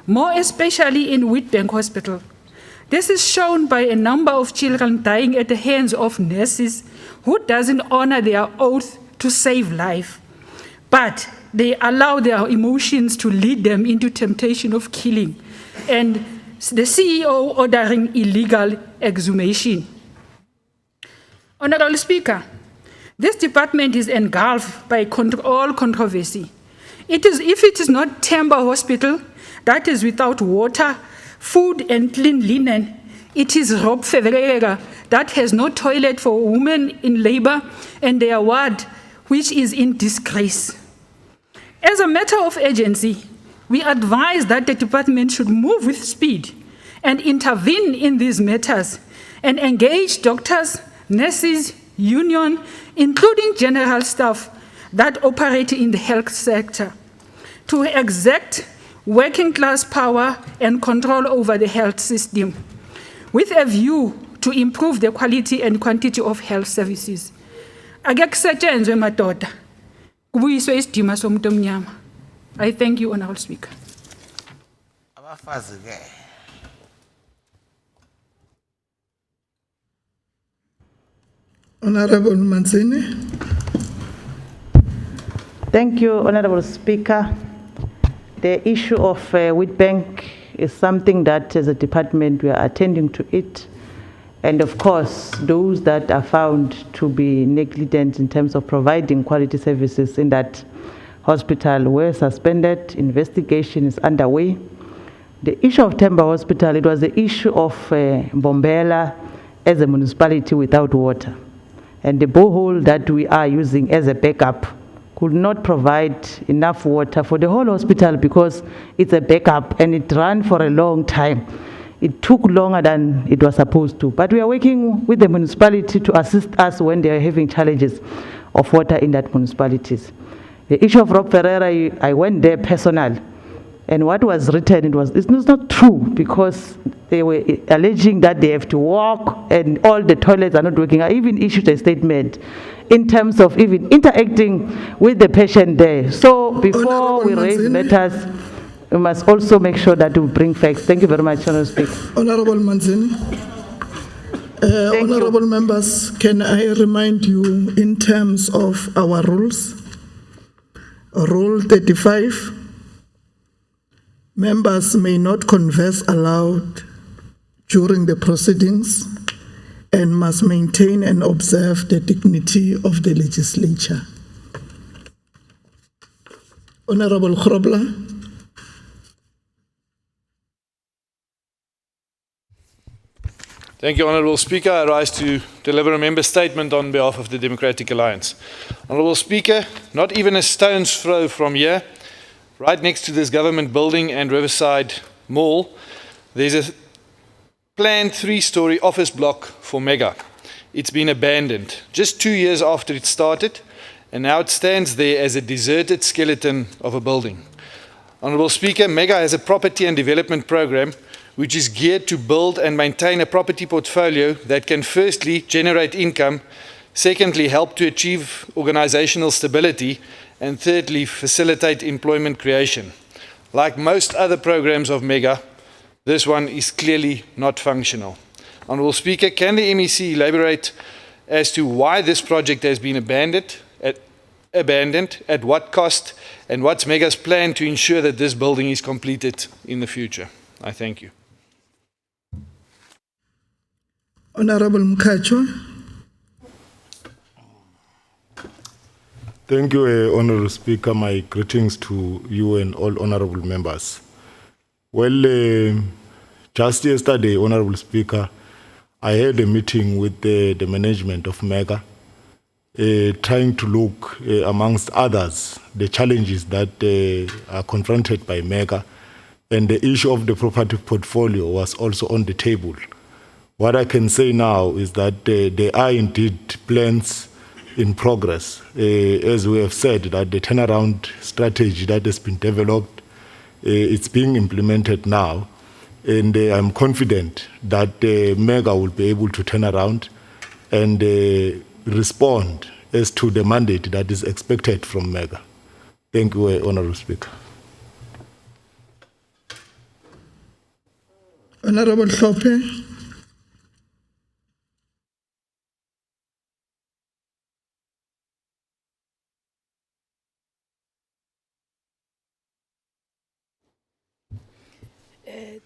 more especially in Witbank Hospital. This is shown by a number of children dying at the hands of nurses who doesn't honor their oath to save life, but they allow their emotions to lead them into temptation of killing, and the CEO ordering illegal exhumation. Honourable Speaker, this department is engulfed by all controversy. If it is not Temba Hospital that is without water, food and clean linen, it is Rob Feverega that has no toilet for women in labor and their ward, which is in disgrace. As a matter of urgency, we advise that the department should move with speed and intervene in these matters and engage doctors, nurses, union, including general staff that operate in the health sector, to exert working class power and control over the health system, with a view to improve the quality and quantity of health services. I thank you, Honourable Speaker. Honourable Manzini. Thank you, Honourable Speaker. The issue of Witbank is something that as a department we are attending to it. And of course, those that are found to be negligent in terms of providing quality services in that hospital were suspended. Investigation is underway. The issue of Temba Hospital, it was the issue of Mbombela as a municipality without water. And the borehole that we are using as a backup could not provide enough water for the whole hospital because it's a backup and it ran for a long time. It took longer than it was supposed to. But we are working with the municipality to assist us when they are having challenges of water in that municipalities. The issue of Rob Ferreira, I went there personally. And what was written, it's not true because they were alleging that they have to walk and all the toilets are not working. I even issued a statement in terms of even interacting with the patient there. So before we raise matters, we must also make sure that we bring facts. Thank you very much, Honourable Speaker. Honourable Manzini. Honourable members, can I remind you in terms of our rules? Rule 35. Members may not converse aloud during the proceedings and must maintain and observe the dignity of the legislature. Honourable Grobler. Thank you, Honourable Speaker. I rise to deliver a member statement on behalf of the Democratic Alliance. Honourable Speaker, not even a stone's throw from here, right next to this government building and Riverside Mall, there's a planned 3-story office block for Mega. It's been abandoned just 2 years after it started, and now it stands there as a deserted skeleton of a building. Honourable Speaker, Mega has a property and development program which is geared to build and maintain a property portfolio that can firstly generate income, secondly help to achieve organizational stability, and thirdly facilitate employment creation. Like most other programs of Mega, this one is clearly not functional. Honourable Speaker, can the MEC elaborate as to why this project has been abandoned, at what cost, and what's Mega's plan to ensure that this building is completed in the future? I thank you. Honourable Mkhatshwa. Thank you, Honourable Speaker. My greetings to you and all honourable members. Well, just yesterday, Honourable Speaker, I had a meeting with the management of Mega, trying to look, amongst others, the challenges that are confronted by Mega, and the issue of the property portfolio was also on the table. What I can say now is that there are indeed plans in progress. As we have said, that the turnaround strategy that has been developed, it's being implemented now. And I'm confident that Mega will be able to turn around and respond as to the mandate that is expected from Mega. Thank you, Honourable Speaker. Honourable Hlophe.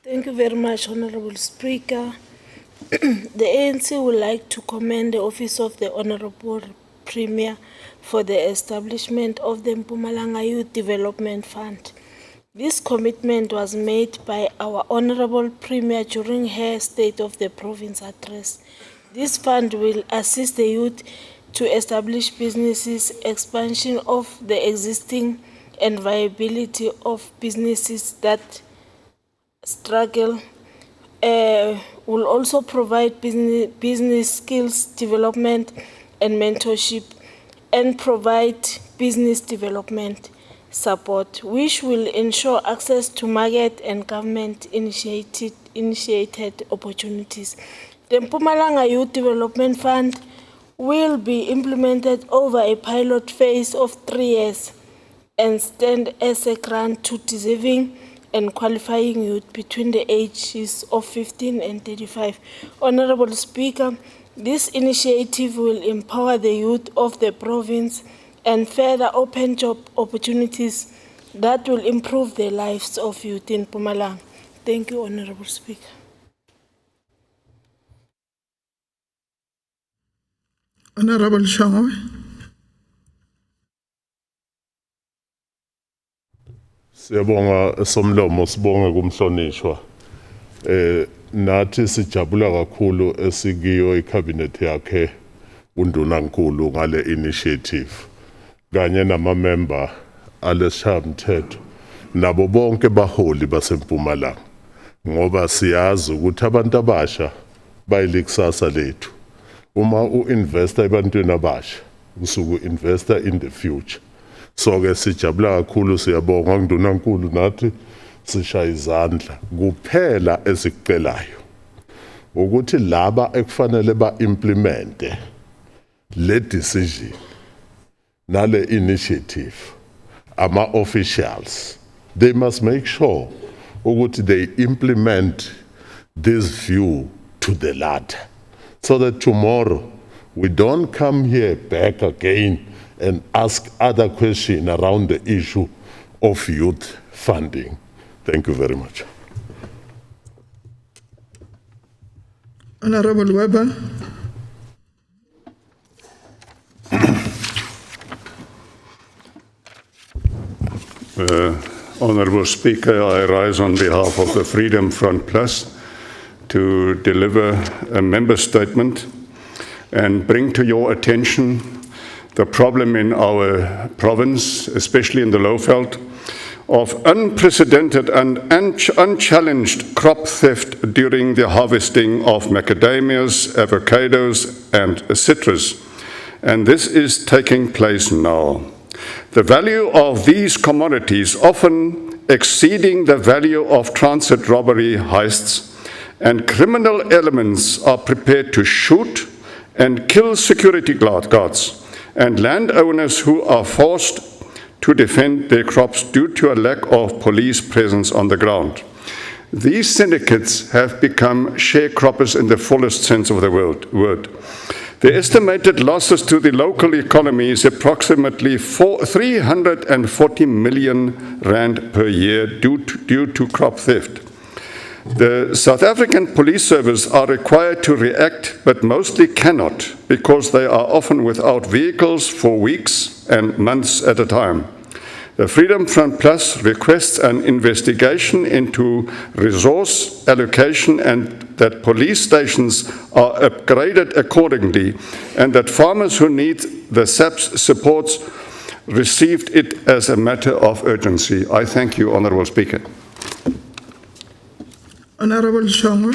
Thank you very much, Honourable Speaker. The ANC would like to commend the Office of the Honourable Premier for the establishment of the Mpumalanga Youth Development Fund. This commitment was made by our Honourable Premier during her State of the Province address. This fund will assist the youth to establish businesses, expansion of the existing and viability of businesses that struggle, will also provide business skills development and mentorship, and provide business development support, which will ensure access to market and government-initiated opportunities. The Mpumalanga Youth Development Fund will be implemented over a pilot phase of 3 years and stand as a grant to deserving and qualifying youth between the ages of 15 and 35. Honourable Speaker, this initiative will empower the youth of the province and further open job opportunities that will improve the lives of youth in Mpumalanga. Thank you, Honourable Speaker. Honourable Shangwe. Siyabonga somlomo sibonge kumhlonishwa. Nathi sijabula kakhulu esikiyo icabinet yakhe undunankulu ngale initiative kanye nama-member alesishayamithetho nabo bonke baholi baseMpumalanga, ngoba siyazi ukuthi abantu abasha bayilikusasa lethu. Uma u-investa ebantwini abasha usuke investa in the future. So ke sijabula kakhulu, siyabonga ndunankulu, nathi sishaya izandla. Kuphela esikucelayo ukuthi laba ekufanele ba-implemente le decision nale initiative, ama-officials, they must make sure ukuthi they implement this view to the latter, so that tomorrow we don't come here back again and ask other questions around the issue of youth funding. Thank you very much. Honourable Weber. Honourable Speaker, I rise on behalf of the Freedom Front Plus to deliver a member statement and bring to your attention the problem in our province, especially in the Lowveld, of unprecedented and unchallenged crop theft during the harvesting of macadamias, avocados, and citrus. And this is taking place now. The value of these commodities often exceeding the value of transit robbery heists, and criminal elements are prepared to shoot and kill security guards and landowners who are forced to defend their crops due to a lack of police presence on the ground. These syndicates have become sharecroppers in the fullest sense of the word. The estimated losses to the local economy is approximately 340 million rand per year due to crop theft. The South African Police Service are required to react, but mostly cannot, because they are often without vehicles for weeks and months at a time. The Freedom Front Plus requests an investigation into resource allocation and that police stations are upgraded accordingly, and that farmers who need the SAP's supports received it as a matter of urgency. I thank you, Honourable Speaker. Honourable Shangwe.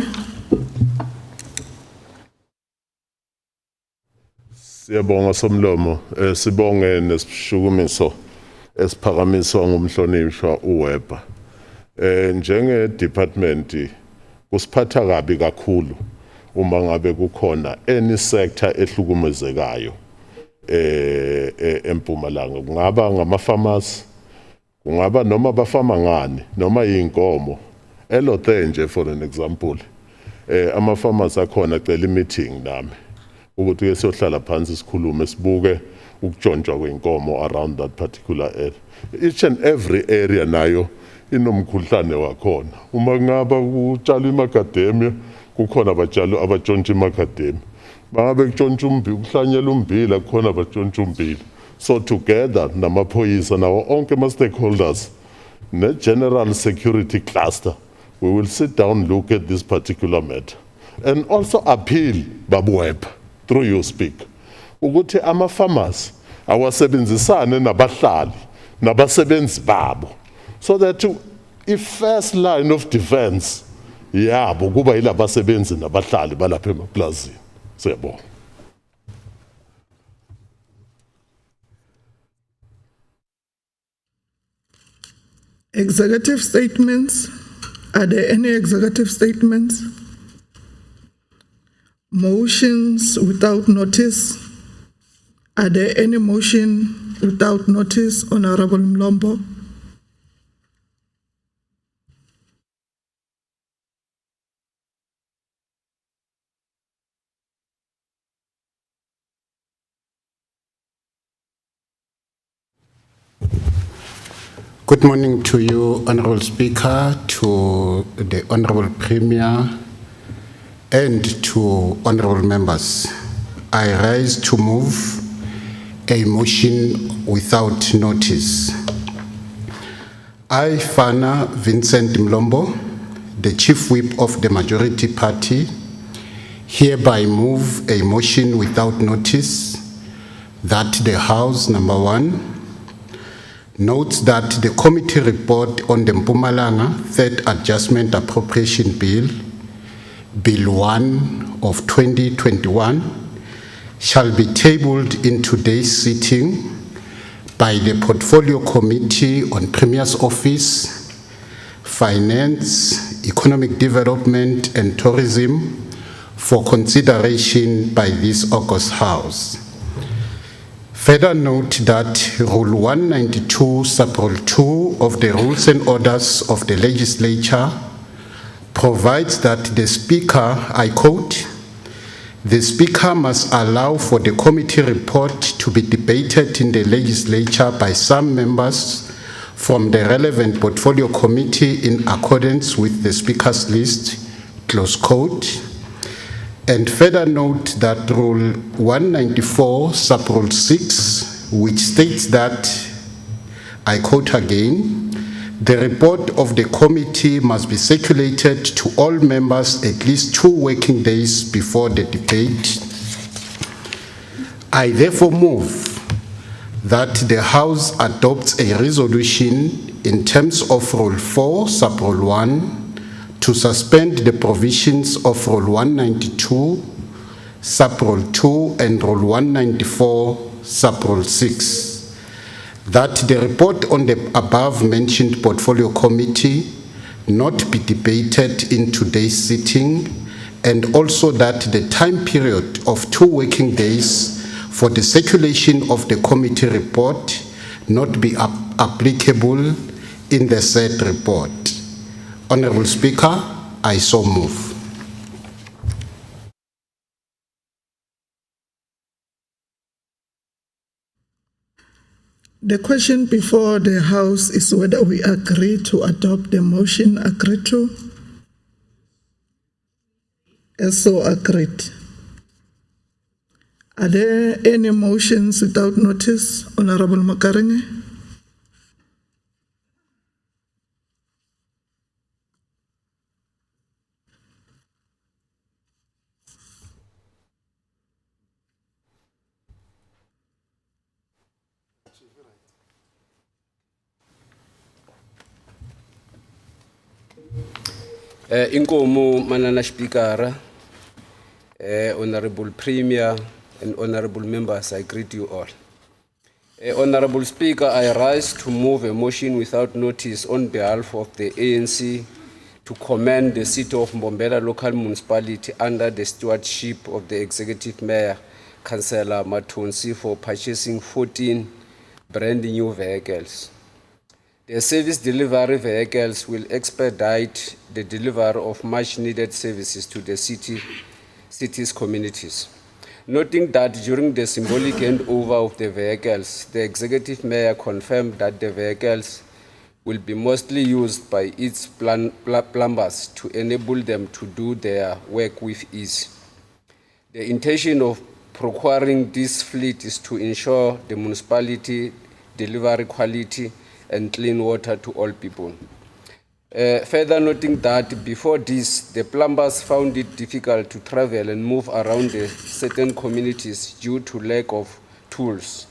Siyabonga somlomo, sibonge nesishukumiso esiphakamiswa ngumhlonishwa uWeber. Njenge department kusiphatha kabi kakhulu uma ngabe kukhona any sector ehlukumezekayo eMpumalanga. Kungaba ngama farmers, kungaba noma abafama ngani, noma inkomo Elothenje for an example, ama-farmers akhona cela meeting nami ukuthi ke siyohlala phansi sikhulume sibuke ukutshontshwa kwenkomo around that particular area. Each and every area nayo inomkhuhlane wakhona. Uma ngaba kutshalwa imakademia kukhona abatshalo abatshontsha imakademia. Bangabe kutshontsha ummbila kuhlanyela ummbila kukhona abatshontsha ummbila. So together namaphoyisa nawo onke ama stakeholders ne general security cluster, we will sit down, look at this particular matter, and also appeal Babu Web through you speak. Ukuthi ama-farmers awasebenzisane nabahlali nabasebenzi babo, so that i-first line of defense yabo kuba yilabasebenzi nabahlali balapha emaplazini. Siyabonga. Executive statements. Are there any executive statements? Motions without notice. Are there any motion without notice, Honourable Mlombo? Good morning to you, Honourable Speaker, to the Honourable Premier, and to Honourable members. I rise to move a motion without notice. I, Fana Vincent Mlombo, the Chief Whip of the Majority Party, hereby move a motion without notice that the House, number 1, notes that the committee report on the Mpumalanga Third Adjustment Appropriation Bill, Bill 1 of 2021, shall be tabled in today's sitting by the Portfolio Committee on Premier's Office, Finance, Economic Development and Tourism for consideration by this August House. Further note that Rule 192, Sub-Rule 2 of the Rules and Orders of the Legislature provides that the Speaker, I quote, "The Speaker must allow for the committee report to be debated in the Legislature by some members from the relevant Portfolio Committee in accordance with the Speaker's list," close quote. And further note that Rule 194, Sub-Rule 6, which states that, I quote again, "The report of the committee must be circulated to all members at least 2 working days before the debate." I therefore move that the House adopts a resolution in terms of Rule 4, Sub-Rule 1, to suspend the provisions of Rule 192, Sub-Rule 2, and Rule 194, Sub-Rule 6. That the report on the above-mentioned Portfolio Committee not be debated in today's sitting, and also that the time period of 2 working days for the circulation of the committee report not be applicable in the said report. Honourable Speaker, I so move. The question before the House is whether we agree to adopt the motion agreed to. As so agreed. Are there any motions without notice, Honourable Makarenge? Inkomo Manana Speaker, Honourable Premier and Honourable Members, I greet you all. Honourable Speaker, I rise to move a motion without notice on behalf of the ANC to commend the city of Mbombela local municipality under the stewardship of the Executive Mayor, Councillor Matonsi, for purchasing 14 brand new vehicles. The service delivery vehicles will expedite the delivery of much needed services to the city's communities. Noting that during the symbolic handover of the vehicles, the executive mayor confirmed that the vehicles will be mostly used by its plumbers to enable them to do their work with ease. The intention of procuring this fleet is to ensure the municipality delivery quality and clean water to all people. Further noting that before this, the plumbers found it difficult to travel and move around the certain communities due to lack of tools.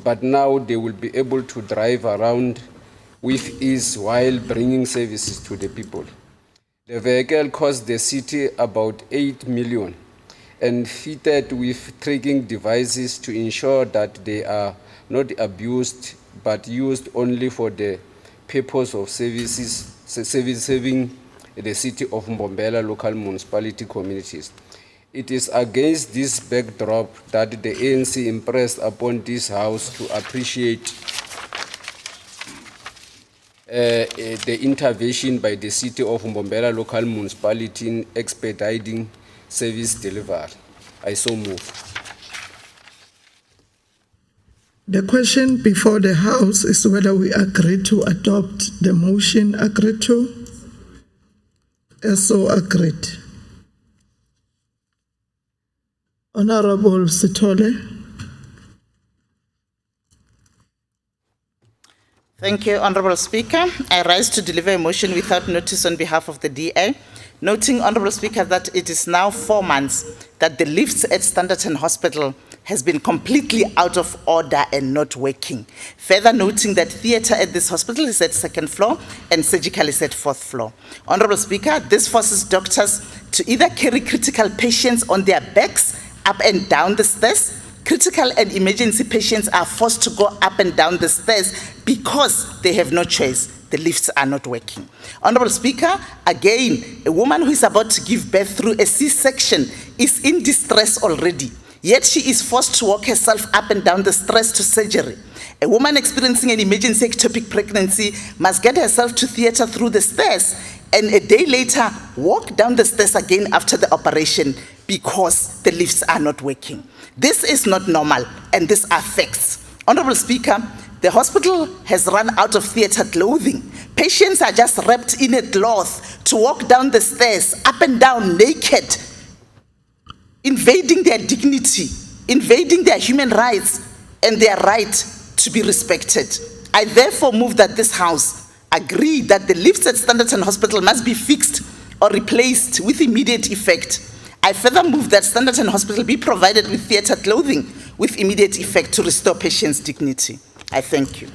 But now they will be able to drive around with ease while bringing services to the people. The vehicle cost the city about 8 million and fitted with tracking devices to ensure that they are not abused but used only for the purpose of serving the city of Mbombela local municipality communities. It is against this backdrop that the ANC impressed upon this House to appreciate the intervention by the city of Mbombela local municipality in expediting service delivery. I so move. The question before the House is whether we agree to adopt the motion agreed to. As so agreed. Honourable Sithole. Thank you, Honourable Speaker. I rise to deliver a motion without notice on behalf of the DA, noting, Honourable Speaker, that it is now 4 months that the lifts at Standerton Hospital has been completely out of order and not working. Further noting that theatre at this hospital is at 2nd floor and surgical is at 4th floor. Honourable Speaker, this forces doctors to either carry critical patients on their backs up and down the stairs. Critical and emergency patients are forced to go up and down the stairs because they have no choice. The lifts are not working. Honourable Speaker, again, a woman who is about to give birth through a C-section is in distress already, yet she is forced to walk herself up and down the stairs to surgery. A woman experiencing an emergency ectopic pregnancy must get herself to theatre through the stairs and a day later walk down the stairs again after the operation because the lifts are not working. This is not normal, and these are facts. Honourable Speaker, the hospital has run out of theatre clothing. Patients are just wrapped in a cloth to walk down the stairs, up and down, naked, invading their dignity, invading their human rights, and their right to be respected. I therefore move that this House agree that the lifts at Standerton Hospital must be fixed or replaced with immediate effect. I further move that Standerton Hospital be provided with theatre clothing with immediate effect to restore patients' dignity. I thank you.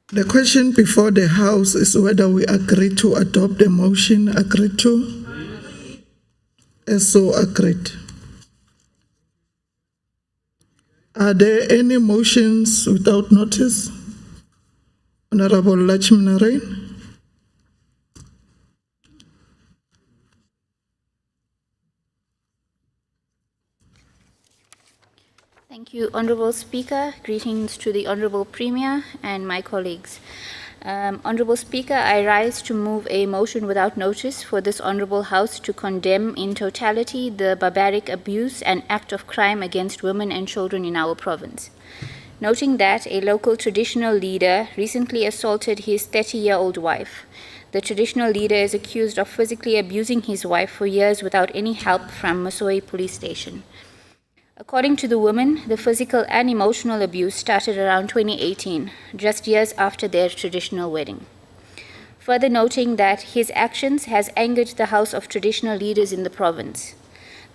The question before the House is whether we agree to adopt the motion agreed to. As so agreed. Are there any motions without notice? Honourable Lachminarain. Thank you, Honourable Speaker. Greetings to the Honourable Premier and my colleagues. Honourable Speaker, I rise to move a motion without notice for this Honourable House to condemn in totality the barbaric abuse and act of crime against women and children in our province. Noting that a local traditional leader recently assaulted his 30-year-old wife. The traditional leader is accused of physically abusing his wife for years without any help from Masoe police station. According to the woman, the physical and emotional abuse started around 2018, just years after their traditional wedding. Further noting that his actions has angered the House of Traditional Leaders in the province.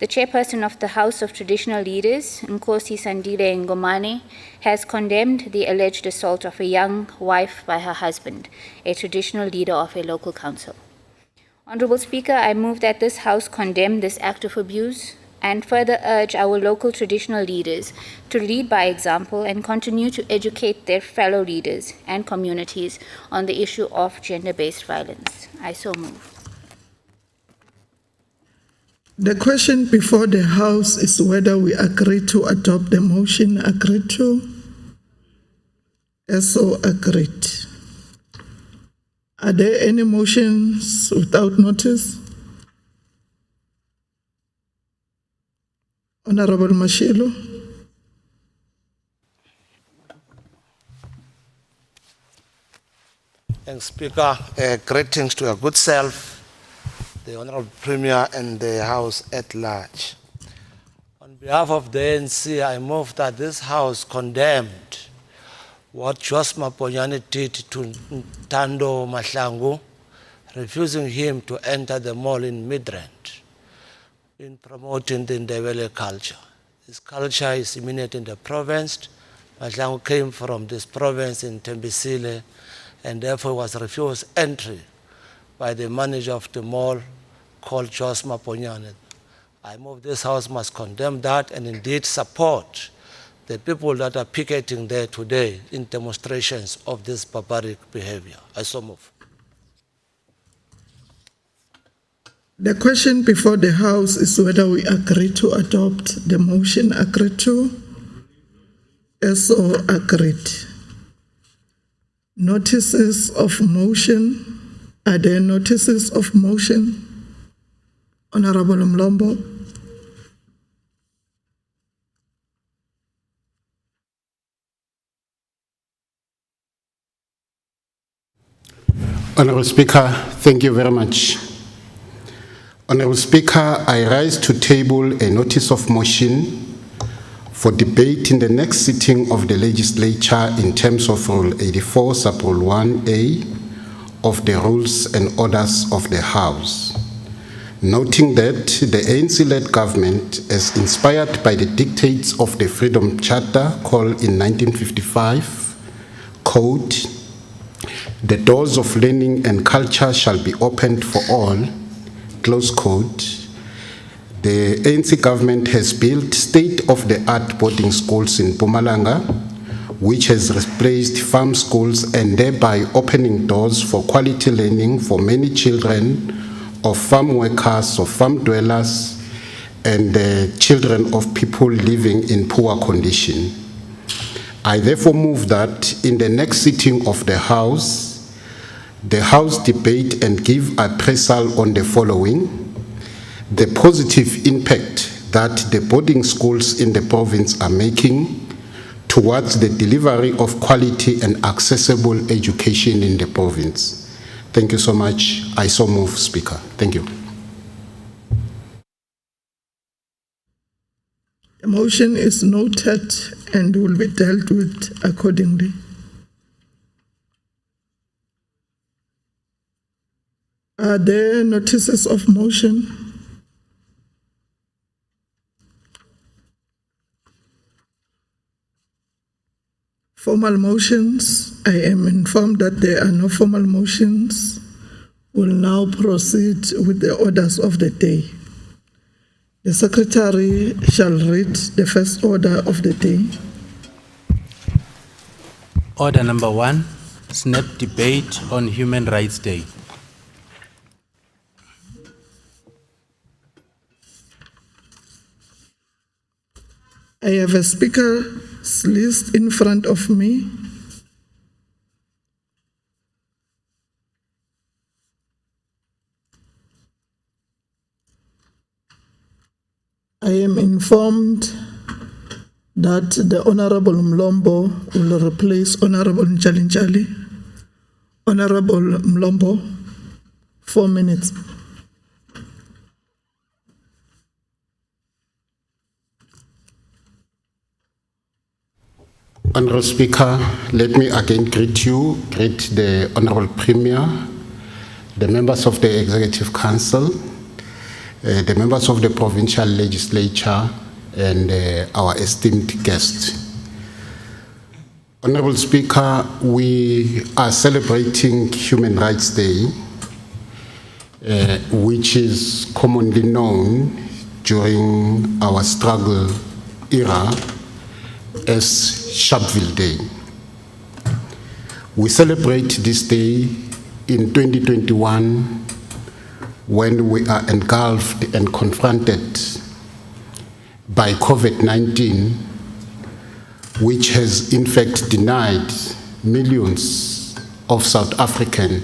The chairperson of the House of Traditional Leaders, Nkosi Sandile Ngomane, has condemned the alleged assault of a young wife by her husband, a traditional leader of a local council. Honourable Speaker, I move that this House condemn this act of abuse and further urge our local traditional leaders to lead by example and continue to educate their fellow leaders and communities on the issue of gender-based violence. I so move. The question before the House is whether we agree to adopt the motion agreed to. As so agreed. Are there any motions without notice? Honourable Mashilo. And Speaker, greetings to your good self, the Honourable Premier and the House at large. On behalf of the ANC, I move that this House condemned what Josma Ponyane did to Tando Mahlangu, refusing him to enter the mall in Midrand in promoting the Ndebele culture. This culture is imminent in the province. Mahlangu came from this province in Tembisile and therefore was refused entry by the manager of the mall called Josma Ponyane. I move this House must condemn that and indeed support the people that are picketing there today in demonstrations of this barbaric behavior. I so move. The question before the House is whether we agree to adopt the motion agreed to. As so agreed. Notices of motion. Are there notices of motion? Honourable Mlombo. Honourable Speaker, thank you very much. Honourable Speaker, I rise to table a notice of motion for debate in the next sitting of the legislature in terms of Rule 84, Sub-Rule 1A of the Rules and Orders of the House, noting that the ANC-led government, as inspired by the dictates of the Freedom Charter called in 1955, quote, "The doors of learning and culture shall be opened for all," close quote. The ANC government has built state-of-the-art boarding schools in Mpumalanga, which has replaced farm schools and thereby opening doors for quality learning for many children of farm workers, of farm dwellers, and children of people living in poor condition. I therefore move that in the next sitting of the House debate and give appraisal on the following: the positive impact that the boarding schools in the province are making towards the delivery of quality and accessible education in the province. Thank you so much. I so move, Speaker. Thank you. The motion is noted and will be dealt with accordingly. Are there notices of motion? Formal motions. I am informed that there are no formal motions. We'll now proceed with the orders of the day. The Secretary shall read the first order of the day. Order number 1, snap debate on Human Rights Day. I have a speaker's list in front of me. I am informed that the Honourable Mlombo will replace Honourable Nchalinchali. Honourable Mlombo, 4 minutes. Honourable Speaker, let me again greet the Honourable Premier, the members of the Executive Council, the members of the Provincial Legislature, and our esteemed guests. Honourable Speaker, we are celebrating Human Rights Day, which is commonly known during our struggle era as Sharpeville Day. We celebrate this day in 2021 when we are engulfed and confronted by COVID-19, which has in fact denied millions of South Africans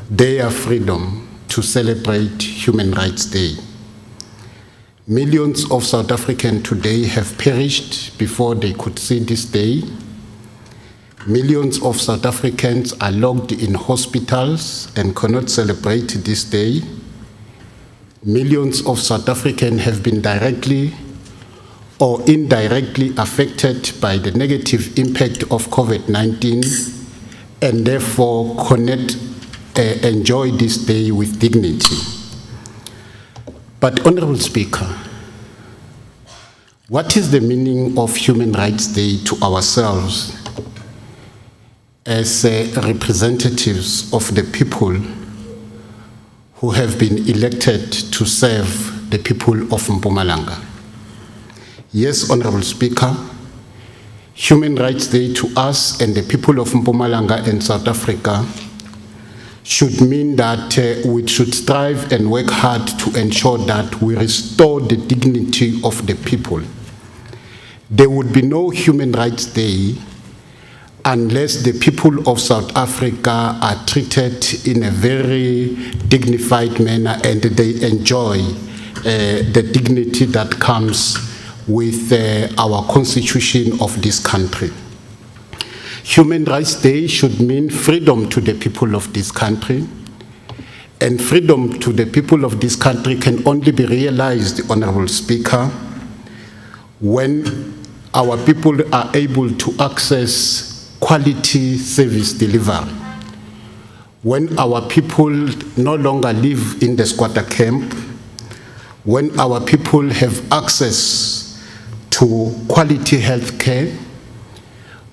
their freedom to celebrate Human Rights Day. Millions of South Africans today have perished before they could see this day. Millions of South Africans are locked in hospitals and cannot celebrate this day. Millions of South Africans have been directly or indirectly affected by the negative impact of COVID-19 and therefore cannot enjoy this day with dignity. But Honourable Speaker, what is the meaning of Human Rights Day to ourselves as representatives of the people who have been elected to serve the people of Mpumalanga? Yes, Honourable Speaker, Human Rights Day to us and the people of Mpumalanga and South Africa should mean that we should strive and work hard to ensure that we restore the dignity of the people. There would be no Human Rights Day unless the people of South Africa are treated in a very dignified manner and they enjoy the dignity that comes with our constitution of this country. Human Rights Day should mean freedom to the people of this country, and freedom to the people of this country can only be realized, Honourable Speaker, when our people are able to access quality service delivery. When our people no longer live in the squatter camp, when our people have access to quality health care,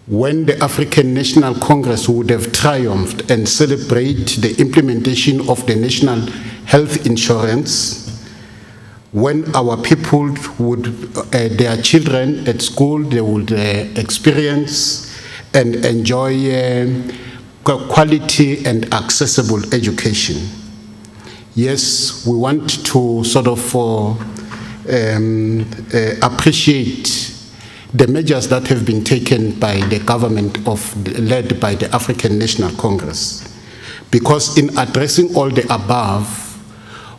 when the African National Congress would have triumphed and celebrate the implementation of the national health insurance, when our people would, their children at school, they would experience and enjoy quality and accessible education. Yes, we want to sort of appreciate the measures that have been taken by the government led by the African National Congress. Because in addressing all the above,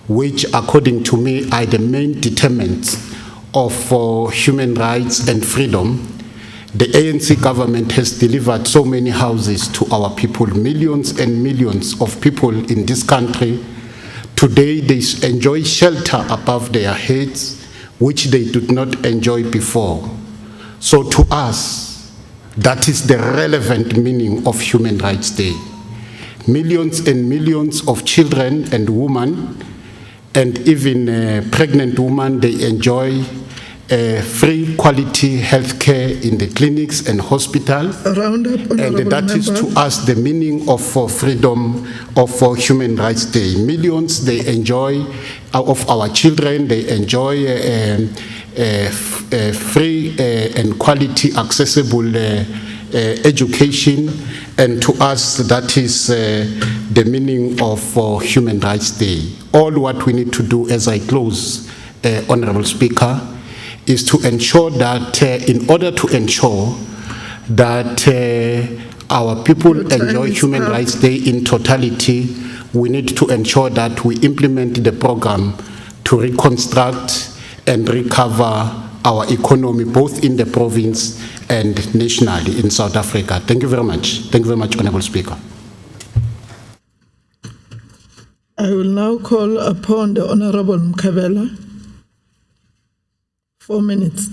which according to me are the main determinants of human rights and freedom, the ANC government has delivered so many houses to our people, millions and millions of people in this country. Today they enjoy shelter above their heads, which they did not enjoy before. So to us, that is the relevant meaning of Human Rights Day. Millions and millions of children and women, and even pregnant women, they enjoy free quality health care in the clinics and hospitals. And that is to us the meaning of freedom of Human Rights Day. Millions, they enjoy, of our children, they enjoy free and quality accessible education, and to us that is the meaning of Human Rights Day. All what we need to do, as I close, Honourable Speaker, is to ensure that in order to ensure that our people enjoy Human Rights Day in totality, we need to ensure that we implement the program to reconstruct and recover our economy, both in the province and nationally in South Africa. Thank you very much. Thank you very much, Honourable Speaker. I will now call upon the Honourable Mkabela. 4 minutes.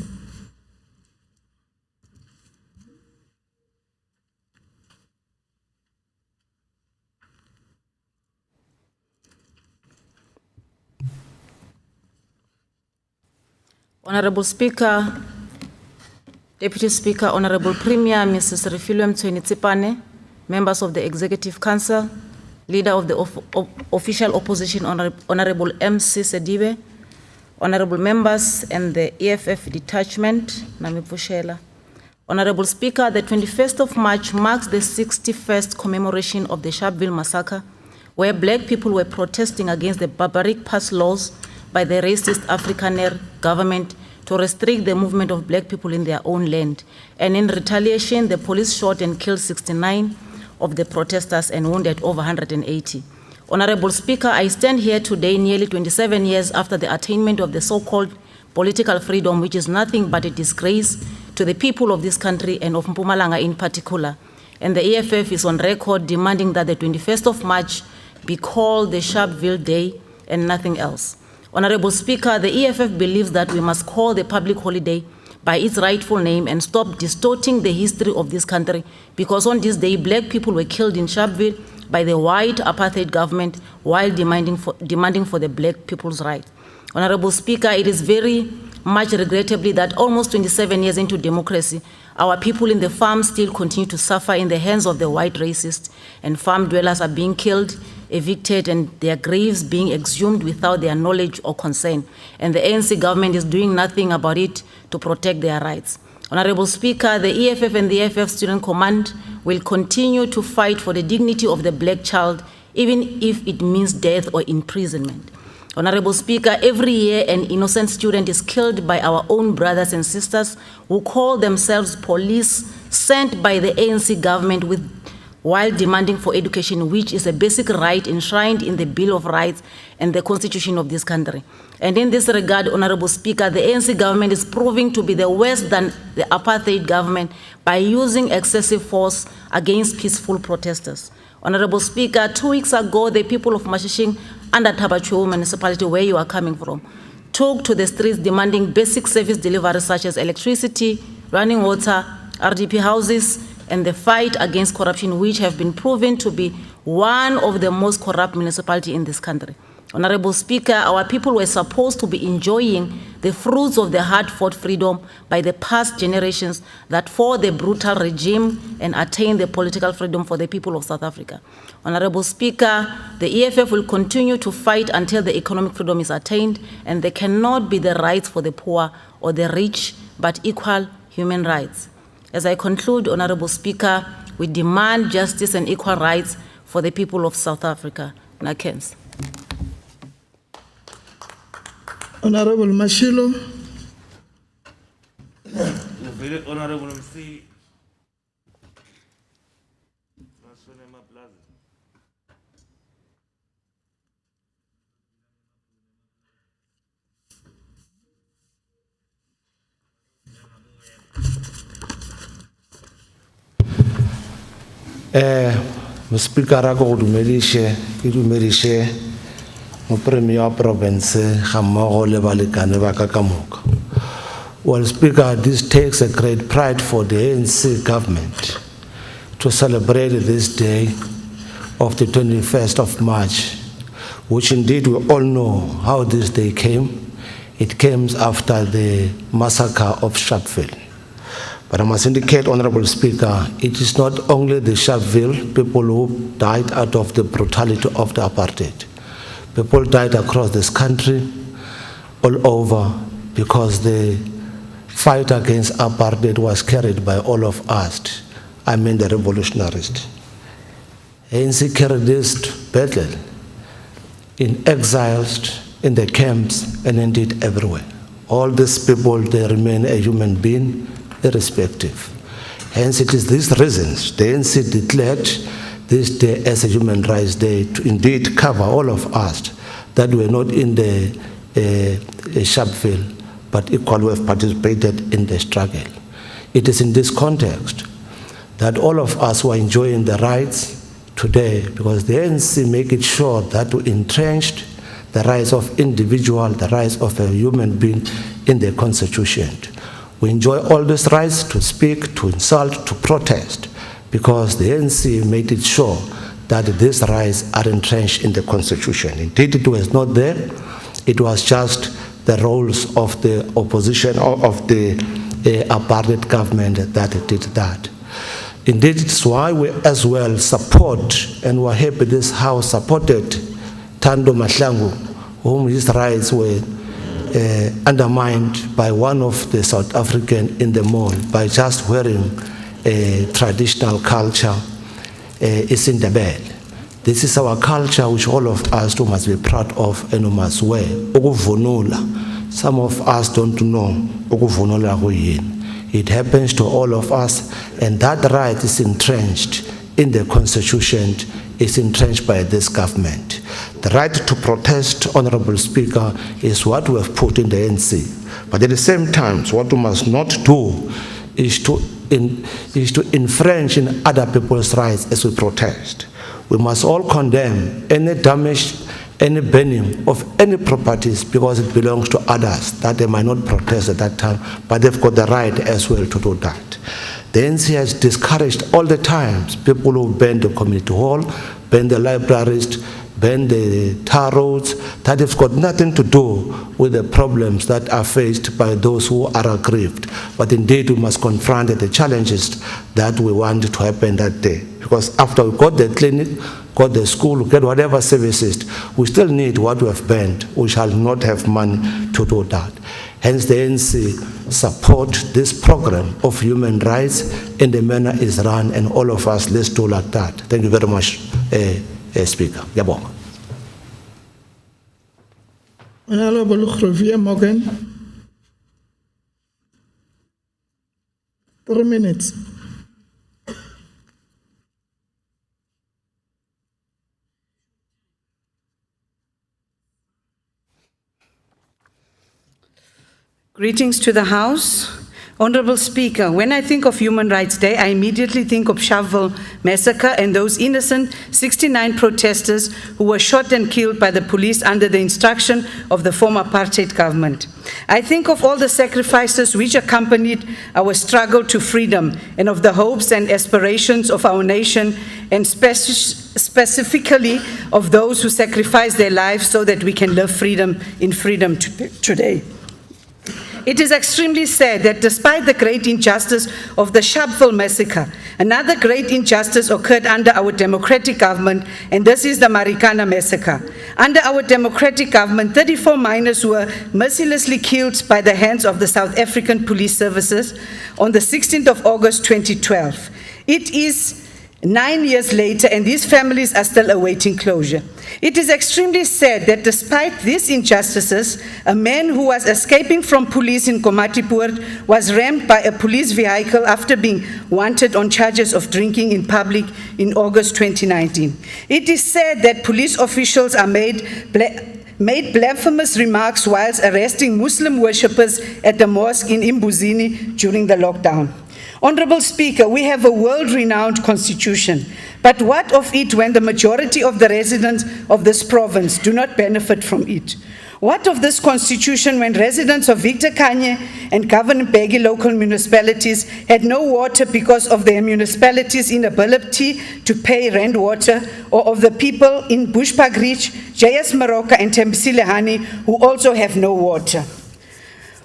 Honourable Speaker, Deputy Speaker, Honourable Premier, Mrs. Refilwe Mtsweni-Tsipane, members of the Executive Council, Leader of the Official Opposition, Honourable MC Sedibe, Honourable members and the EFF detachment, Namipushela. Honourable Speaker, the 21st of March marks the 61st commemoration of the Sharpeville massacre, where black people were protesting against the barbaric past laws by the racist Afrikaner government to restrict the movement of black people in their own land. And in retaliation, the police shot and killed 69 of the protesters and wounded over 180. Honourable Speaker, I stand here today nearly 27 years after the attainment of the so-called political freedom, which is nothing but a disgrace to the people of this country and of Mpumalanga in particular. And the EFF is on record demanding that the 21st of March be called the Sharpeville Day and nothing else. Honourable Speaker, the EFF believes that we must call the public holiday by its rightful name and stop distorting the history of this country, because on this day, black people were killed in Sharpeville by the white apartheid government while demanding for the black people's rights. Honourable Speaker, it is very much regrettably that almost 27 years into democracy, our people in the farm still continue to suffer in the hands of the white racists, and farm dwellers are being killed, evicted, and their graves being exhumed without their knowledge or consent. And the ANC government is doing nothing about it to protect their rights. Honourable Speaker, the EFF and the EFF Student Command will continue to fight for the dignity of the black child, even if it means death or imprisonment. Honourable Speaker, every year an innocent student is killed by our own brothers and sisters who call themselves police sent by the ANC government while demanding for education, which is a basic right enshrined in the Bill of Rights and the Constitution of this country. And in this regard, Honourable Speaker, the ANC government is proving to be the worse than the apartheid government by using excessive force against peaceful protesters. Honourable Speaker, 2 weeks ago, the people of Mashishing under Tabachu municipality, where you are coming from, took to the streets demanding basic service deliveries such as electricity, running water, RDP houses, and the fight against corruption, which have been proven to be one of the most corrupt municipalities in this country. Honourable Speaker, our people were supposed to be enjoying the fruits of the hard-fought freedom by the past generations that fought the brutal regime and attained the political freedom for the people of South Africa. Honourable Speaker, the EFF will continue to fight until the economic freedom is attained, and there cannot be the rights for the poor or the rich, but equal human rights. As I conclude, Honourable Speaker, we demand justice and equal rights for the people of South Africa. Nakens. Honourable Mashilo. Very Honourable MC. Speaker ra go dumedishe ke dumedishe mo premier province ga mmogo le balekane ba ka kamoka. Well, Speaker, this takes a great pride for the ANC government to celebrate this day of the 21st of March, which indeed we all know how this day came. It came after the massacre of Sharpeville. But I must indicate, Honourable Speaker, it is not only the Sharpeville people who died out of the brutality of the apartheid. People died across this country, all over, because the fight against apartheid was carried by all of us, I mean the revolutionists. ANC carried this battle in exiles, in the camps, and indeed everywhere. All these people, they remain a human being, irrespective. Hence, it is these reasons the ANC declared this day as a Human Rights Day to indeed cover all of us that were not in the Sharpeville, but equally have participated in the struggle. It is in this context that all of us were enjoying the rights today, because the ANC make it sure that we entrenched the rights of individual, the rights of a human being in the Constitution. We enjoy all these rights to speak, to insult, to protest, because the ANC made it sure that these rights are entrenched in the Constitution. Indeed, it was not there. It was just the roles of the opposition or of the apartheid government that did that. Indeed, it's why we as well support, and we're happy this House supported Thando Mahlangu, whom his rights were undermined by one of the South African in the mall by just wearing a traditional culture, is in the bed. This is our culture which all of us must be proud of and must wear. Ukuvunula, some of us don't know ukuvunula kuyini. It happens to all of us, and that right is entrenched in the Constitution, is entrenched by this government. The right to protest, Honourable Speaker, is what we have put in the NC. But at the same time, what we must not do is to infringe in other people's rights as we protest. We must all condemn any damage, any burning of any properties because it belongs to others, that they might not protest at that time, but they've got the right as well to do that. The NC has discouraged all the times people who burn the community hall, burn the libraries, burn the tar roads, that has got nothing to do with the problems that are faced by those who are aggrieved. But indeed, we must confront the challenges that we want to happen that day. Because after we got the clinic, got the school, get whatever services, we still need what we have burned. We shall not have money to do that. Hence, the ANC support this program of human rights in the manner it's run, and all of us, let's do like that. Thank you very much, Speaker. Yabong. Honourable Khrovia Morgan. 3 minutes. Greetings to the House. Honourable Speaker, when I think of Human Rights Day, I immediately think of Sharpeville massacre and those innocent 69 protesters who were shot and killed by the police under the instruction of the former apartheid government. I think of all the sacrifices which accompanied our struggle to freedom and of the hopes and aspirations of our nation, and specifically of those who sacrificed their lives so that we can live in freedom today. It is extremely sad that despite the great injustice of the Sharpeville massacre, another great injustice occurred under our democratic government, and this is the Marikana massacre. Under our democratic government, 34 minors were mercilessly killed by the hands of the South African Police Services on the 16th of August 2012. It is 9 years later, and these families are still awaiting closure. It is extremely sad that despite these injustices, a man who was escaping from police in Komatipoort was rammed by a police vehicle after being wanted on charges of drinking in public in August 2019. It is sad that police officials are made blasphemous remarks whilst arresting Muslim worshippers at the mosque in Imbuzini during the lockdown. Honourable Speaker, we have a world-renowned constitution, but what of it when the majority of the residents of this province do not benefit from it? What of this constitution when residents of Victor Kanye and Governor Mbeki local municipalities had no water because of their municipalities' inability to pay rent water, or of the people in Bushbuckridge, JS Maroka and Tembisile who also have no water?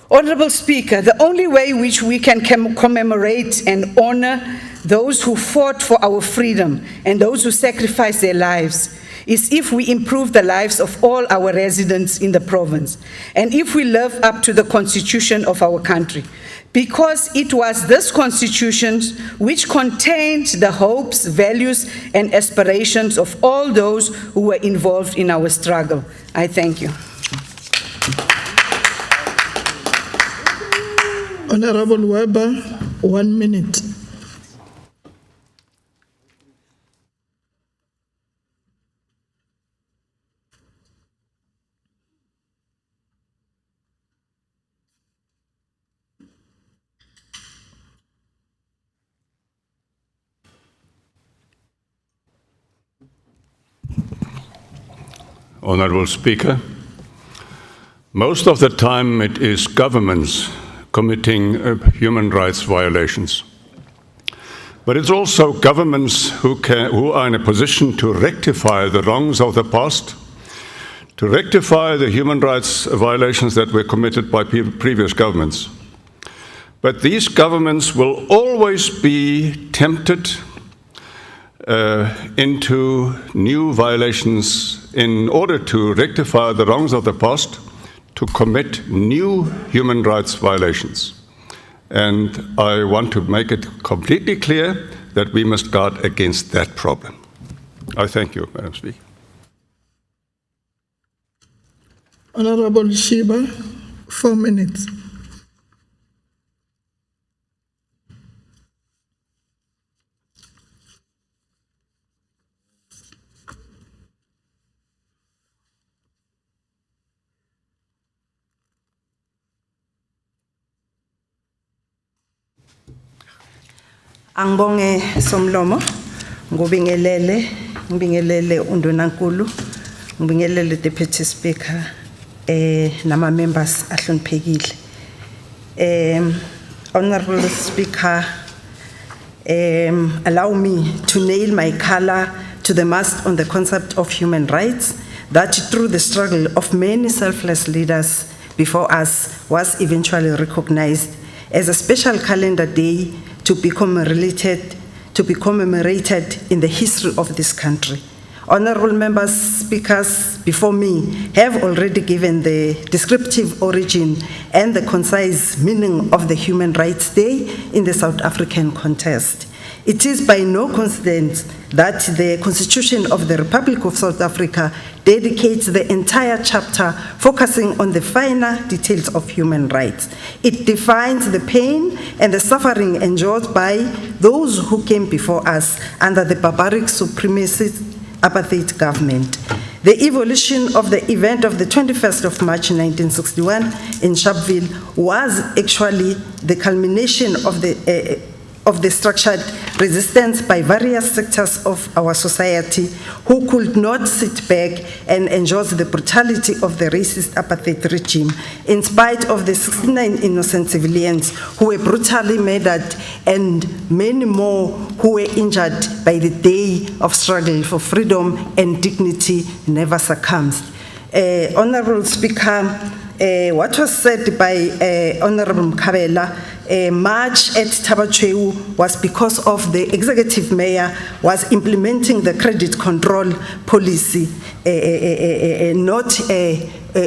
Honourable Speaker, the only way in which we can commemorate and honour those who fought for our freedom and those who sacrificed their lives is if we improve the lives of all our residents in the province, and if we live up to the constitution of our country. Because it was this constitution which contained the hopes, values, and aspirations of all those who were involved in our struggle. I thank you. Honourable Weber, 1 minute. Honourable Speaker, most of the time it is governments committing human rights violations. But it's also governments who are in a position to rectify the wrongs of the past, to rectify the human rights violations that were committed by previous governments. But these governments will always be tempted into new violations in order to rectify the wrongs of the past, to commit new human rights violations. And I want to make it completely clear that we must guard against that problem. I thank you, Madam Speaker. Honourable Shiba, 4 minutes. Angibonge Somlomo, ngibingelele uNdunankulu, ngibingelele Deputy Speaker, nama members ahloniphekile. Honourable Speaker, allow me to nail my color to the mast on the concept of human rights that through the struggle of many selfless leaders before us was eventually recognized as a special calendar day to be commemorated in the history of this country. Honourable members, speakers before me have already given the descriptive origin and the concise meaning of the Human Rights Day in the South African context. It is by no coincidence that the Constitution of the Republic of South Africa dedicates the entire chapter focusing on the finer details of human rights. It defines the pain and the suffering endured by those who came before us under the barbaric supremacist apartheid government. The evolution of the event of the 21st of March 1961 in Sharpeville was actually the culmination of the structured resistance by various sectors of our society who could not sit back and enjoy the brutality of the racist apartheid regime in spite of the 69 innocent civilians who were brutally murdered and many more who were injured by the day of struggle for freedom and dignity never succumbed. Honourable Speaker, what was said by Honourable Mkhabela, March at Tabatsheu was because of the executive mayor was implementing the credit control policy,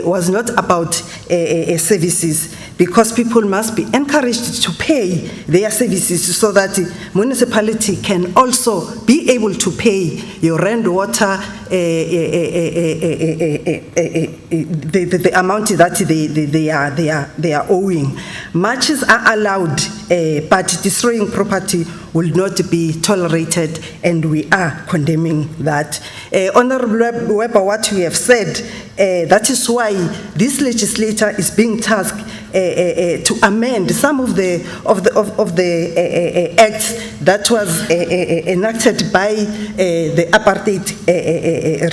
was not about services, because people must be encouraged to pay their services so that the municipality can also be able to pay your rent, water, the amount that they are owing. Marches are allowed, but destroying property will not be tolerated, and we are condemning that. Honourable Weber, what we have said, that is why this legislature is being tasked to amend some of the acts that was enacted by the apartheid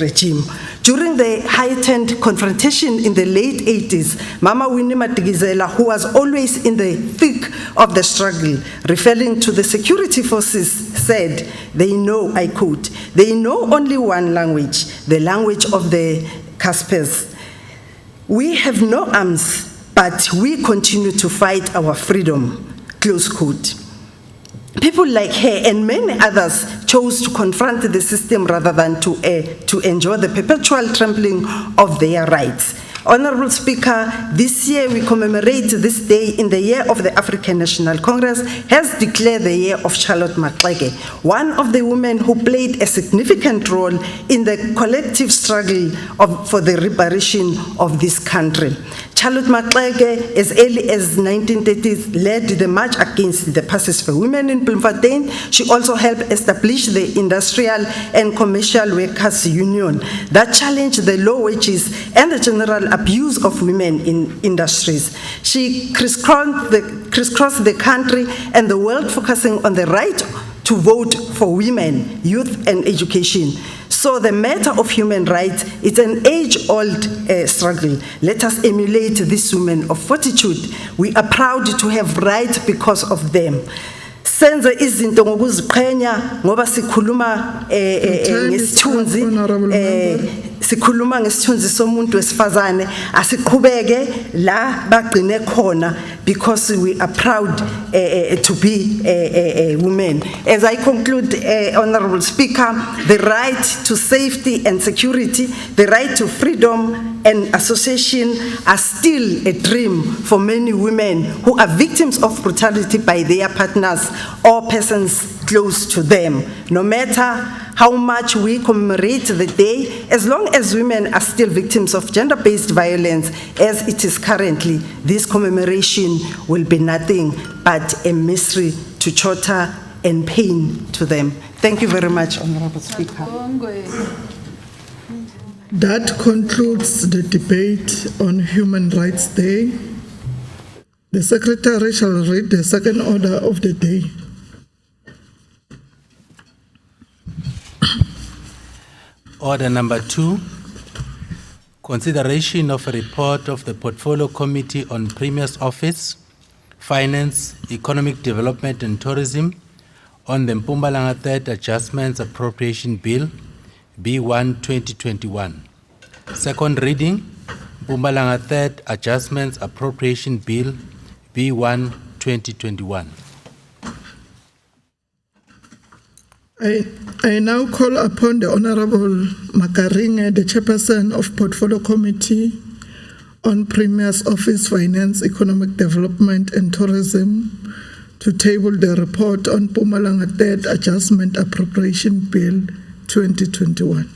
regime. During the heightened confrontation in the late 80s, Mama Winnie Madikizela, who was always in the thick of the struggle, referring to the security forces, said, they know, I quote, they know only one language, the language of the Caspers. We have no arms, but we continue to fight our freedom, close quote. People like her and many others chose to confront the system rather than to enjoy the perpetual trampling of their rights. Honourable Speaker, this year we commemorate this day in the year of the African National Congress has declared the year of Charlotte Maxeke, one of the women who played a significant role in the collective struggle for the liberation of this country. Charlotte Maxeke, as early as 1930s, led the march against the passes for women in Bloemfontein. She also helped establish the Industrial and Commercial Workers Union that challenged the low wages and the general abuse of women in industries. She crisscrossed the country and the world, focusing on the right to vote for women, youth, and education. So the matter of human rights is an age-old struggle. Let us emulate these women of fortitude. We are proud to have rights because of them. Senze izinto ngokuziqhenya ngoba sikhuluma ngesithunzi somuntu wesifazane, asiqhubeke la bagcine khona, because we are proud to be women. As I conclude, Honourable Speaker, the right to safety and security, the right to freedom and association are still a dream for many women who are victims of brutality by their partners or persons close to them. No matter how much we commemorate the day, as long as women are still victims of gender-based violence as it is currently, this commemoration will be nothing but a mystery to Chota and pain to them. Thank you very much, Honourable Speaker. That concludes the debate on Human Rights Day. The Secretary shall read the second order of the day. Order number 2, consideration of a report of the Portfolio Committee on Premier's Office, Finance, Economic Development and Tourism on the Mpumalanga Third Adjustments Appropriation Bill, B1 2021. Second reading, Mpumalanga Third Adjustments Appropriation Bill, B1 2021. I now call upon the Honourable Makaringe, the Chairperson of Portfolio Committee on Premier's Office, Finance, Economic Development and Tourism, to table the report on Mpumalanga Third Adjustment Appropriation Bill 2021.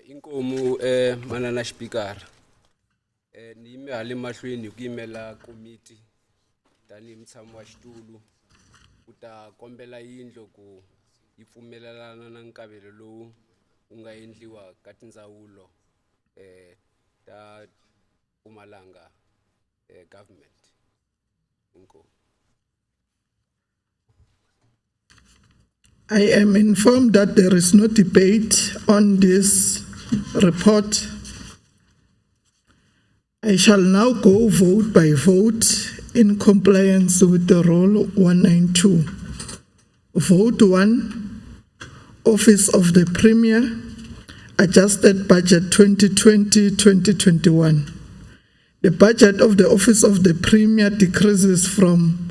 Inkomu manana speaker ni me hale mahlweni ku yimela committee tani mtshamo wa xitulu uta kombela yindlo ku yi pfumelelana na nkavelo lowu u nga endliwa ka tindzawulo ta Mpumalanga government. Inkomu. I am informed that there is no debate on this report. I shall now go vote by vote in compliance with the Rule 192. Vote 1, Office of the Premier, Adjusted Budget 2020-2021. The budget of the Office of the Premier decreases from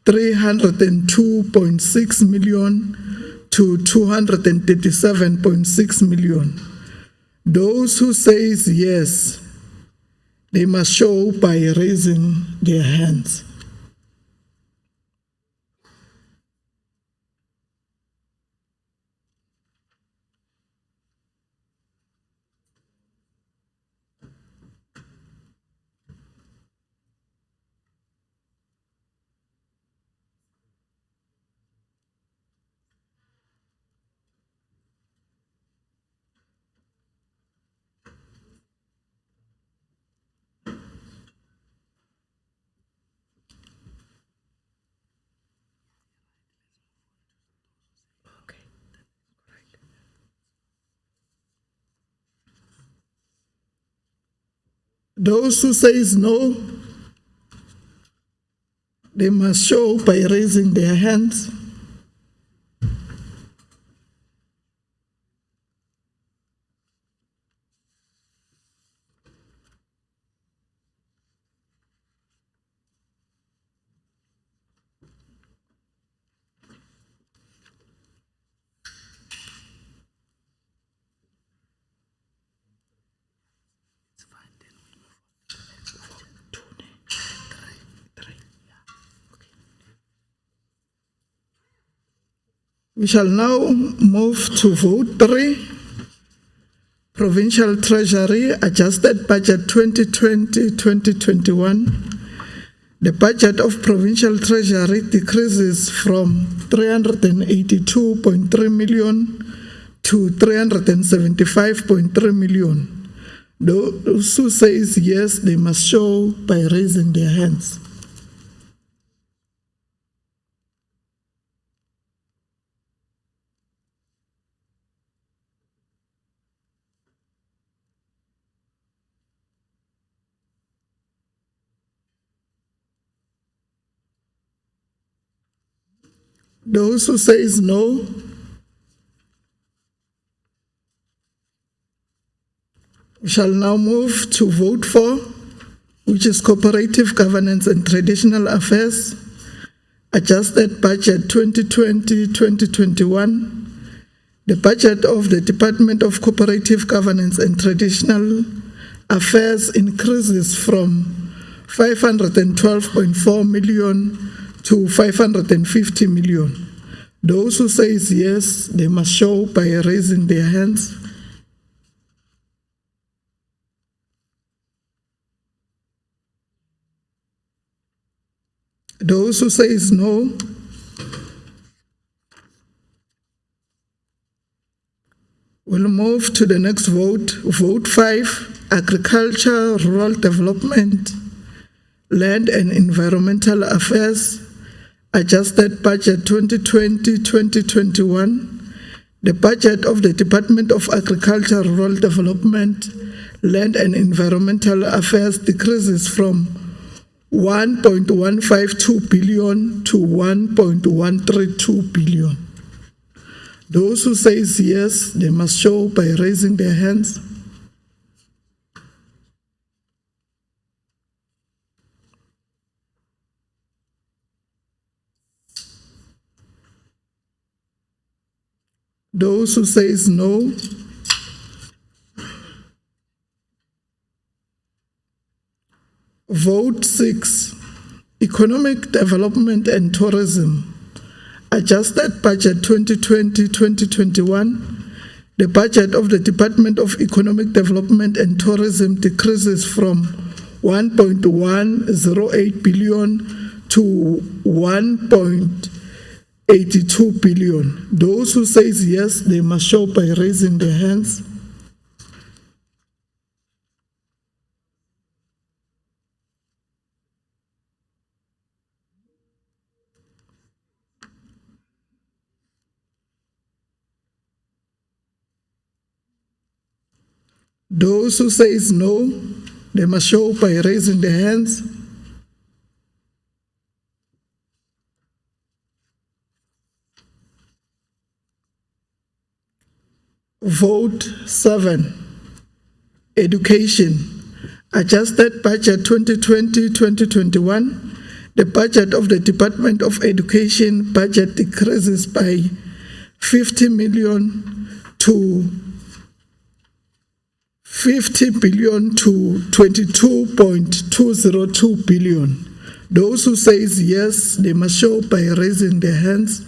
302.6 million to 237.6 million. Those who says yes, they must show by raising their hands. Those who says no, they must show by raising their hands. We shall now move to vote 3, Provincial Treasury, Adjusted Budget 2020-2021. The budget of Provincial Treasury decreases from 382.3 million to 375.3 million. Those who says yes, they must show by raising their hands. Those who says no, we shall now move to vote 4, which is Cooperative Governance and Traditional Affairs, Adjusted Budget 2020-2021. The budget of the Department of Cooperative Governance and Traditional Affairs increases from 512.4 million to 550 million. Those who say yes, they must show by raising their hands. Those who say no, we'll move to the next vote. Vote 5, Agriculture, Rural Development, Land and Environmental Affairs, Adjusted Budget 2020-2021. The budget of the Department of Agriculture, Rural Development, Land and Environmental Affairs decreases from 1.152 billion to 1.132 billion. Those who say yes, they must show by raising their hands. Those who say no, vote 6, Economic Development and Tourism, Adjusted Budget 2020-2021. The budget of the Department of Economic Development and Tourism decreases from 1.108 billion to 1.82 billion. Those who say yes, they must show by raising their hands. Those who say no, they must show by raising their hands. Vote 7, Education, Adjusted Budget 2020-2021. The budget of the Department of Education budget decreases by 50 million to 50 billion to 22.202 billion. Those who say yes, they must show by raising their hands.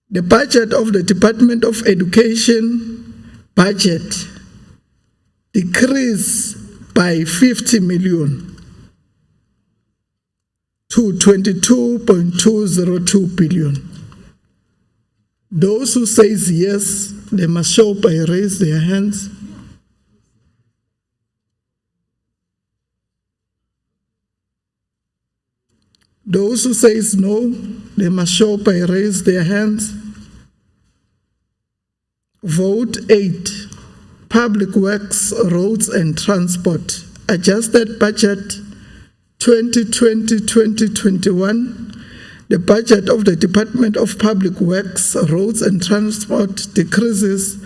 The budget of the Department of Education budget decreased by 50 million to 22.202 billion. Those who say yes, they must show by raise their hands. Those who say no, they must show by raise their hands. Vote 8, Public Works, Roads and Transport, Adjusted Budget 2020-2021. The budget of the Department of Public Works, Roads and Transport decreases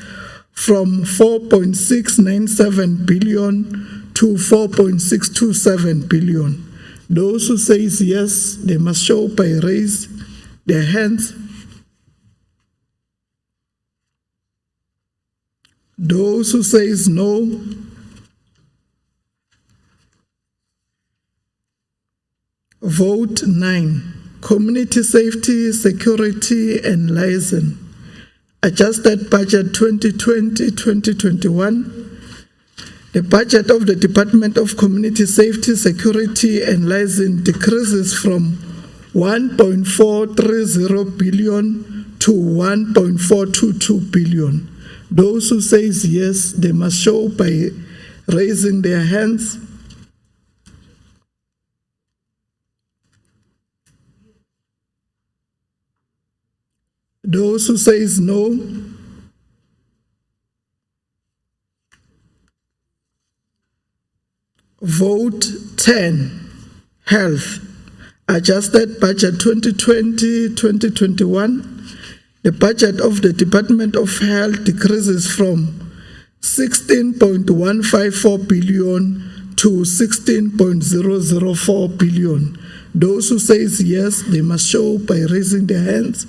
from 4.697 billion to 4.627 billion. Those who say yes, they must show by raise their hands. Those who say no, vote 9, Community Safety, Security and Liaison, Adjusted Budget 2020-2021. The budget of the Department of Community Safety, Security and Liaison decreases from 1.430 billion to 1.422 billion. Those who say yes, they must show by raising their hands. Those who say no, vote 10, Health, Adjusted Budget 2020-2021. The budget of the Department of Health decreases from 16.154 billion to 16.004 billion. Those who say yes, they must show by raising their hands.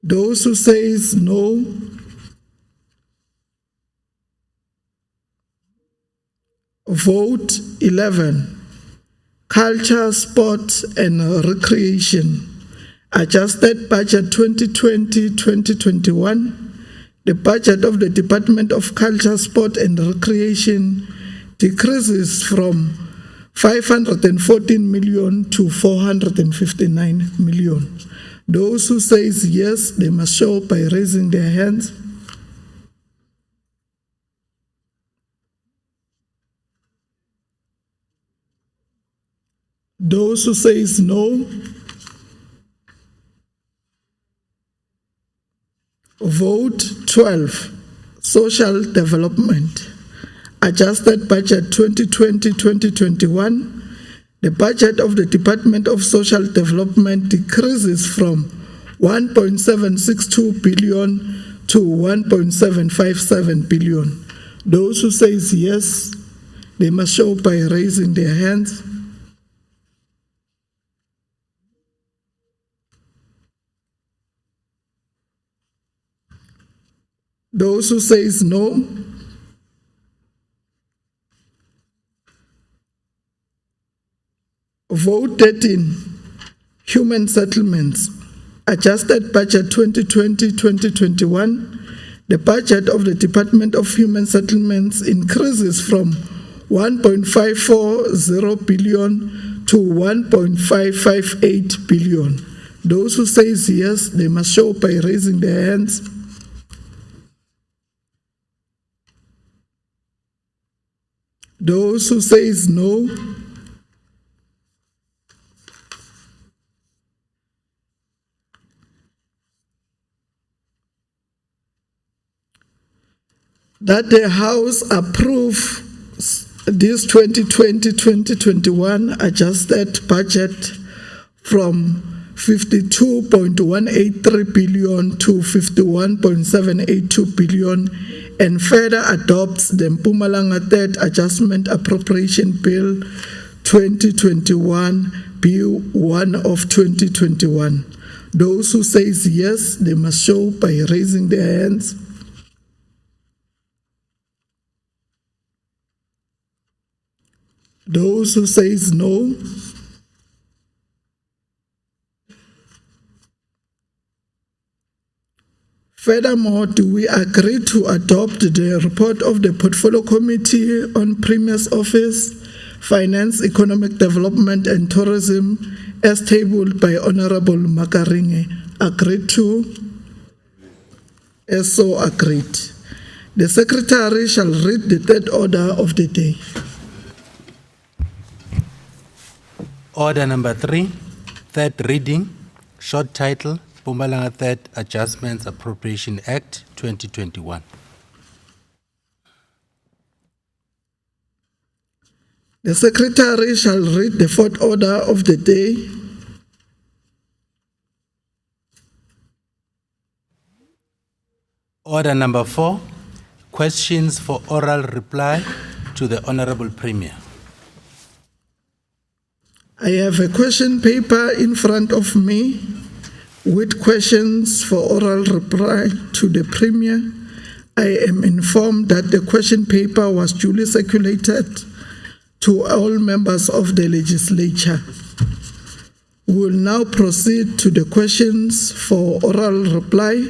Those who say no, vote 11. Culture, Sport and Recreation. Adjusted budget 2020-2021. The budget of the Department of Culture, Sport and Recreation decreases from 514 million to 459 million. Those who say yes, they must show by raising their hands. Those who say no, vote 12. Social Development. Adjusted budget 2020-2021. The budget of the Department of Social Development decreases from 1.762 billion to 1.757 billion. Those who say yes, they must show by raising their hands. Those who say no, vote 13. Human Settlements. Adjusted budget 2020-2021. The budget of the Department of Human Settlements increases from 1.540 billion to 1.558 billion. Those who say yes, they must show by raising their hands. Those who say no, that the House approve this 2020-2021 adjusted budget from 52.183 billion to 51.782 billion and further adopts the Mpumalanga Third Adjustment Appropriation Bill 2021 B1 of 2021. Those who say yes, they must show by raising their hands. Those who say no, furthermore, do we agree to adopt the report of the Portfolio Committee on Premier's Office, Finance, Economic Development and Tourism as tabled by Honourable Makaringe? Agreed to? As so agreed. The Secretary shall read the third order of the day. Order number 3, third reading, short title, Mpumalanga Third Adjustments Appropriation Act 2021. The Secretary shall read the fourth order of the day. Order number 4, questions for oral reply to the Honourable Premier. I have a question paper in front of me with questions for oral reply to the Premier. I am informed that the question paper was duly circulated to all members of the legislature. We will now proceed to the questions for oral reply.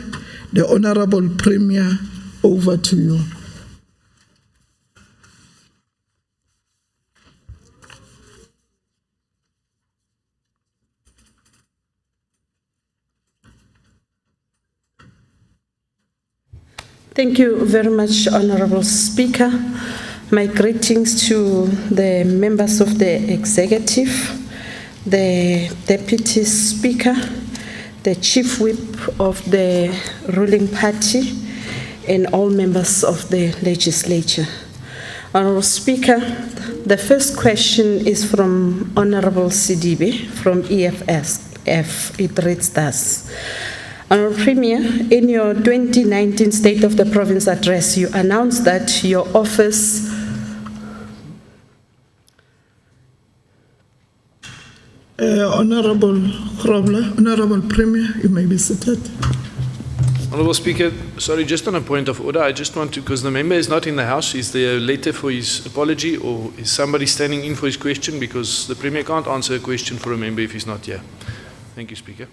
The Honourable Premier, over to you. Thank you very much, Honourable Speaker. My greetings to the members of the Executive, the Deputy Speaker, the Chief Whip of the ruling party, and all members of the legislature. Honourable Speaker, the first question is from Honourable Sidibe from EFF. It reads thus. Honourable Premier, in your 2019 State of the Province address, you announced that your office Honourable Grobler, Honourable Premier, you may be seated. Honourable Speaker, sorry, just on a point of order, I just want to, because the member is not in the House, is there a letter for his apology or is somebody standing in for his question? Because the Premier can't answer a question for a member if he's not here. Thank you, Speaker.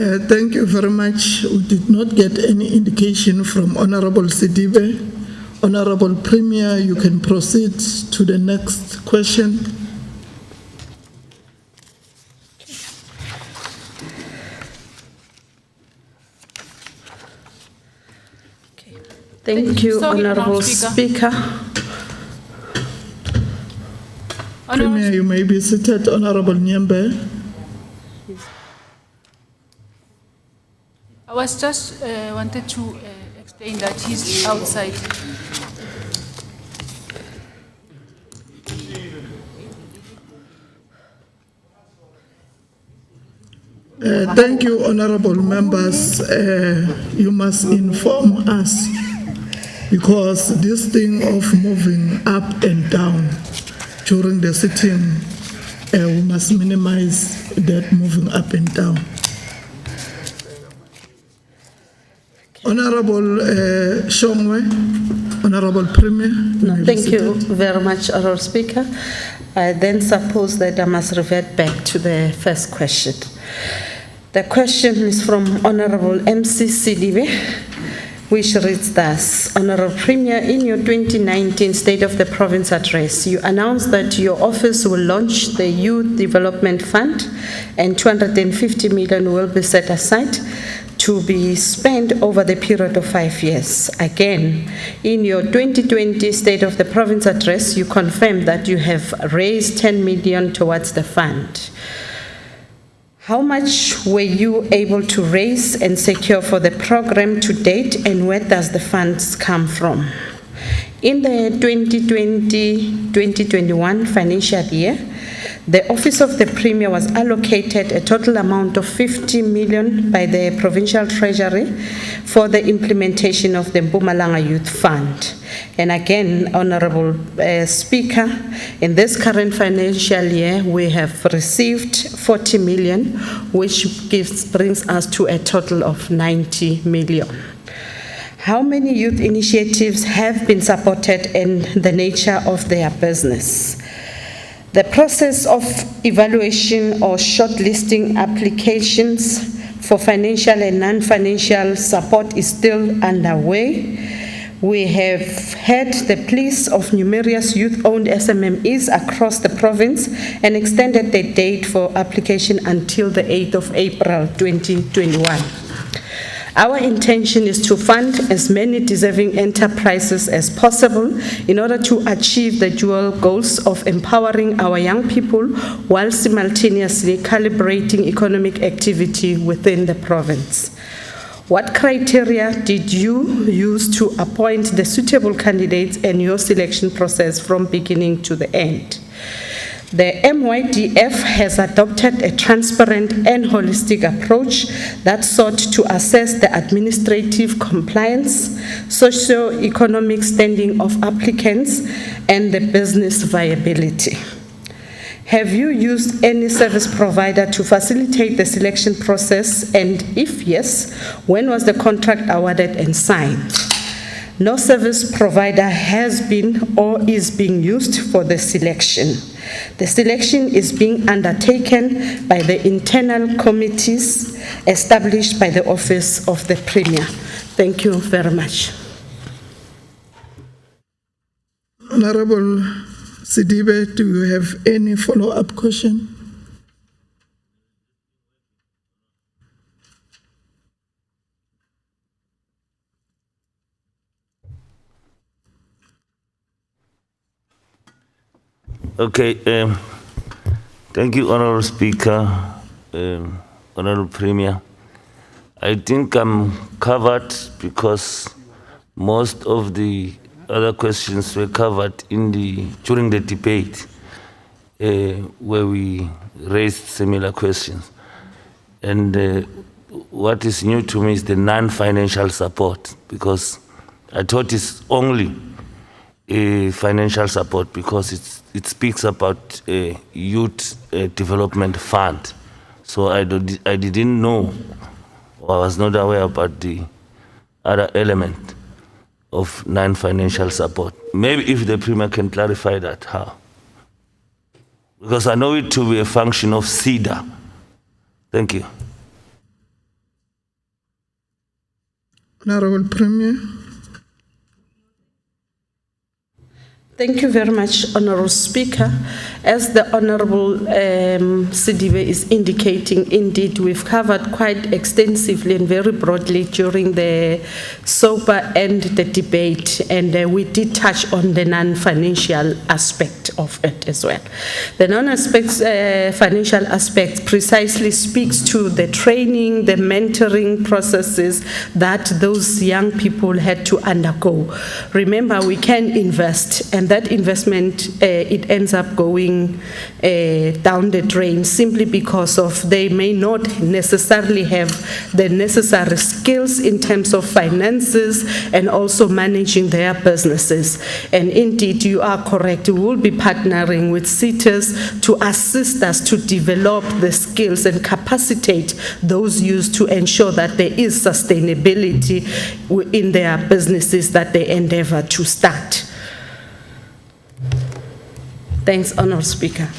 Thank you very much. We did not get any indication from Honourable Sidibe. Honourable Premier, you can proceed to the next question. Thank you, Sorry, Honourable Speaker. Speaker. Premier, you may be seated. Honourable Nyembe. I was just wanted to explain that he's outside. Thank you, honourable members. You must inform us because this thing of moving up and down during the sitting, we must minimize that moving up and down. Honourable Shongwe, Honourable Premier. No, thank you very much, Honourable Speaker. I then suppose that I must revert back to the first question. The question is from Honourable MC Sidibe, which reads thus: Honourable Premier, in your 2019 State of the Province address, you announced that your office will launch the Youth Development Fund and 250 million will be set aside to be spent over the period of 5 years. Again, in your 2020 State of the Province address, you confirmed that you have raised 10 million towards the fund. How much were you able to raise and secure for the program to date, and where does the funds come from? In the 2020-2021 financial year, the Office of the Premier was allocated a total amount of 50 million by the Provincial Treasury for the implementation of the Mpumalanga Youth Fund. And again, Honourable Speaker, in this current financial year, we have received 40 million, which brings us to a total of 90 million. How many youth initiatives have been supported in the nature of their business? The process of evaluation or shortlisting applications for financial and non-financial support is still underway. We have had the pleas of numerous youth-owned SMMEs across the province and extended the date for application until the 8th of April 2021. Our intention is to fund as many deserving enterprises as possible in order to achieve the dual goals of empowering our young people while simultaneously calibrating economic activity within the province. What criteria did you use to appoint the suitable candidates and your selection process from beginning to the end? The MYDF has adopted a transparent and holistic approach that sought to assess the administrative compliance, socio-economic standing of applicants, and the business viability. Have you used any service provider to facilitate the selection process, and if yes, when was the contract awarded and signed? No service provider has been or is being used for the selection. The selection is being undertaken by the internal committees established by the Office of the Premier. Thank you very much. Honourable Sidibe, do you have any follow-up question? Okay, thank you, Honourable Speaker, Honourable Premier. I think I'm covered because most of the other questions were covered during the debate, where we raised similar questions. And what is new to me is the non-financial support, because I thought it's only a financial support because it speaks about a youth development fund. So I didn't know, or I was not aware about the other element of non-financial support. Maybe if the Premier can clarify that, how? Because I know it to be a function of CEDA. Thank you. Honourable Premier. Thank you very much, Honourable Speaker. As the Honourable Sidibe is indicating, indeed, we've covered quite extensively and very broadly during the SOPA and the debate, and we did touch on the non-financial aspect of it as well. The non-financial aspect precisely speaks to the training, the mentoring processes that those young people had to undergo. Remember, we can invest, and that investment, it ends up going down the drain simply because of they may not necessarily have the necessary skills in terms of finances and also managing their businesses. And indeed, you are correct. We will be partnering with CETAs to assist us to develop the skills and capacitate those youth to ensure that there is sustainability in their businesses that they endeavor to start. Thanks, Honourable Speaker.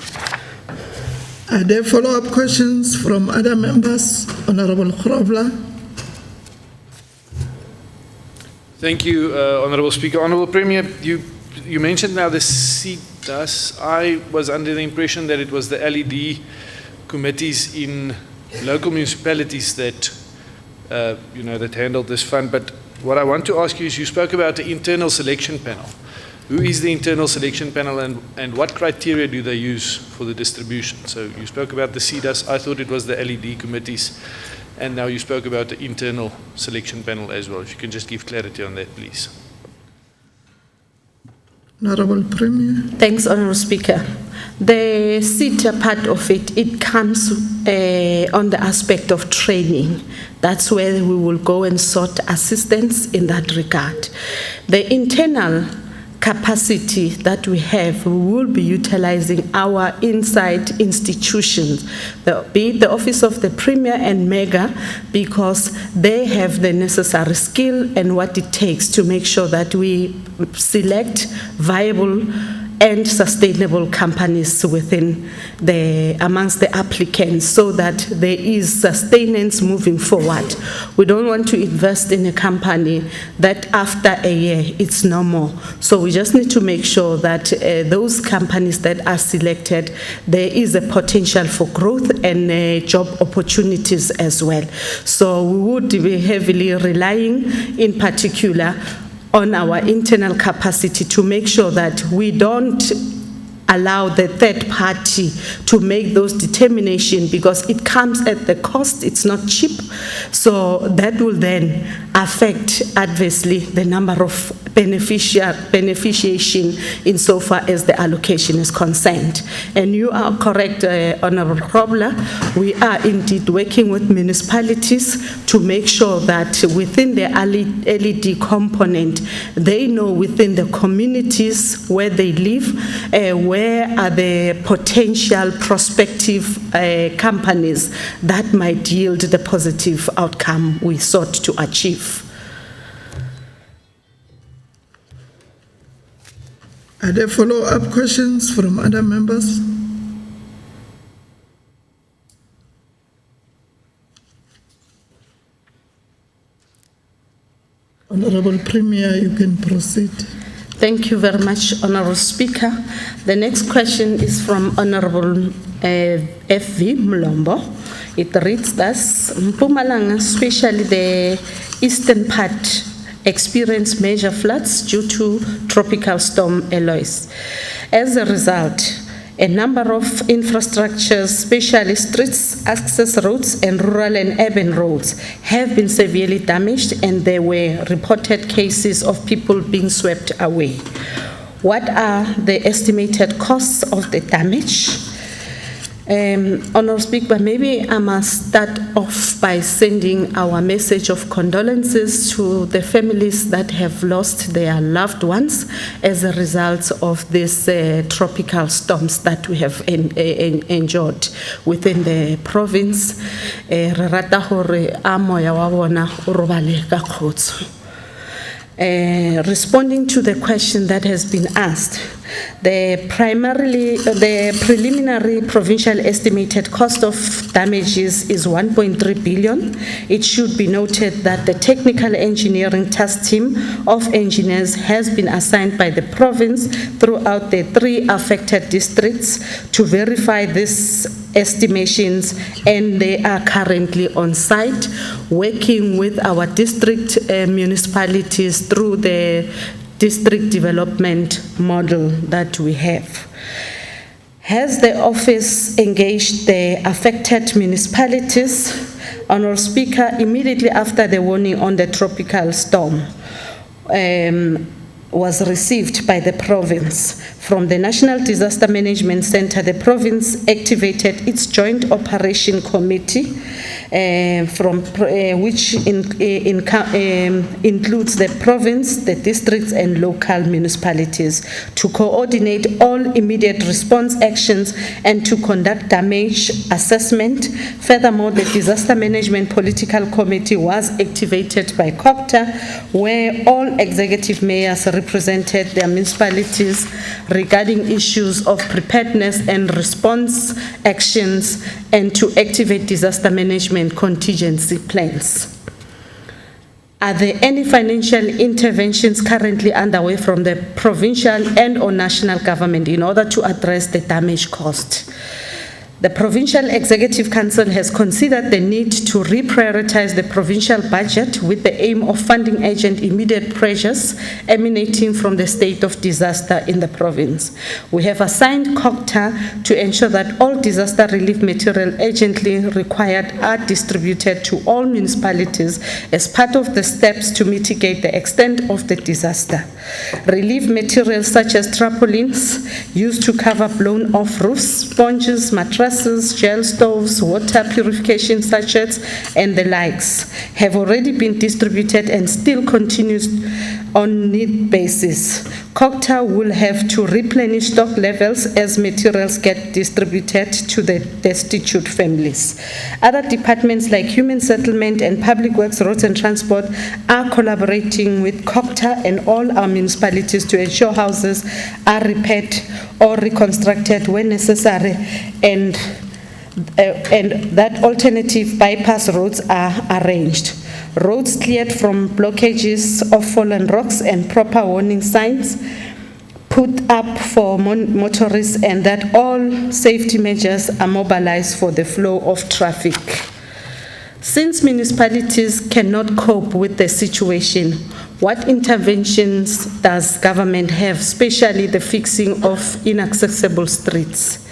Are there follow-up questions from other members? Honourable Honourable. Thank you, Honourable Speaker. Honourable Premier, you mentioned now the CETAs. I was under the impression that it was the LED committees in local municipalities that, that handled this fund. But what I want to ask you is, you spoke about the internal selection panel. Who is the internal selection panel, and what criteria do they use for the distribution? So you spoke about the CEDAs. I thought it was the LED committees, and now you spoke about the internal selection panel as well. If you can just give clarity on that, please. Honourable Premier. Thanks, Honourable Speaker. The CETA part of it, it comes on the aspect of training. That's where we will go and sort assistance in that regard. The internal capacity that we have, we will be utilizing our inside institutions, be it the Office of the Premier and MEGA, because they have the necessary skill and what it takes to make sure that we select viable and sustainable companies amongst the applicants, so that there is sustenance moving forward. We don't want to invest in a company that after a year it's no more. So we just need to make sure that those companies that are selected, there is a potential for growth and job opportunities as well. So we would be heavily relying in particular on our internal capacity to make sure that we don't allow the third party to make those determinations, because it comes at the cost, it's not cheap. So that will then affect adversely the number of beneficiation insofar as the allocation is concerned. And you are correct, Honourable Honourable. We are indeed working with municipalities to make sure that within the LED component, they know within the communities where they live, where are the potential prospective companies that might yield the positive outcome we sought to achieve. Are there follow-up questions from other members? Honourable Premier, you can proceed. Thank you very much, Honourable Speaker. The next question is from Honourable F.V. Mlombo. It reads thus: Mpumalanga, especially the eastern part, experienced major floods due to tropical storm Eloise. As a result, A number of infrastructures, especially streets, access roads, and rural and urban roads, have been severely damaged, and there were reported cases of people being swept away. What are the estimated costs of the damage? Honourable Speaker, maybe I must start off by sending our message of condolences to the families that have lost their loved ones as a result of these tropical storms that we have endured within the province. Re rata hore a moya wa bona o robale ka kgotso. Responding to the question that has been asked, the preliminary provincial estimated cost of damages is 1.3 billion. It should be noted that the technical engineering task team of engineers has been assigned by the province throughout the 3 affected districts to verify these estimations, and they are currently on site working with our district municipalities through the district development model that we have. Has the office engaged the affected municipalities? Honourable Speaker, immediately after the warning on the tropical storm was received by the province from the National Disaster Management Centre, the province activated its Joint Operation Committee, which includes the province, the districts, and local municipalities to coordinate all immediate response actions and to conduct damage assessment. Furthermore, the Disaster Management Political Committee was activated by COPTA, where all executive mayors represented their municipalities regarding issues of preparedness and response actions, and to activate disaster management contingency plans. Are there any financial interventions currently underway from the provincial and or national government in order to address the damage caused? The Provincial Executive Council has considered the need to reprioritize the provincial budget with the aim of funding urgent immediate pressures emanating from the state of disaster in the province. We have assigned COCTA to ensure that all disaster relief material urgently required are distributed to all municipalities as part of the steps to mitigate the extent of the disaster. Relief materials such as tarpaulins used to cover blown off roofs, sponges, mattresses, gel stoves, water purification sachets, and the likes have already been distributed and still continues on need basis. COCTA will have to replenish stock levels as materials get distributed to the destitute families. Other departments like Human Settlement and Public Works, Roads and Transport are collaborating with COCTA and all our municipalities to ensure houses are repaired or reconstructed when necessary, and that alternative bypass roads are arranged. Roads cleared from blockages of fallen rocks and proper warning signs put up for motorists, and that all safety measures are mobilized for the flow of traffic. Since municipalities cannot cope with the situation, what interventions does government have, especially the fixing of inaccessible streets?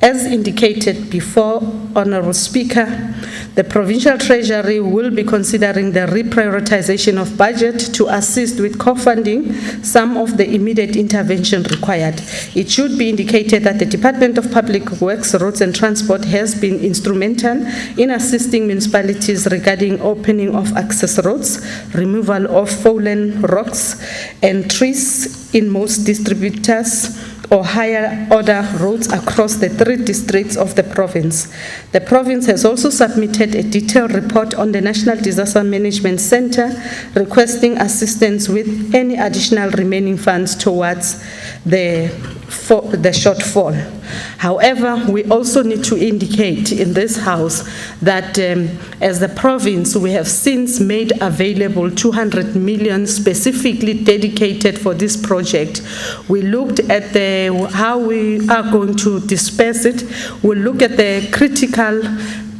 As indicated before, Honourable Speaker, the Provincial Treasury will be considering the reprioritization of budget to assist with co-funding some of the immediate intervention required. It should be indicated that the Department of Public Works, Roads and Transport has been instrumental in assisting municipalities regarding opening of access roads, removal of fallen rocks and trees in most distributors or higher order roads across the 3 districts of the province. The province has also submitted a detailed report on the National Disaster Management Centre requesting assistance with any additional remaining funds towards the shortfall. However, we also need to indicate in this House that as the province, we have since made available 200 million specifically dedicated for this project. We looked at how we are going to disperse it. We'll look at the critical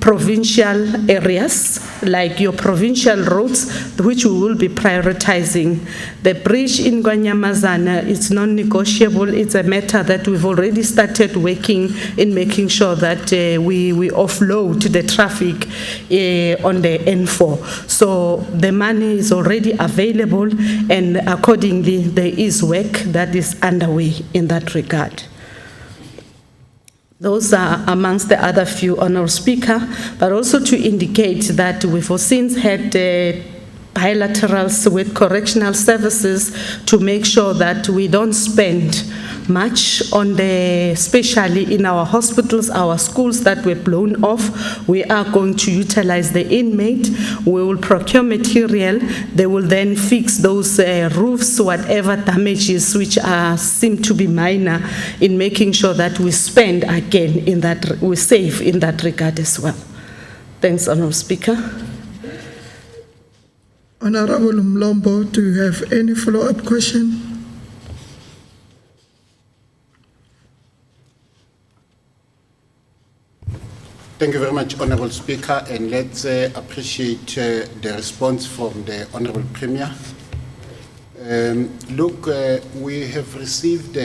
provincial areas, like your provincial roads, which we will be prioritizing. The bridge in Gwanyamazana is non-negotiable. It's a matter that we've already started working in making sure that we offload the traffic on the N4. So the money is already available, and accordingly, there is work that is underway in that regard. Those are amongst the other few, Honourable Speaker, but also to indicate that we've since had bilaterals with correctional services to make sure that we don't spend much on especially in our hospitals, our schools that were blown off. We are going to utilize the inmate. We will procure material. They will then fix those roofs, whatever damages which seem to be minor, in making sure that we spend again in that, we save in that regard as well. Thanks, Honourable Speaker. Honourable Mlombo, do you have any follow-up question? Thank you very much, Honourable Speaker, and let's appreciate the response from the Honourable Premier. Look, we have received,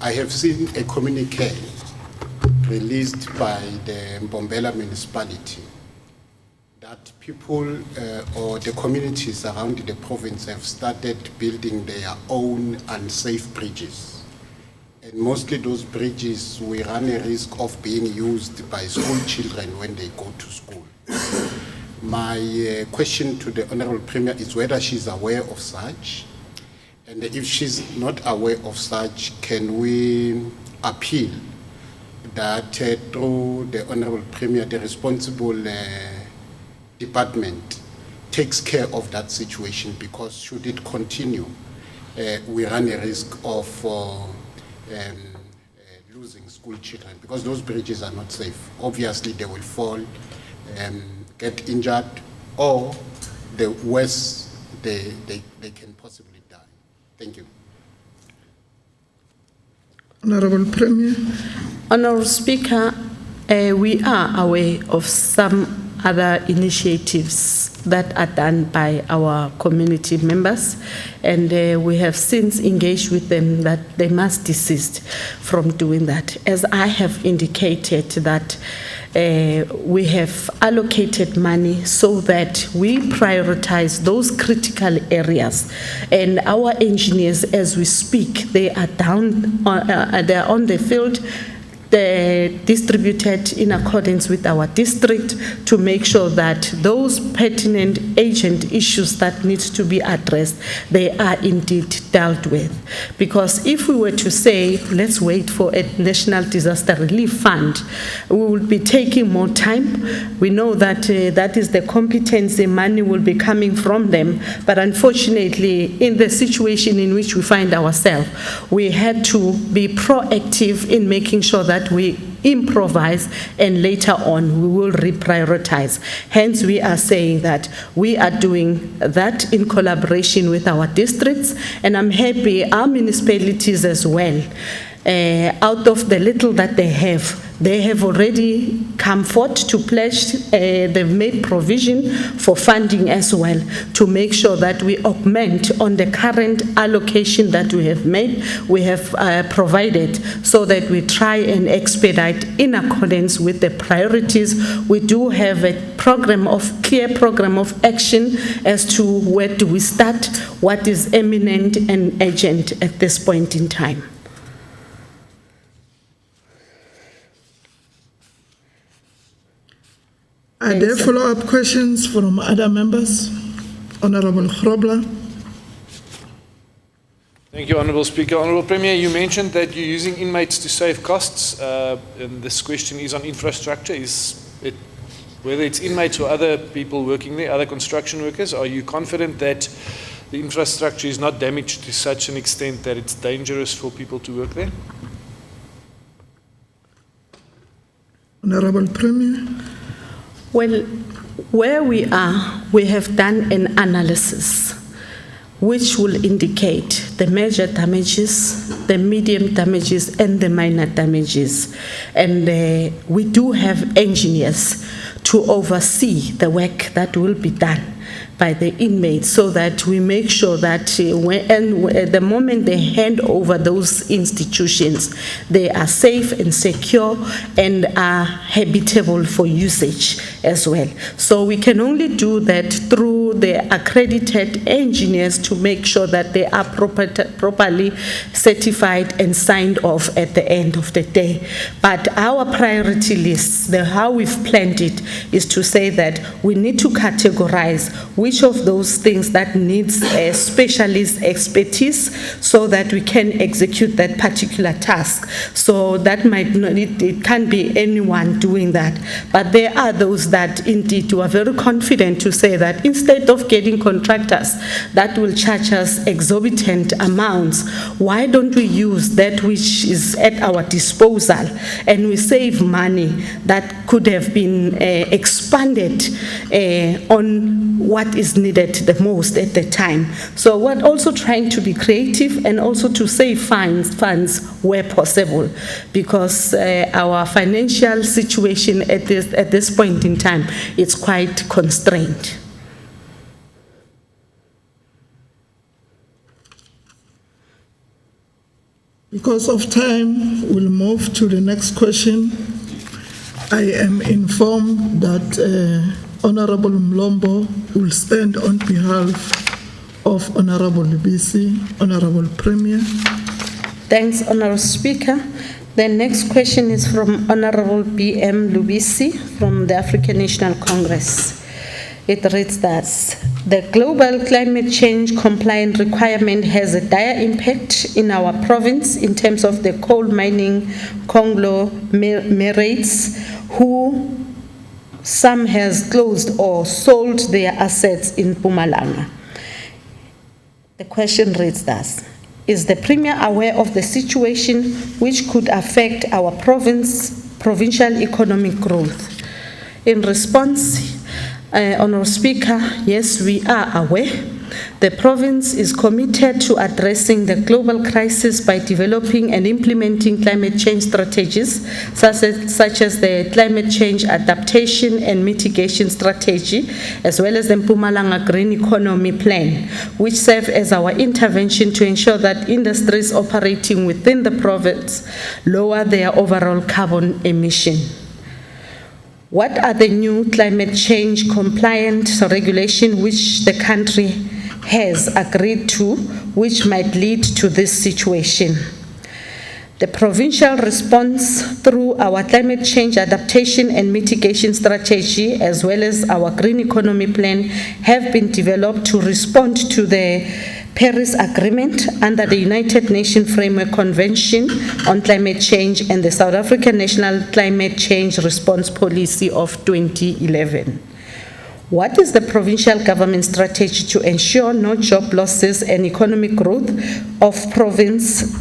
I have seen a communique released by the Mbombela municipality that people or the communities around the province have started building their own unsafe bridges. And mostly those bridges, we run a risk of being used by school children when they go to school. My question to the Honourable Premier is whether she's aware of such, and if she's not aware of such, can we appeal that through the Honourable Premier, the responsible department takes care of that situation, because should it continue, we run a risk of losing school children, because those bridges are not safe. Obviously, they will fall, get injured, or the worst, they can possibly die. Thank you. Honourable Premier. Honourable Speaker, we are aware of some other initiatives that are done by our community members, and we have since engaged with them that they must desist from doing that. As I have indicated that we have allocated money so that we prioritize those critical areas, and our engineers, as we speak, they are down, they are on the field. They're distributed in accordance with our district to make sure that those pertinent agent issues that need to be addressed, they are indeed dealt with. Because if we were to say, let's wait for a National Disaster Relief Fund, we will be taking more time. We know that that is the competency, money will be coming from them. But unfortunately, in the situation in which we find ourselves, we had to be proactive in making sure that we improvise, and later on we will reprioritize. Hence, we are saying that we are doing that in collaboration with our districts, and I'm happy our municipalities as well. Out of the little that they have already come forth to pledge, they've made provision for funding as well to make sure that we augment on the current allocation that we have made, we have provided, so that we try and expedite in accordance with the priorities. We do have a clear program of action as to where do we start, what is imminent and urgent at this point in time. Are there follow-up questions from other members? Honourable Honourable. Thank you, Honourable Speaker. Honourable Premier, you mentioned that you're using inmates to save costs, and this question is on infrastructure. Whether it's inmates or other people working there, other construction workers, are you confident that the infrastructure is not damaged to such an extent that it's dangerous for people to work there? Honourable Premier. Well, where we are, we have done an analysis. which will indicate the major damages, the medium damages, and the minor damages. And we do have engineers to oversee the work that will be done by the inmates, so that we make sure that at the moment they hand over those institutions, they are safe and secure and are habitable for usage as well. So we can only do that through the accredited engineers to make sure that they are properly certified and signed off at the end of the day. But our priority list, how we've planned it, is to say that we need to categorize which of those things that needs a specialist expertise so that we can execute that particular task. So that might not, it can't be anyone doing that. But there are those that indeed are very confident to say that instead of getting contractors that will charge us exorbitant amounts, why don't we use that which is at our disposal and we save money that could have been expanded on what is needed the most at the time. So we're also trying to be creative and also to save funds where possible, because our financial situation at this point in time is quite constrained. Because of time, we'll move to the next question. I am informed that Honourable Mlombo will stand on behalf of Honourable Lubisi. Honourable Premier. Thanks, Honourable Speaker. The next question is from Honourable B.M. Lubisi from the African National Congress. It reads thus: the global climate change compliant requirement has a dire impact in our province in terms of the coal mining conglomerates who some has closed or sold their assets in Mpumalanga. The question reads thus: is the Premier aware of the situation which could affect our provincial economic growth? In response, Honourable Speaker, yes, we are aware. The province is committed to addressing the global crisis by developing and implementing climate change strategies, such as the Climate Change Adaptation and Mitigation Strategy, as well as the Mpumalanga Green Economy Plan, which serve as our intervention to ensure that industries operating within the province lower their overall carbon emission. What are the new climate change compliant regulations which the country has agreed to, which might lead to this situation? The provincial response through our climate change adaptation and mitigation strategy, as well as our green economy plan, have been developed to respond to the Paris Agreement under the United Nations Framework Convention on Climate Change and the South African National Climate Change Response Policy of 2011. What is the provincial government strategy to ensure no job losses and economic growth of province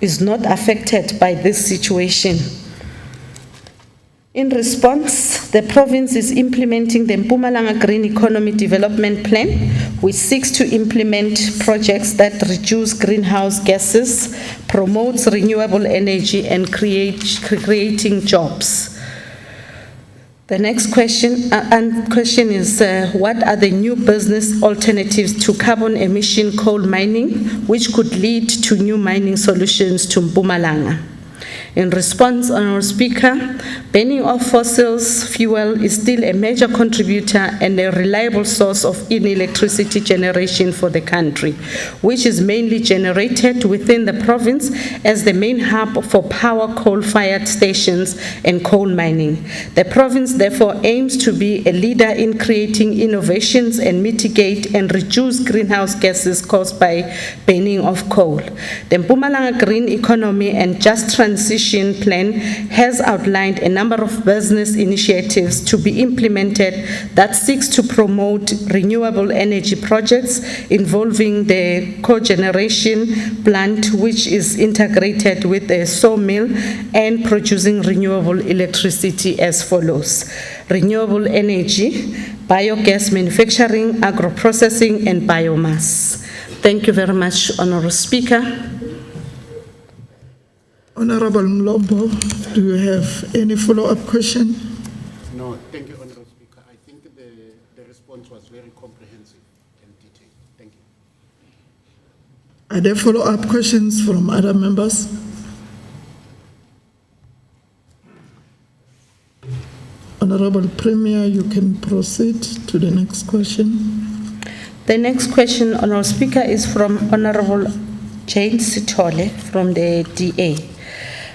is not affected by this situation? In response, the province is implementing the Mpumalanga Green Economy Development Plan, which seeks to implement projects that reduce greenhouse gases, promotes renewable energy, and creating jobs. The next question is, what are the new business alternatives to carbon emission coal mining, which could lead to new mining solutions to Mpumalanga? In response, Honourable Speaker, burning of fossil fuel is still a major contributor and a reliable source of electricity generation for the country, which is mainly generated within the province as the main hub for power coal-fired stations and coal mining. The province therefore aims to be a leader in creating innovations and mitigate and reduce greenhouse gases caused by burning of coal. The Mpumalanga Green Economy and Just Transition transition plan has outlined a number of business initiatives to be implemented that seeks to promote renewable energy projects involving the cogeneration plant, which is integrated with a sawmill and producing renewable electricity as follows: renewable energy, biogas manufacturing, agro-processing, and biomass. Thank you very much, Honourable Speaker. Honourable Mlombo, do you have any follow-up question? No, thank you, Honourable Speaker. I think the response was very comprehensive and detailed. Thank you. Are there follow-up questions from other members? Honourable Premier, you can proceed to the next question. The next question, Honourable Speaker, is from Honourable Jane Sithole from the DA.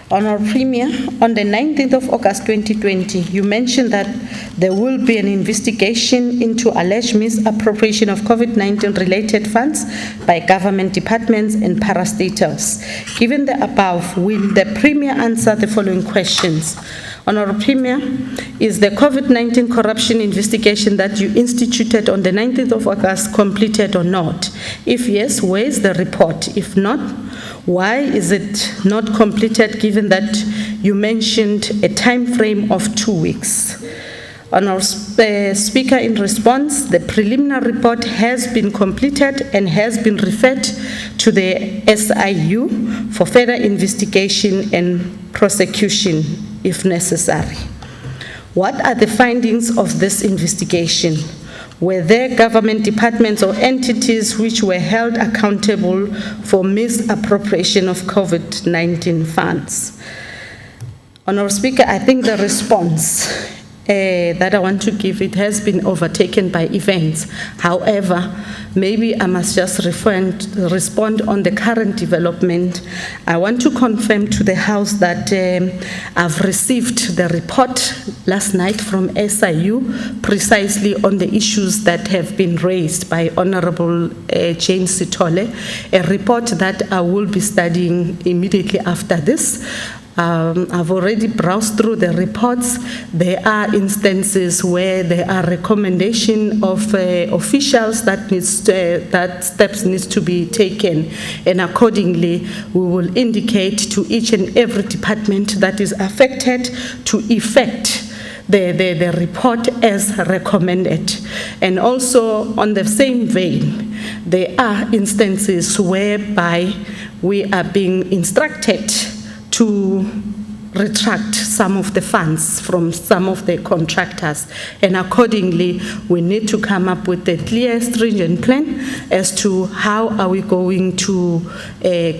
Honourable Premier, on the 19th of August 2020, you mentioned that there will be an investigation into alleged misappropriation of COVID-19 related funds by government departments and parastatals. Given the above, will the Premier answer the following questions? Honourable Premier, is the COVID-19 corruption investigation that you instituted on the 19th of August completed or not? If yes, where is the report? If not, why is it not completed given that you mentioned a time frame of 2 weeks? Honourable Speaker, in response, the preliminary report has been completed and has been referred to the SIU for further investigation and prosecution if necessary. What are the findings of this investigation? Were there government departments or entities which were held accountable for misappropriation of COVID-19 funds? Honourable Speaker, I think the response that I want to give, it has been overtaken by events. However, maybe I must just respond on the current development. I want to confirm to the House that I've received the report last night from SIU precisely on the issues that have been raised by Honourable Jane Sithole, a report that I will be studying immediately after this. I've already browsed through the reports. There are instances where there are recommendations of officials that steps needs to be taken, and accordingly we will indicate to each and every department that is affected to effect the report as recommended. And also on the same vein, there are instances whereby we are being instructed to retract some of the funds from some of the contractors, and accordingly we need to come up with a clear, stringent plan as to how are we going to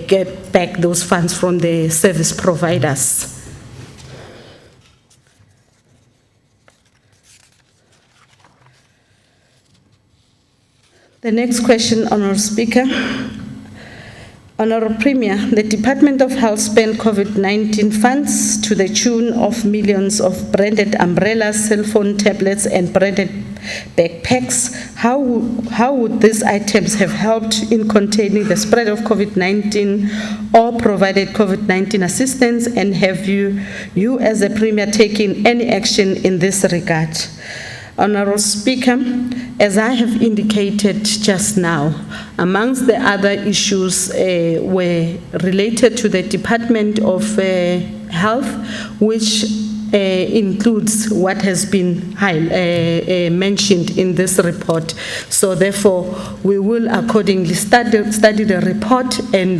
get back those funds from the service providers. The next question, Honourable Speaker. Honourable Premier, the Department of Health spent COVID-19 funds to the tune of millions of branded umbrellas, cell phone tablets, and branded backpacks. How would these items have helped in containing the spread of COVID-19 or provided COVID-19 assistance? And have you as a Premier taken any action in this regard? Honourable Speaker, as I have indicated just now, amongst the other issues were related to the Department of Health, which includes what has been mentioned in this report. So therefore, we will accordingly study the report and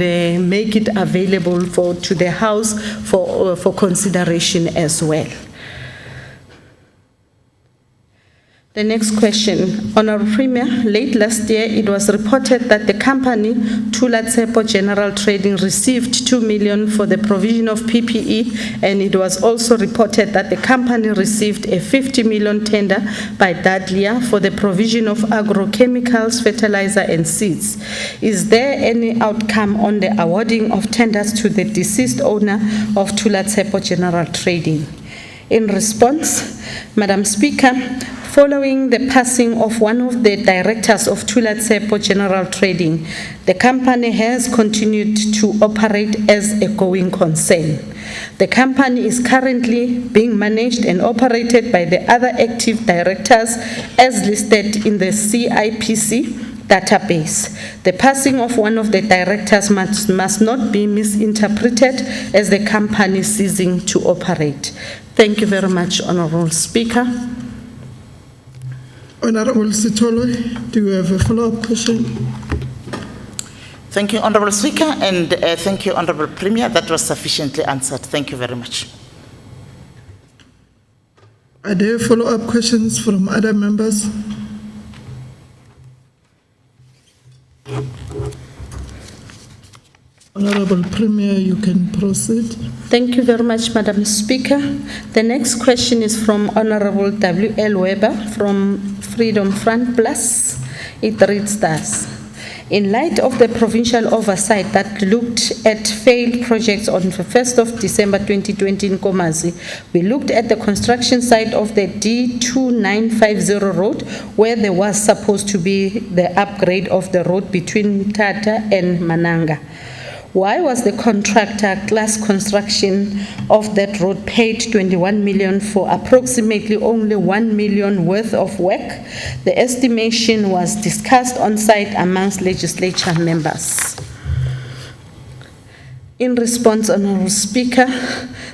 make it available to the House for consideration as well. The next question, Honourable Premier, late last year it was reported that the company Tulatsepo General Trading received 2 million for the provision of PPE, and it was also reported that the company received a 50 million tender by Dadlia for the provision of agrochemicals, fertilizer and seeds. Is there any outcome on the awarding of tenders to the deceased owner of Tulatsepo General Trading? In response, Madam Speaker, Following the passing of one of the directors of Tulatsepo General Trading, the company has continued to operate as a going concern. The company is currently being managed and operated by the other active directors as listed in the CIPC database. The passing of one of the directors must not be misinterpreted as the company ceasing to operate. Thank you very much, Honourable Speaker. Honourable Sitolo, do you have a follow-up question? Thank you, Honourable Speaker, and thank you, Honourable Premier. That was sufficiently answered. Thank you very much. Are there follow-up questions from other members? Honourable Premier, you can proceed. Thank you very much, Madam Speaker. The next question is from Honourable W.L. Weber from Freedom Front Plus. It reads thus. In light of the provincial oversight that looked at failed projects on the 1st of December 2020 in Komazi, we looked at the construction site of the D2950 road where there was supposed to be the upgrade of the road between Tata and Mananga. Why was the contractor Class Construction of that road paid 21 million for approximately only 1 million worth of work? The estimation was discussed on site amongst legislature members. In response, Honourable Speaker,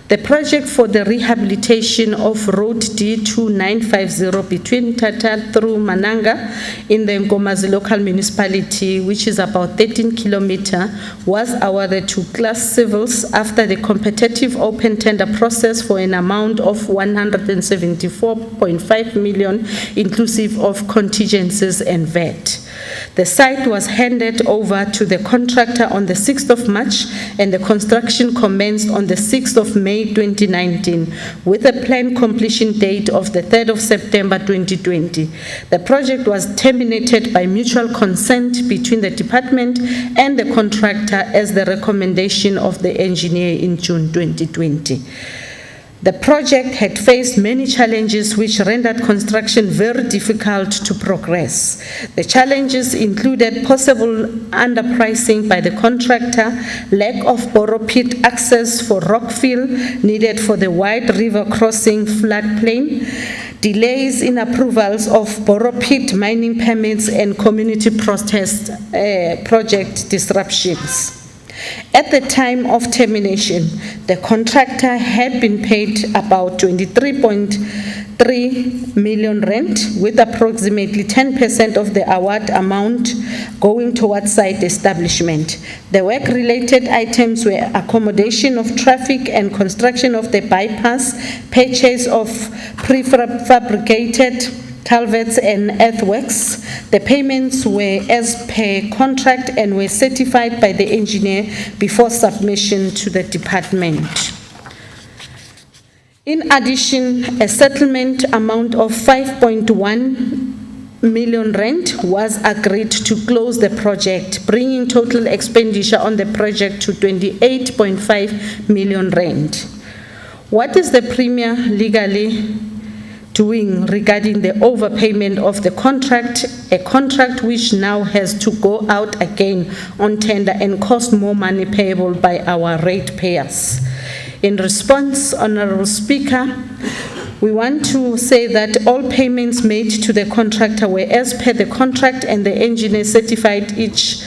the project for the rehabilitation of Road D2950 between Tata through Mananga in the Nkomazi local municipality, which is about 13 kilometers, was awarded to Class Civils after the competitive open tender process for an amount of 174.5 million, inclusive of contingencies and VAT. The site was handed over to the contractor on the 6th of March and the construction commenced on the 6th of May 2019 with a planned completion date of the 3rd of September 2020. The project was terminated by mutual consent between the department and the contractor as the recommendation of the engineer in June 2020. The project had faced many challenges which rendered construction very difficult to progress. The challenges included possible underpricing by the contractor, lack of borrow pit access for rockfill needed for the wide river crossing floodplain, delays in approvals of borrow pit mining permits and community protest project disruptions. At the time of termination, the contractor had been paid about 23.3 million rand, with approximately 10% of the award amount going towards site establishment. The work-related items were accommodation of traffic and construction of the bypass, purchase of prefabricated culverts and earthworks. The payments were as per contract and were certified by the engineer before submission to the department. In addition, a settlement amount of 5.1 million rand was agreed to close the project, bringing total expenditure on the project to 28.5 million rand. What is the Premier legally doing regarding the overpayment of the contract, a contract which now has to go out again on tender and cost more money payable by our ratepayers? In response, Honourable Speaker, we want to say that all payments made to the contractor were as per the contract and the engineer certified each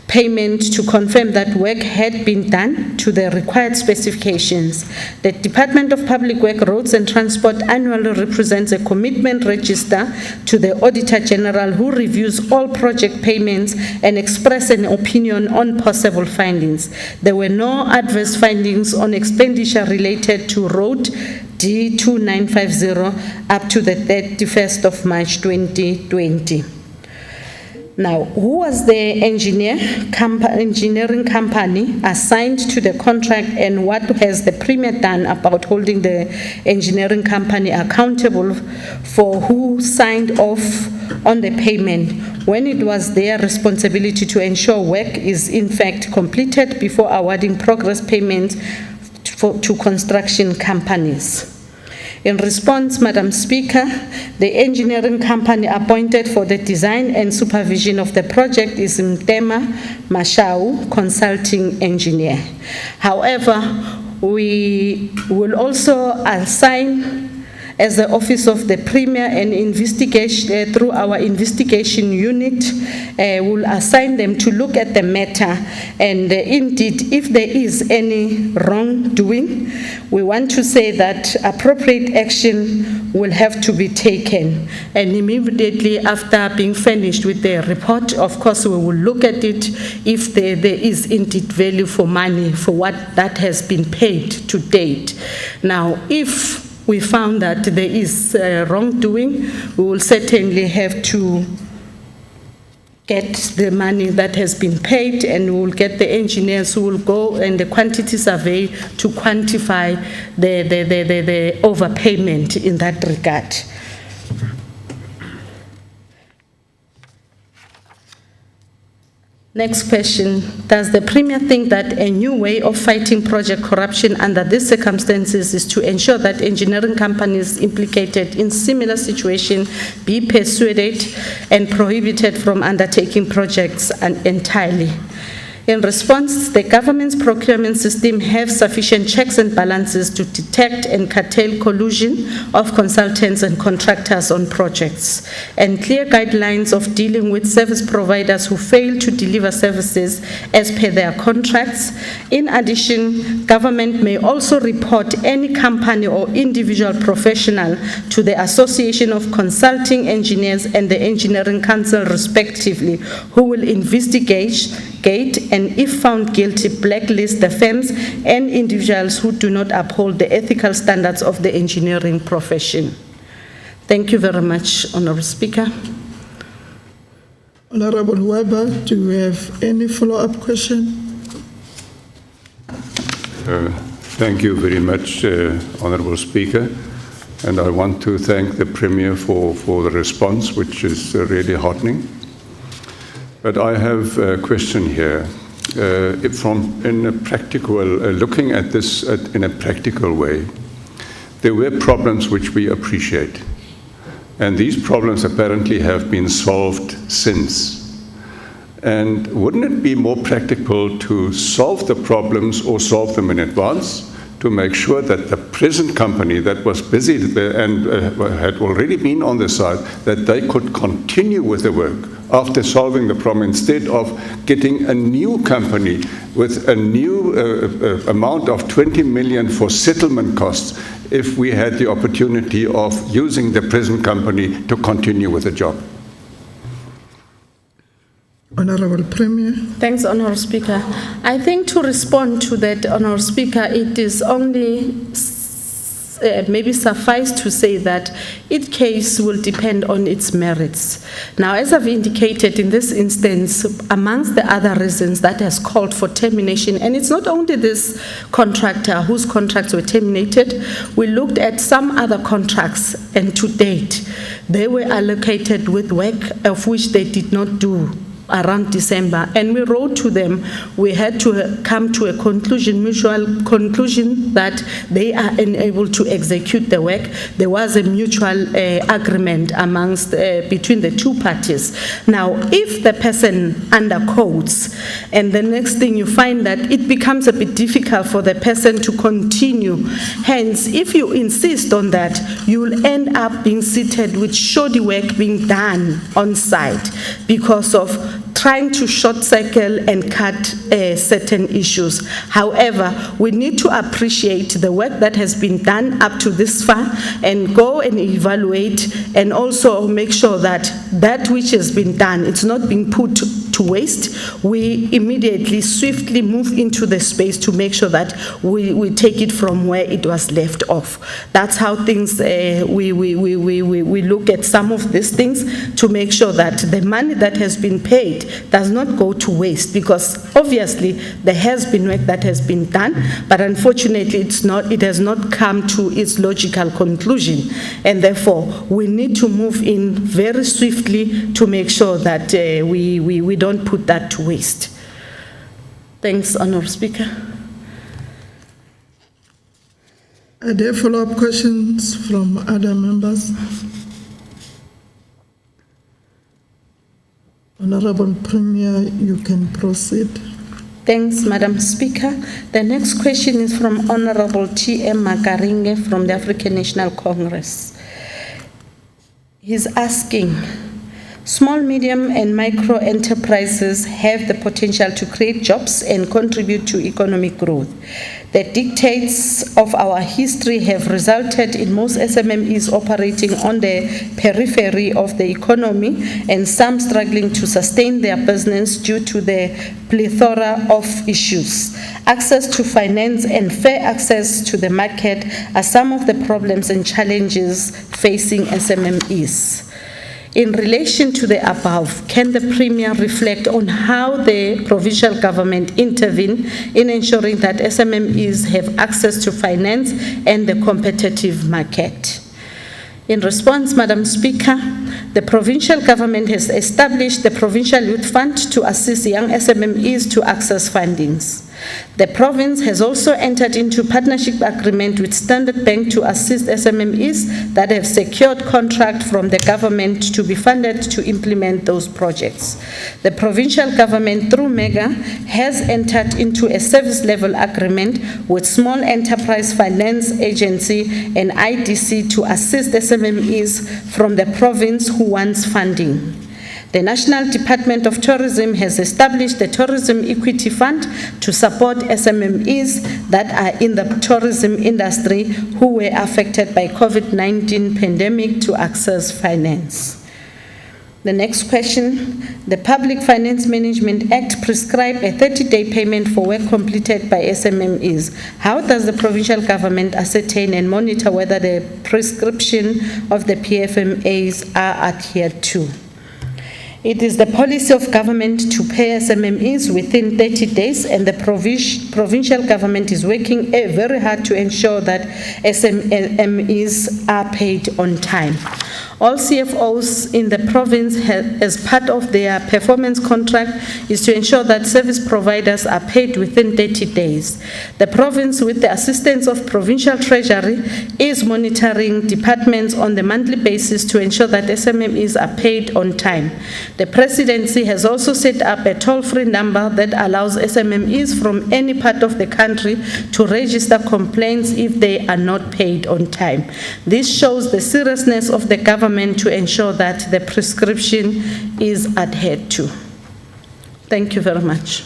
payment to confirm that work had been done to the required specifications. The Department of Public Works, Roads and Transport annually represents a commitment register to the Auditor General, who reviews all project payments and expresses an opinion on possible findings. There were no adverse findings on expenditure related to Road D2950 up to the 31st of March 2020. Now, who was the engineering company assigned to the contract, and what has the Premier done about holding the engineering company accountable for who signed off on the payment when it was their responsibility to ensure work is in fact completed before awarding progress payments to construction companies? In response, Madam Speaker, the engineering company appointed for the design and supervision of the project is Mtema Mashau Consulting Engineer. However, we will also assign, as the Office of the Premier and investigation through our investigation unit, will assign them to look at the matter, and indeed, if there is any wrongdoing, we want to say that appropriate action will have to be taken. And immediately after being finished with the report, of course, we will look at it if there is indeed value for money for what that has been paid to date. Now, if we found that there is wrongdoing, we will certainly have to get the money that has been paid, and we will get the engineers who will go and the quantity survey to quantify the overpayment in that regard. Next question, does the Premier think that a new way of fighting project corruption under these circumstances is to ensure that engineering companies implicated in similar situations be persuaded and prohibited from undertaking projects entirely? In response, the government's procurement system has sufficient checks and balances to detect and curtail collusion of consultants and contractors on projects, and clear guidelines of dealing with service providers who fail to deliver services as per their contracts. In addition, government may also report any company or individual professional to the Association of Consulting Engineers and the Engineering Council respectively, who will investigate and, if found guilty, blacklist the firms and individuals who do not uphold the ethical standards of the engineering profession. Thank you very much, Honourable Speaker. Honourable Weber, do you have any follow-up question? Thank you very much, Honourable Speaker. And I want to thank the Premier for the response, which is really heartening. But I have a question here. Looking at this in a practical way, there were problems which we appreciate. And these problems apparently have been solved since. And wouldn't it be more practical to solve the problems or solve them in advance, to make sure that the present company that was busy and had already been on the side, that they could continue with the work after solving the problem, instead of getting a new company with a new amount of 20 million for settlement costs, if we had the opportunity of using the present company to continue with the job? Honourable Premier. Thanks, Honourable Speaker. I think to respond to that, Honourable Speaker, it is only maybe suffice to say that each case will depend on its merits. Now, as I've indicated in this instance, amongst the other reasons that has called for termination, and it's not only this contractor whose contracts were terminated, we looked at some other contracts, and to date, they were allocated with work of which they did not do around December, and we wrote to them. We had to come to a mutual conclusion that they are unable to execute the work. There was a mutual agreement amongst between the two parties. Now, if the person undercodes, and the next thing you find that it becomes a bit difficult for the person to continue. Hence, if you insist on that, you will end up being seated with shoddy work being done on site because of trying to short-circle and cut certain issues. However, we need to appreciate the work that has been done up to this far and go and evaluate, and also make sure that that which has been done, it's not being put to waste. We immediately, swiftly move into the space to make sure that we take it from where it was left off. That's how things, we look at some of these things to make sure that the money that has been paid does not go to waste, because obviously there has been work that has been done, but unfortunately it has not come to its logical conclusion, and therefore we need to move in very swiftly to make sure that we don't put that to waste. Thanks, Honourable Speaker. Are there follow-up questions from other members? Honourable Premier, you can proceed. Thanks, Madam Speaker. The next question is from Honourable T.M. Makaringe from the African National Congress. He's asking, small, medium and micro enterprises have the potential to create jobs and contribute to economic growth. The dictates of our history have resulted in most SMMEs operating on the periphery of the economy and some struggling to sustain their business due to the plethora of issues. Access to finance and fair access to the market are some of the problems and challenges facing SMMEs. In relation to the above, can the Premier reflect on how the provincial government intervene in ensuring that SMMEs have access to finance and the competitive market? In response, Madam Speaker, the provincial government has established the Provincial Youth Fund to assist young SMMEs to access fundings. The province has also entered into partnership agreement with Standard Bank to assist SMMEs that have secured contract from the government to be funded to implement those projects. The provincial government through MEGA has entered into a service level agreement with Small Enterprise Finance Agency and IDC to assist SMMEs from the province who wants funding. The National Department of Tourism has established the Tourism Equity Fund to support SMMEs that are in the tourism industry who were affected by COVID-19 pandemic to access finance. The next question, the Public Finance Management Act prescribes a 30-day payment for work completed by SMMEs. How does the provincial government ascertain and monitor whether the prescription of the PFMAs are adhered to? It is the policy of government to pay SMMEs within 30 days, and the provincial government is working very hard to ensure that SMMEs are paid on time. All CFOs in the province, as part of their performance contract, is to ensure that service providers are paid within 30 days. The province, with the assistance of Provincial Treasury, is monitoring departments on the monthly basis to ensure that SMMEs are paid on time. The presidency has also set up a toll-free number that allows SMMEs from any part of the country to register complaints if they are not paid on time. This shows the seriousness of the government to ensure that the prescription is adhered to. Thank you very much.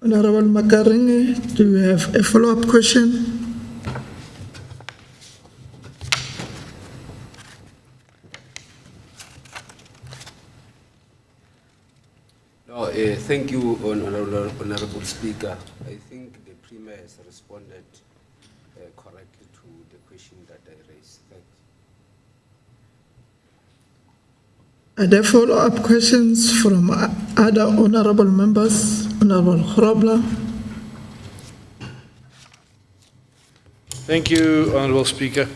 Honourable Makaringe, do you have a follow-up question? No, thank you, Honourable Speaker. I think the Premier has responded correctly to the question that I raised. Thank you. Are there follow-up questions from other honourable members? Honourable Honourable. Thank you, Honourable Speaker.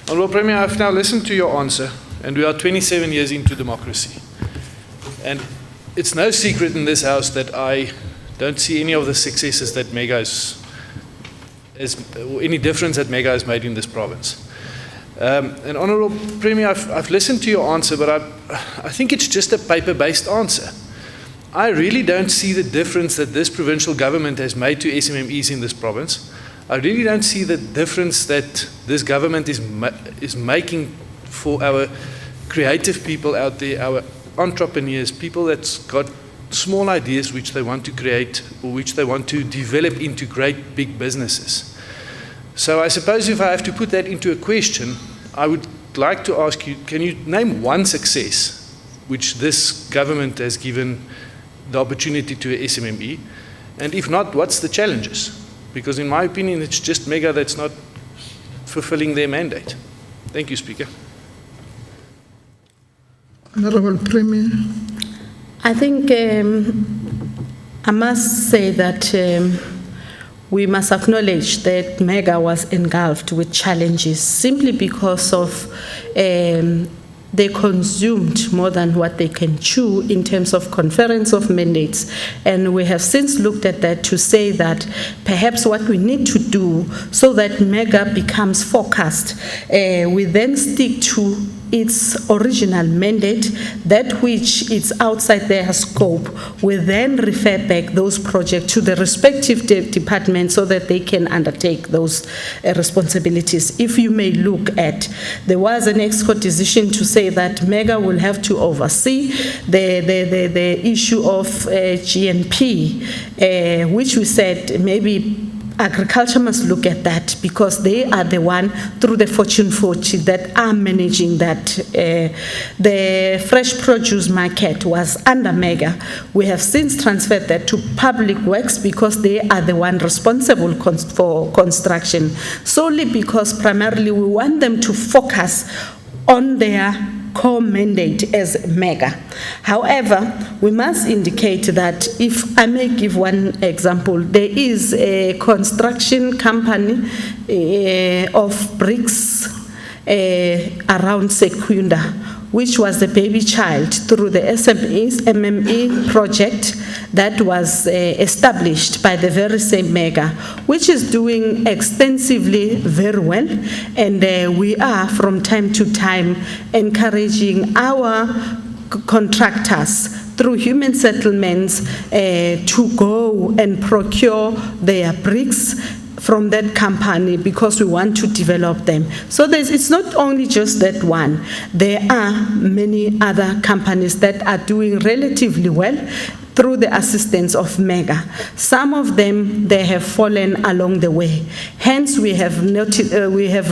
Honourable Premier, I've now listened to your answer, and we are 27 years into democracy. And it's no secret in this House that I don't see any of the successes that MEGA or any difference that MEGA has made in this province. And Honourable Premier, I've listened to your answer, but I think it's just a paper-based answer. I really don't see the difference that this provincial government has made to SMMEs in this province. I really don't see the difference that this government is making for our creative people out there, our entrepreneurs, people that's got small ideas which they want to create or which they want to develop into great big businesses. So I suppose if I have to put that into a question, I would like to ask you, can you name one success which this government has given the opportunity to a SMME? And if not, what's the challenges? Because in my opinion, it's just MEGA that's not fulfilling their mandate. Thank you, Speaker. Honourable Premier. I think I must say that we must acknowledge that MEGA was engulfed with challenges simply because of they consumed more than what they can chew in terms of conference of mandates. And we have since looked at that to say that perhaps what we need to do so that MEGA becomes focused, we then stick to its original mandate, that which is outside their scope, we then refer back those projects to the respective departments so that they can undertake those responsibilities. If you may look at, there was an EXCO decision to say that MEGA will have to oversee the issue of GNP, which we said maybe agriculture must look at that because they are the one through the Fortune 40 that are managing that. The fresh produce market was under MEGA. We have since transferred that to Public Works because they are the one responsible for construction, solely because primarily we want them to focus on their core mandate as MEGA. However, we must indicate that, if I may give one example, there is a construction company of bricks around Secunda, which was the baby child through the SME project that was established by the very same MEGA, which is doing extensively very well. And we are from time to time encouraging our contractors through human settlements to go and procure their bricks from that company because we want to develop them. So it's not only just that one. There are many other companies that are doing relatively well through the assistance of MEGA. Some of them, they have fallen along the way. Hence, we have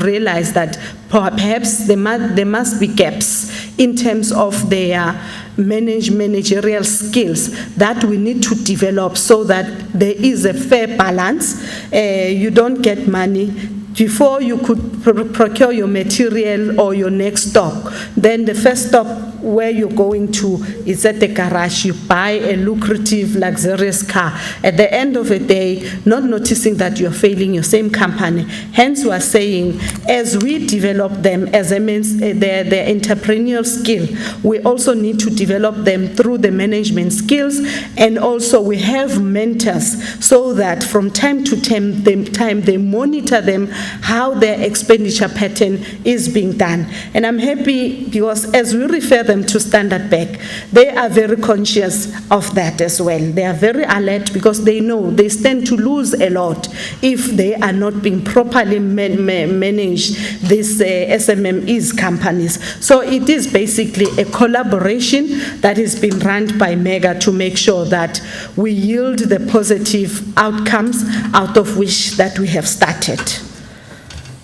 realized that perhaps there must be gaps in terms of their managerial skills that we need to develop so that there is a fair balance. You don't get money before you could procure your material or your next stock. Then the first stop where you're going to is at the garage. You buy a lucrative, luxurious car. At the end of the day, not noticing that you're failing your same company. Hence, we are saying, as we develop them as their entrepreneurial skill, we also need to develop them through the management skills, and also we have mentors so that from time to time they monitor them how their expenditure pattern is being done. And I'm happy because as we refer them to Standard Bank, they are very conscious of that as well. They are very alert because they know they stand to lose a lot if they are not being properly managed, these SMMEs companies. So it is basically a collaboration that is being run by MEGA to make sure that we yield the positive outcomes out of which that we have started.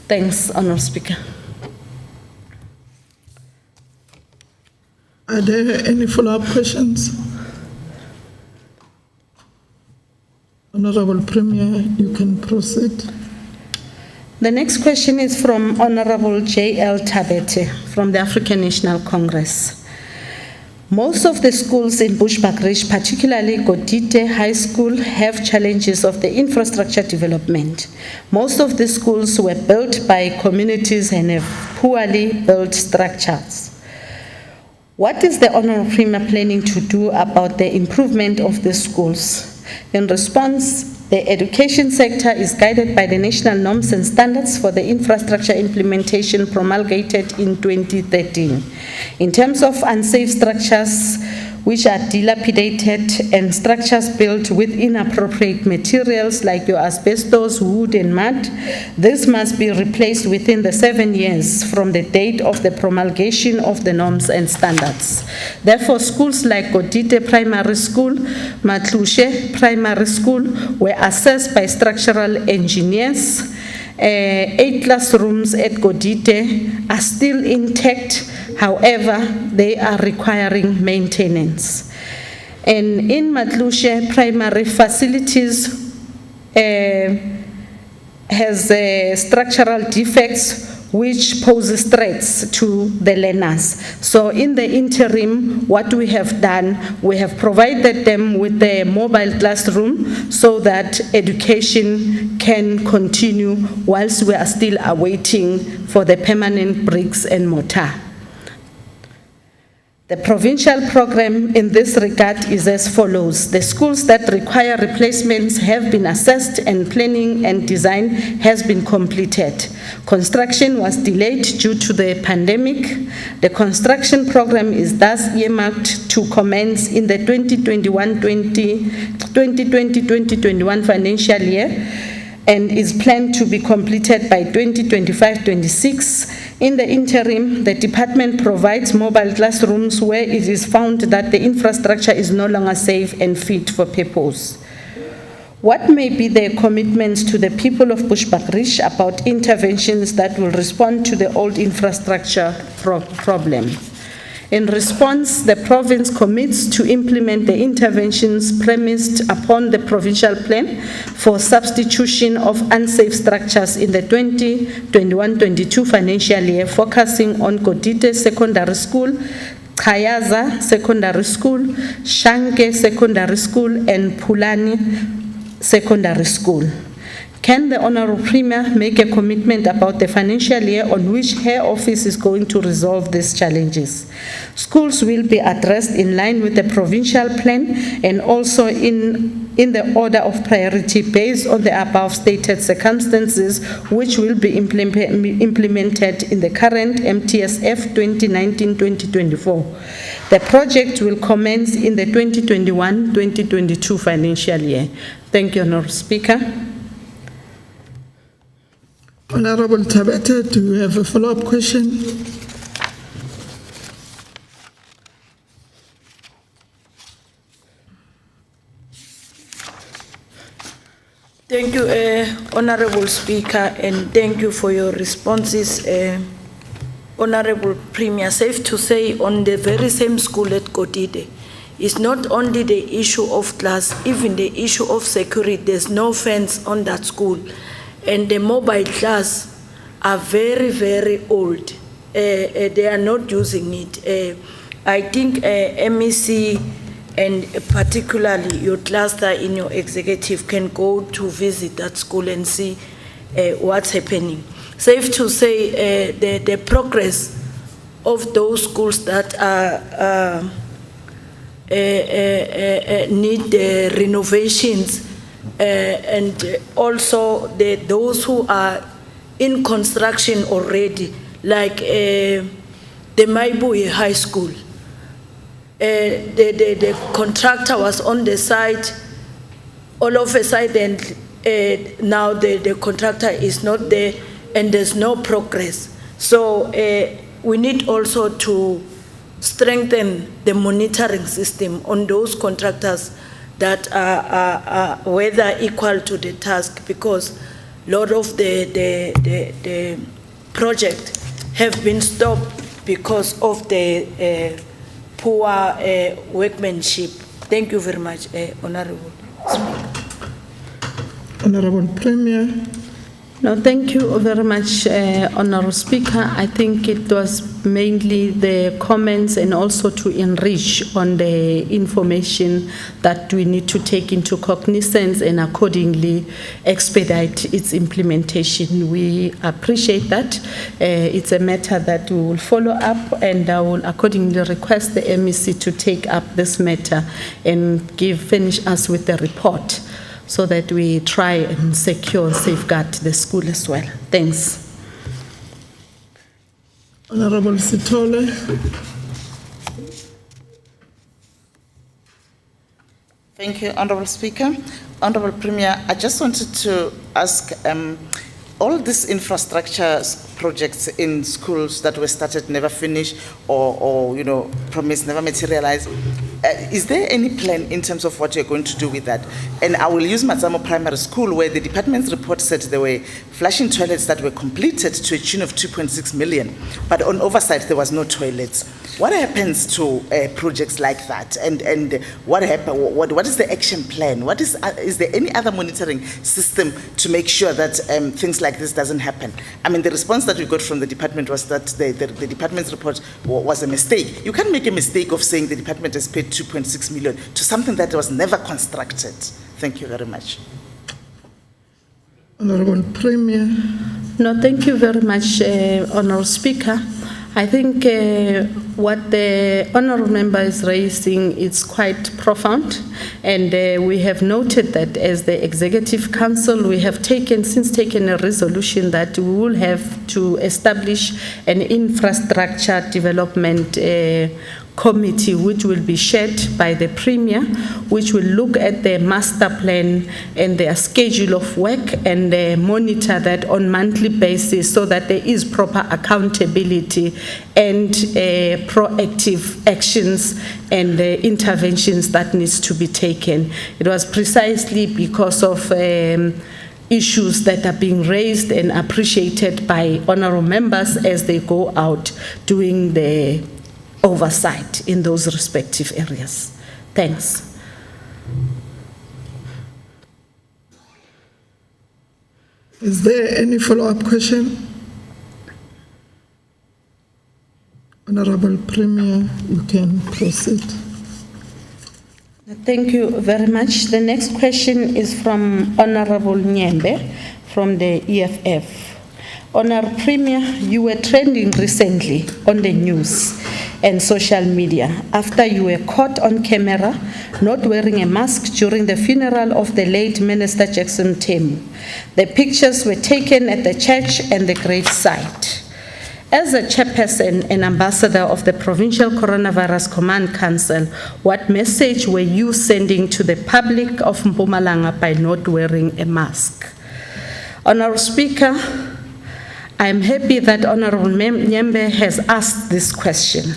Thanks, Honourable Speaker. Are there any follow-up questions? Honourable Premier, you can proceed. The next question is from Honourable J.L. Tabete from the African National Congress. Most of the schools in Bushbuckridge, particularly Godite High School, have challenges of the infrastructure development. Most of the schools were built by communities and have poorly built structures. What is the Honourable Premier planning to do about the improvement of the schools? In response, the education sector is guided by the national norms and standards for the infrastructure implementation promulgated in 2013. In terms of unsafe structures which are dilapidated and structures built with inappropriate materials like your asbestos, wood and mud, this must be replaced within the 7 years from the date of the promulgation of the norms and standards. Therefore, schools like Godite Primary School, Matlushe Primary School were assessed by structural engineers. 8 classrooms at Godite are still intact. However, they are requiring maintenance. And in Matlushe, primary facilities has structural defects which poses threats to the learners. So in the interim, what we have done, we have provided them with the mobile classroom so that education can continue whilst we are still awaiting for the permanent bricks and mortar. The provincial program in this regard is as follows. The schools that require replacements have been assessed and planning and design has been completed. Construction was delayed due to the pandemic. The construction program is thus earmarked to commence in the 2020-2021 financial year and is planned to be completed by 2025-26. In the interim, the department provides mobile classrooms where it is found that the infrastructure is no longer safe and fit for purpose. What may be their commitments to the people of Bushbuckridge about interventions that will respond to the old infrastructure problem? In response, the province commits to implement the interventions premised upon the provincial plan for substitution of unsafe structures in the 2021-22 financial year, focusing on Godite Secondary School, Kayaza Secondary School, Shanke Secondary School, and Pulani Secondary School. Can the Honourable Premier make a commitment about the financial year on which her office is going to resolve these challenges? Schools will be addressed in line with the provincial plan and also in the order of priority based on the above stated circumstances, which will be implemented in the current MTSF 2019-2024. The project will commence in the 2021-2022 financial year. Thank you, Honourable Speaker. Honourable Tabete, do you have a follow-up question? Thank you, Honourable Speaker, and thank you for your responses, Honourable Premier. Safe to say, on the very same school at Godide, it's not only the issue of class, even the issue of security. There's no fence on that school. And the mobile class are very, very old. They are not using it. I think MEC and particularly your cluster in your executive can go to visit that school and see what's happening. Safe to say the progress of those schools that need renovations and also those who are in construction already, like the Maibui High School. The contractor was on the site, all of a sudden now the contractor is not there and there's no progress. So we need also to strengthen the monitoring system on those contractors that are whether equal to the task, because a lot of the project have been stopped because of the poor workmanship. Thank you very much, Honourable Speaker. Honourable Premier. No, thank you very much, Honourable Speaker. I think it was mainly the comments and also to enrich on the information that we need to take into cognizance and accordingly expedite its implementation. We appreciate that. It's a matter that we will follow up, and I will accordingly request the MEC to take up this matter and finish us with the report, so that we try and secure, safeguard the school as well. Thanks. Honourable Sitole. Thank you, Honourable Speaker. Honourable Premier, I just wanted to ask, all these infrastructure projects in schools that were started, never finished, or promised, never materialized, is there any plan in terms of what you're going to do with that? And I will use Matsamo Primary School, where the department's report said there were flushing toilets that were completed to a tune of 2.6 million, but on oversight there was no toilets. What happens to projects like that? And what is the action plan? Is there any other monitoring system to make sure that things like this doesn't happen? I mean, the response that we got from the department was that the department's report was a mistake. You can't make a mistake of saying the department has paid 2.6 million to something that was never constructed. Thank you very much. Honourable Premier. No, thank you very much, Honourable Speaker. I think what the honourable member is raising is quite profound, and we have noted that as the Executive Council, we have since taken a resolution that we will have to establish an infrastructure development committee which will be chaired by the Premier, which will look at the master plan and their schedule of work and monitor that on monthly basis so that there is proper accountability and proactive actions and interventions that needs to be taken. It was precisely because of issues that are being raised and appreciated by honourable members as they go out doing the oversight in those respective areas. Thanks. Is there any follow-up question? Honourable Premier, you can proceed. Thank you very much. The next question is from Honourable Nyembe from the EFF. Honourable Premier, you were trending recently on the news and social media after you were caught on camera not wearing a mask during the funeral of the late Minister Jackson Temu. The pictures were taken at the church and the gravesite. As a chairperson and ambassador of the Provincial Coronavirus Command Council, what message were you sending to the public of Mpumalanga by not wearing a mask? Honourable Speaker, I am happy that Honourable Nyembe has asked this question.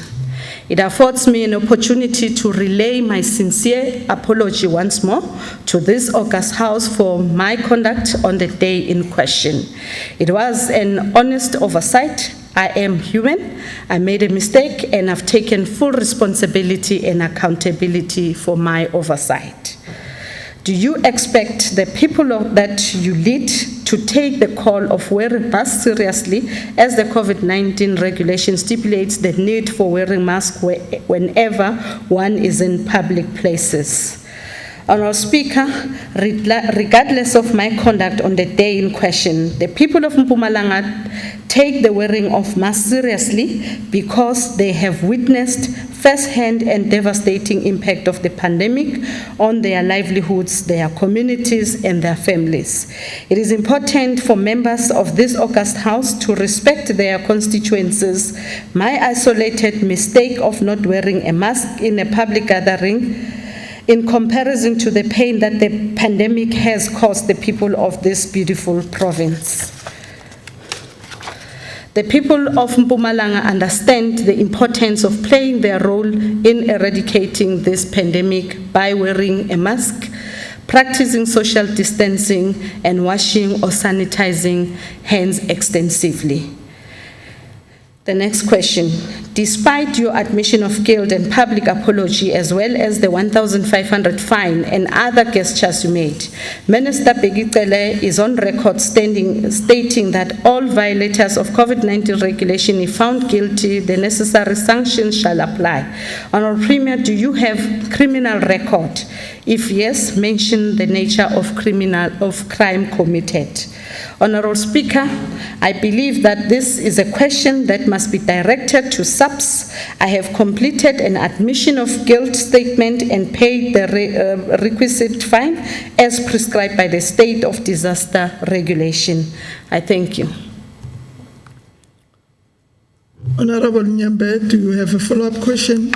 It affords me an opportunity to relay my sincere apology once more to this August House for my conduct on the day in question. It was an honest oversight. I am human. I made a mistake and I've taken full responsibility and accountability for my oversight. Do you expect the people that you lead to take the call of wearing masks seriously, as the COVID-19 regulation stipulates the need for wearing masks whenever one is in public places? Honourable Speaker, regardless of my conduct on the day in question, the people of Mpumalanga take the wearing of masks seriously because they have witnessed first-hand and devastating impact of the pandemic on their livelihoods, their communities, and their families. It is important for members of this August House to respect their constituencies. My isolated mistake of not wearing a mask in a public gathering in comparison to the pain that the pandemic has caused the people of this beautiful province. The people of Mpumalanga understand the importance of playing their role in eradicating this pandemic by wearing a mask, practicing social distancing, and washing or sanitizing hands extensively. The next question. Despite your admission of guilt and public apology, as well as the 1,500 fine and other gestures you made, Minister Begitele is on record stating that all violators of COVID-19 regulation, if found guilty, the necessary sanctions shall apply. Honourable Premier, do you have criminal record? If yes, mention the nature of crime committed. Honourable Speaker, I believe that this is a question that must be directed to SAPS. I have completed an admission of guilt statement and paid the requisite fine as prescribed by the State of Disaster Regulation. I thank you. Honourable Nyembe, do you have a follow-up question?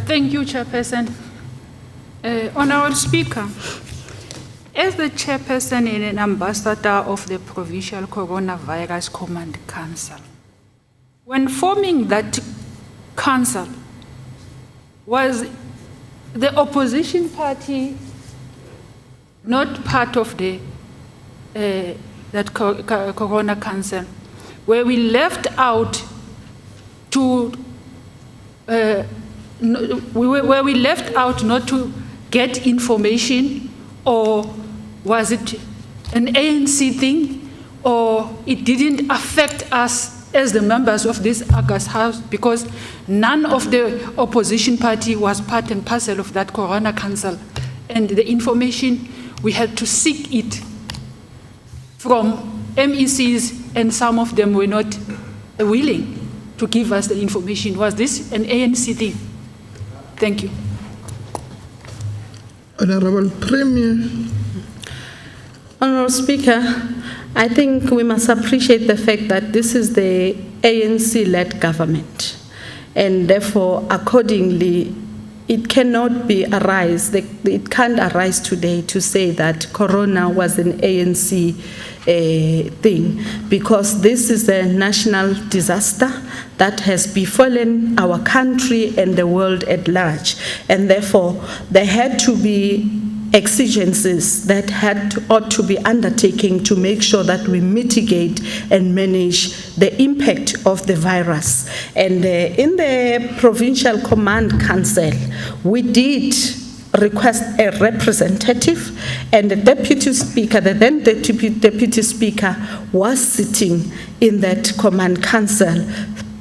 Thank you, Chairperson. Honourable Speaker, as the Chairperson and an Ambassador of the Provincial Coronavirus Command Council, when forming that council, was the opposition party not part of the that Corona Council, where we left out to where we left out not to get information, or was it an ANC thing, or it didn't affect us as the members of this August House, because none of the opposition party was part and parcel of that Corona Council, and the information we had to seek it from MECs, and some of them were not willing to give us the information. Was this an ANC thing? Thank you. Honourable Premier. Honourable Speaker, I think we must appreciate the fact that this is the ANC-led government, and therefore, accordingly, it cannot be it can't arise today to say that Corona was an ANC thing, because this is a national disaster that has befallen our country and the world at large, and therefore there had to be exigencies that ought to be undertaken to make sure that we mitigate and manage the impact of the virus. And in the Provincial Command Council, we did request a representative, and the Deputy Speaker, the then Deputy Speaker, was sitting in that Command Council,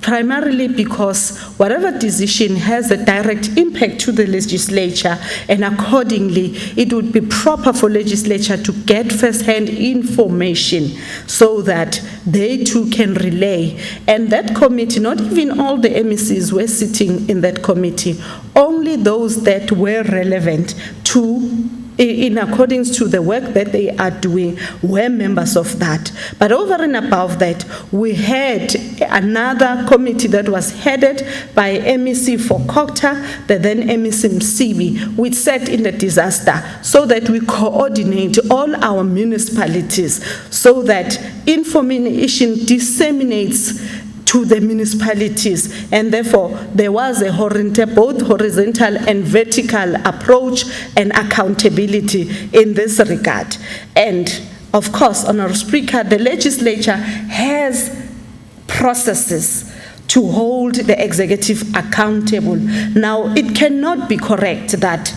primarily because whatever decision has a direct impact to the legislature, and accordingly it would be proper for legislature to get first-hand information so that they too can relay. And that committee, not even all the MECs were sitting in that committee, only those that were relevant to, in accordance to the work that they are doing, were members of that. But over and above that, we had another committee that was headed by MEC for Kokta, the then MEC Msibi, which sat in the disaster so that we coordinate all our municipalities so that information disseminates to the municipalities, and therefore there was a both horizontal and vertical approach and accountability in this regard. And of course, Honourable Speaker, the legislature has processes to hold the executive accountable. Now, it cannot be correct that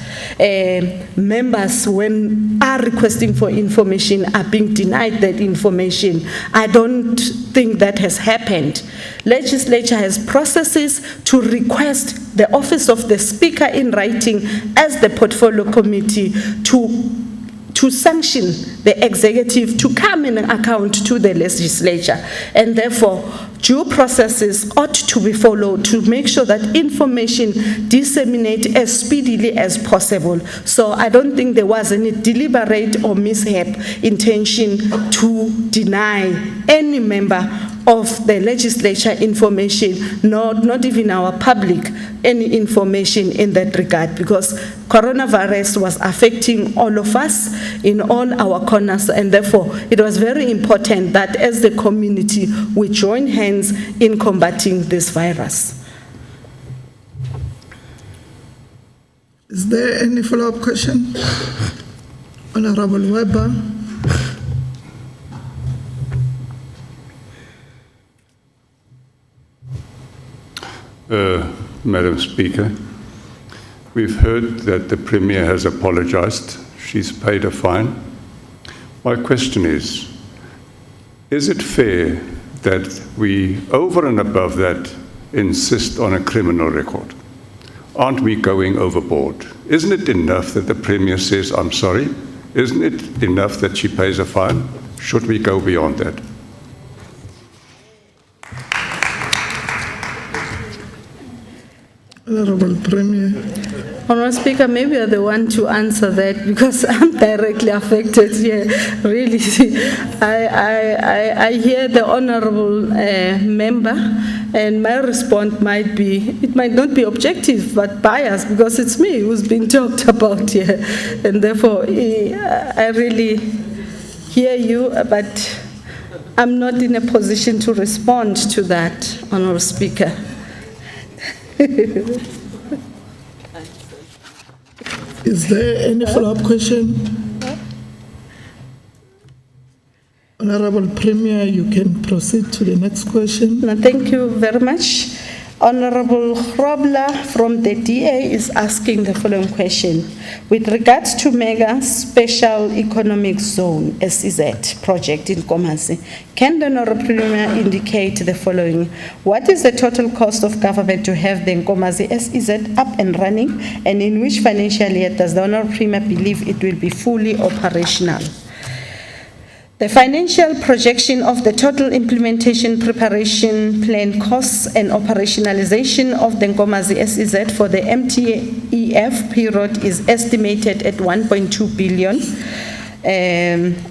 members, when are requesting for information, are being denied that information. I don't think that has happened. Legislature has processes to request the office of the Speaker in writing as the portfolio committee to sanction the executive to come in account to the legislature, and therefore due processes ought to be followed to make sure that information disseminate as speedily as possible. So I don't think there was any deliberate or mishap intention to deny any member of the legislature information, not even our public, any information in that regard, because coronavirus was affecting all of us in all our corners, and therefore it was very important that as the community we join hands in combating this virus. Is there any follow-up question? Honourable Weber. Madam Speaker, we've heard that the Premier has apologized. She's paid a fine. My question is it fair that we, over and above that, insist on a criminal record? Aren't we going overboard? Isn't it enough that the Premier says, I'm sorry? Isn't it enough that she pays a fine? Should we go beyond that? Honourable Premier. Honourable Speaker, maybe you're the one to answer that, because I'm directly affected here. Really, I hear the honourable member, and my response might not be objective, but biased, because it's me who's been talked about here, and therefore I really hear you, but I'm not in a position to respond to that, Honourable Speaker. Is there any follow-up question? Honourable Premier, you can proceed to the next question. Thank you very much. Honourable Grobler from the DA is asking the following question. With regards to Mega Special Economic Zone, SEZ project in Nkomazi, can the Honourable Premier indicate the following? What is the total cost of government to have the Nkomazi SEZ up and running, and in which financial year does the Honourable Premier believe it will be fully operational? The financial projection of the total implementation preparation plan costs and operationalization of the Nkomazi SEZ for the MTEF period is estimated at 1.2 billion.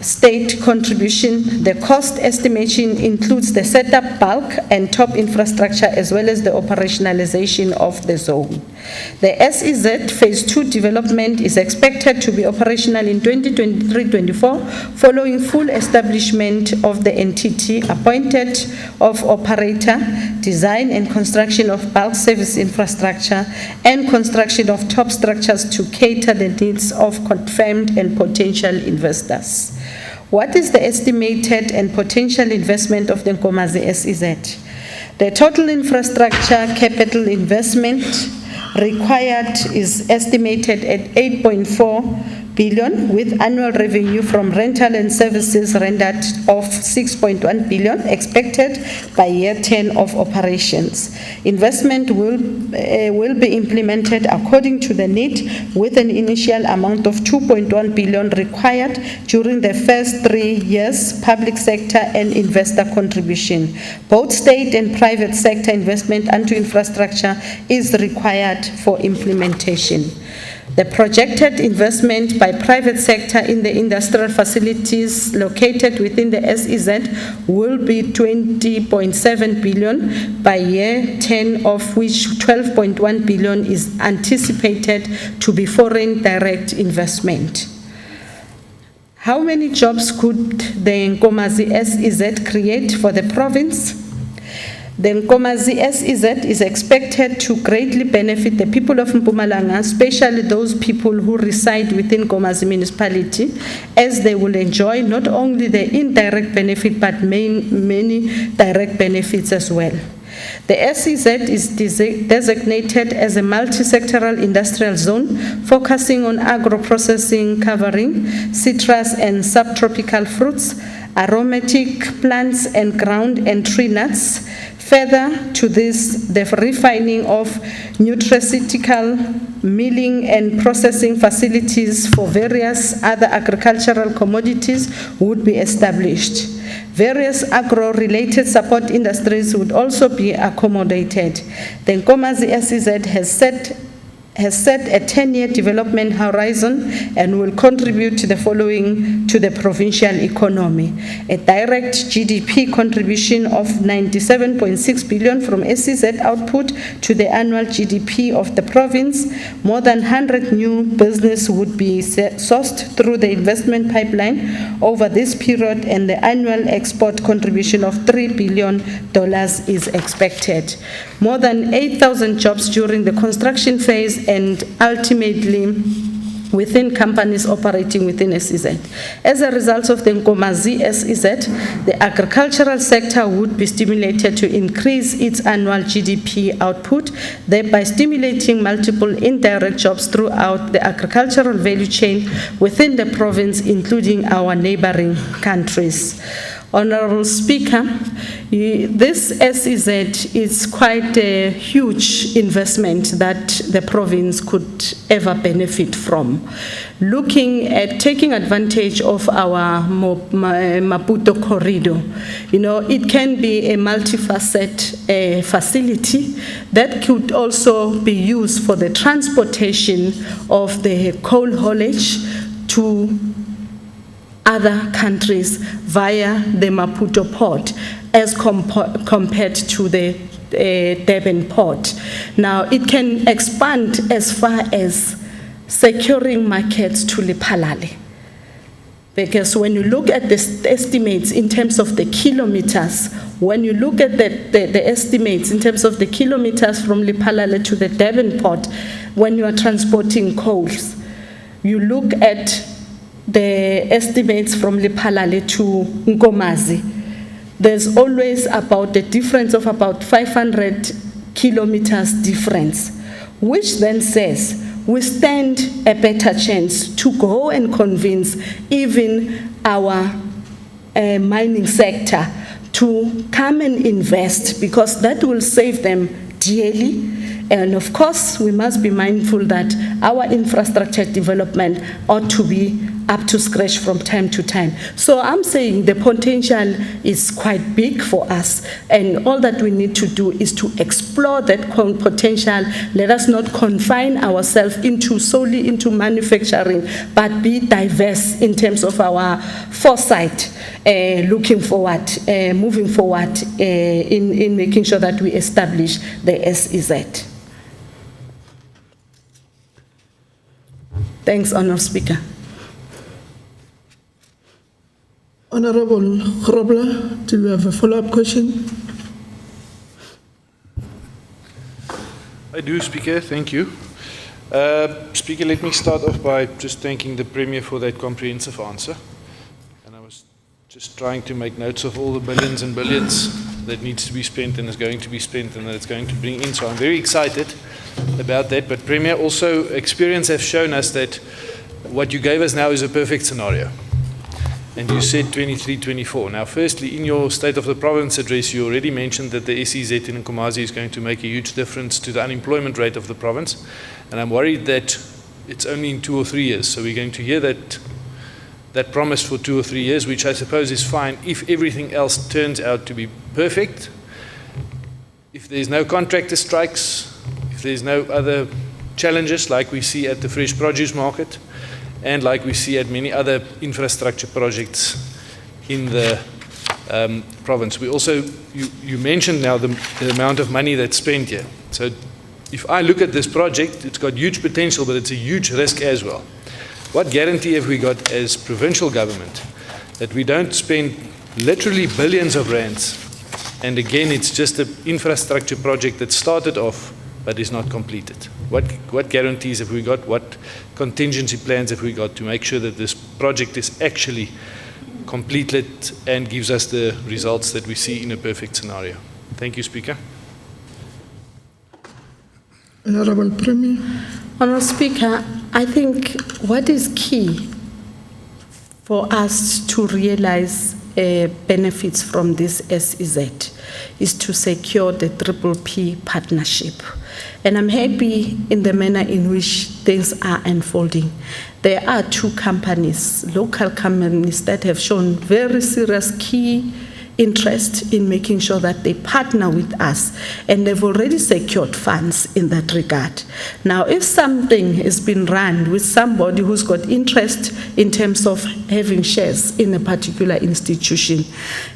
State contribution. The cost estimation includes the setup, bulk and top infrastructure as well as the operationalization of the zone. The SEZ Phase 2 development is expected to be operational in 2023-24 following full establishment of the entity appointed of operator, design and construction of bulk service infrastructure and construction of top structures to cater the needs of confirmed and potential investors. What is the estimated and potential investment of the Nkomazi SEZ? The total infrastructure capital investment required is estimated at 8.4 billion with annual revenue from rental and services rendered of 6.1 billion expected by year 10 of operations. Investment will be implemented according to the need with an initial amount of 2.1 billion required during the first 3 years public sector and investor contribution. Both state and private sector investment into infrastructure is required for implementation. The projected investment by private sector in the industrial facilities located within the SEZ will be 20.7 billion by year 10, of which 12.1 billion is anticipated to be foreign direct investment. How many jobs could the Nkomazi SEZ create for the province? The Nkomazi SEZ is expected to greatly benefit the people of Mpumalanga, especially those people who reside within Nkomazi municipality, as they will enjoy not only the indirect benefit but many direct benefits as well. The SEZ is designated as a multi-sectoral industrial zone focusing on agro-processing covering citrus and subtropical fruits, aromatic plants and ground and tree nuts. Further to this, the refining of nutraceutical, milling and processing facilities for various other agricultural commodities would be established. Various agro-related support industries would also be accommodated. The Nkomazi SEZ has set a 10-year development horizon and will contribute to the following to the provincial economy: a direct GDP contribution of 97.6 billion from SEZ output to the annual GDP of the province. More than 100 new business would be sourced through the investment pipeline over this period, and the annual export contribution of $3 billion is expected. More than 8,000 jobs during the construction phase and ultimately within companies operating within SEZ. As a result of the Nkomazi SEZ, the agricultural sector would be stimulated to increase its annual GDP output, thereby stimulating multiple indirect jobs throughout the agricultural value chain within the province, including our neighboring countries. Honourable Speaker, this SEZ is quite a huge investment that the province could ever benefit from. Looking at taking advantage of our Maputo corridor, it can be a multifaceted facility that could also be used for the transportation of the coal haulage to other countries via the Maputo port as compared to the Durban port. Now, it can expand as far as securing markets to Lephalale. Because when you look at the estimates in terms of the kilometers, when you look at the estimates in terms of the kilometers from Lephalale to the Durban port, when you are transporting coals, you look at the estimates from Lephalale to Nkomazi, there's always about a difference of about 500 kilometers difference, which then says we stand a better chance to go and convince even our mining sector to come and invest, because that will save them dearly. And of course, we must be mindful that our infrastructure development ought to be up to scratch from time to time. So I'm saying the potential is quite big for us, and all that we need to do is to explore that potential. Let us not confine ourselves solely into manufacturing, but be diverse in terms of our foresight, moving forward in making sure that we establish the SEZ. Thanks, Honourable Speaker. Honourable Grobler, do you have a follow-up question? I do, Speaker. Thank you. Speaker, let me start off by just thanking the Premier for that comprehensive answer. And I was just trying to make notes of all the billions and billions that needs to be spent and is going to be spent and that it's going to bring in. So I'm very excited about that. But Premier, also experience has shown us that what you gave us now is a perfect scenario. And you said 23-24. Now, firstly, in your State of the Province address, you already mentioned that the SEZ in Nkomazi is going to make a huge difference to the unemployment rate of the province. And I'm worried that it's only in 2 or 3 years. So we're going to hear that promise for 2 or 3 years, which I suppose is fine if everything else turns out to be perfect. If there's no contractor strikes, if there's no other challenges like we see at the fresh produce market, and like we see at many other infrastructure projects in the province. We also, you mentioned now the amount of money that's spent here. So if I look at this project, it's got huge potential, but it's a huge risk as well. What guarantee have we got as provincial government that we don't spend literally billions of rands, and again, it's just an infrastructure project that started off but is not completed? What guarantees have we got? What contingency plans have we got to make sure that this project is actually completed and gives us the results that we see in a perfect scenario? Thank you, Speaker. Honourable Premier. Honourable Speaker, I think what is key for us to realize benefits from this SEZ is to secure the PPP partnership. And I'm happy in the manner in which things are unfolding. There are 2 companies, local companies, that have shown very serious key interest in making sure that they partner with us, and they've already secured funds in that regard. Now, if something has been run with somebody who's got interest in terms of having shares in a particular institution,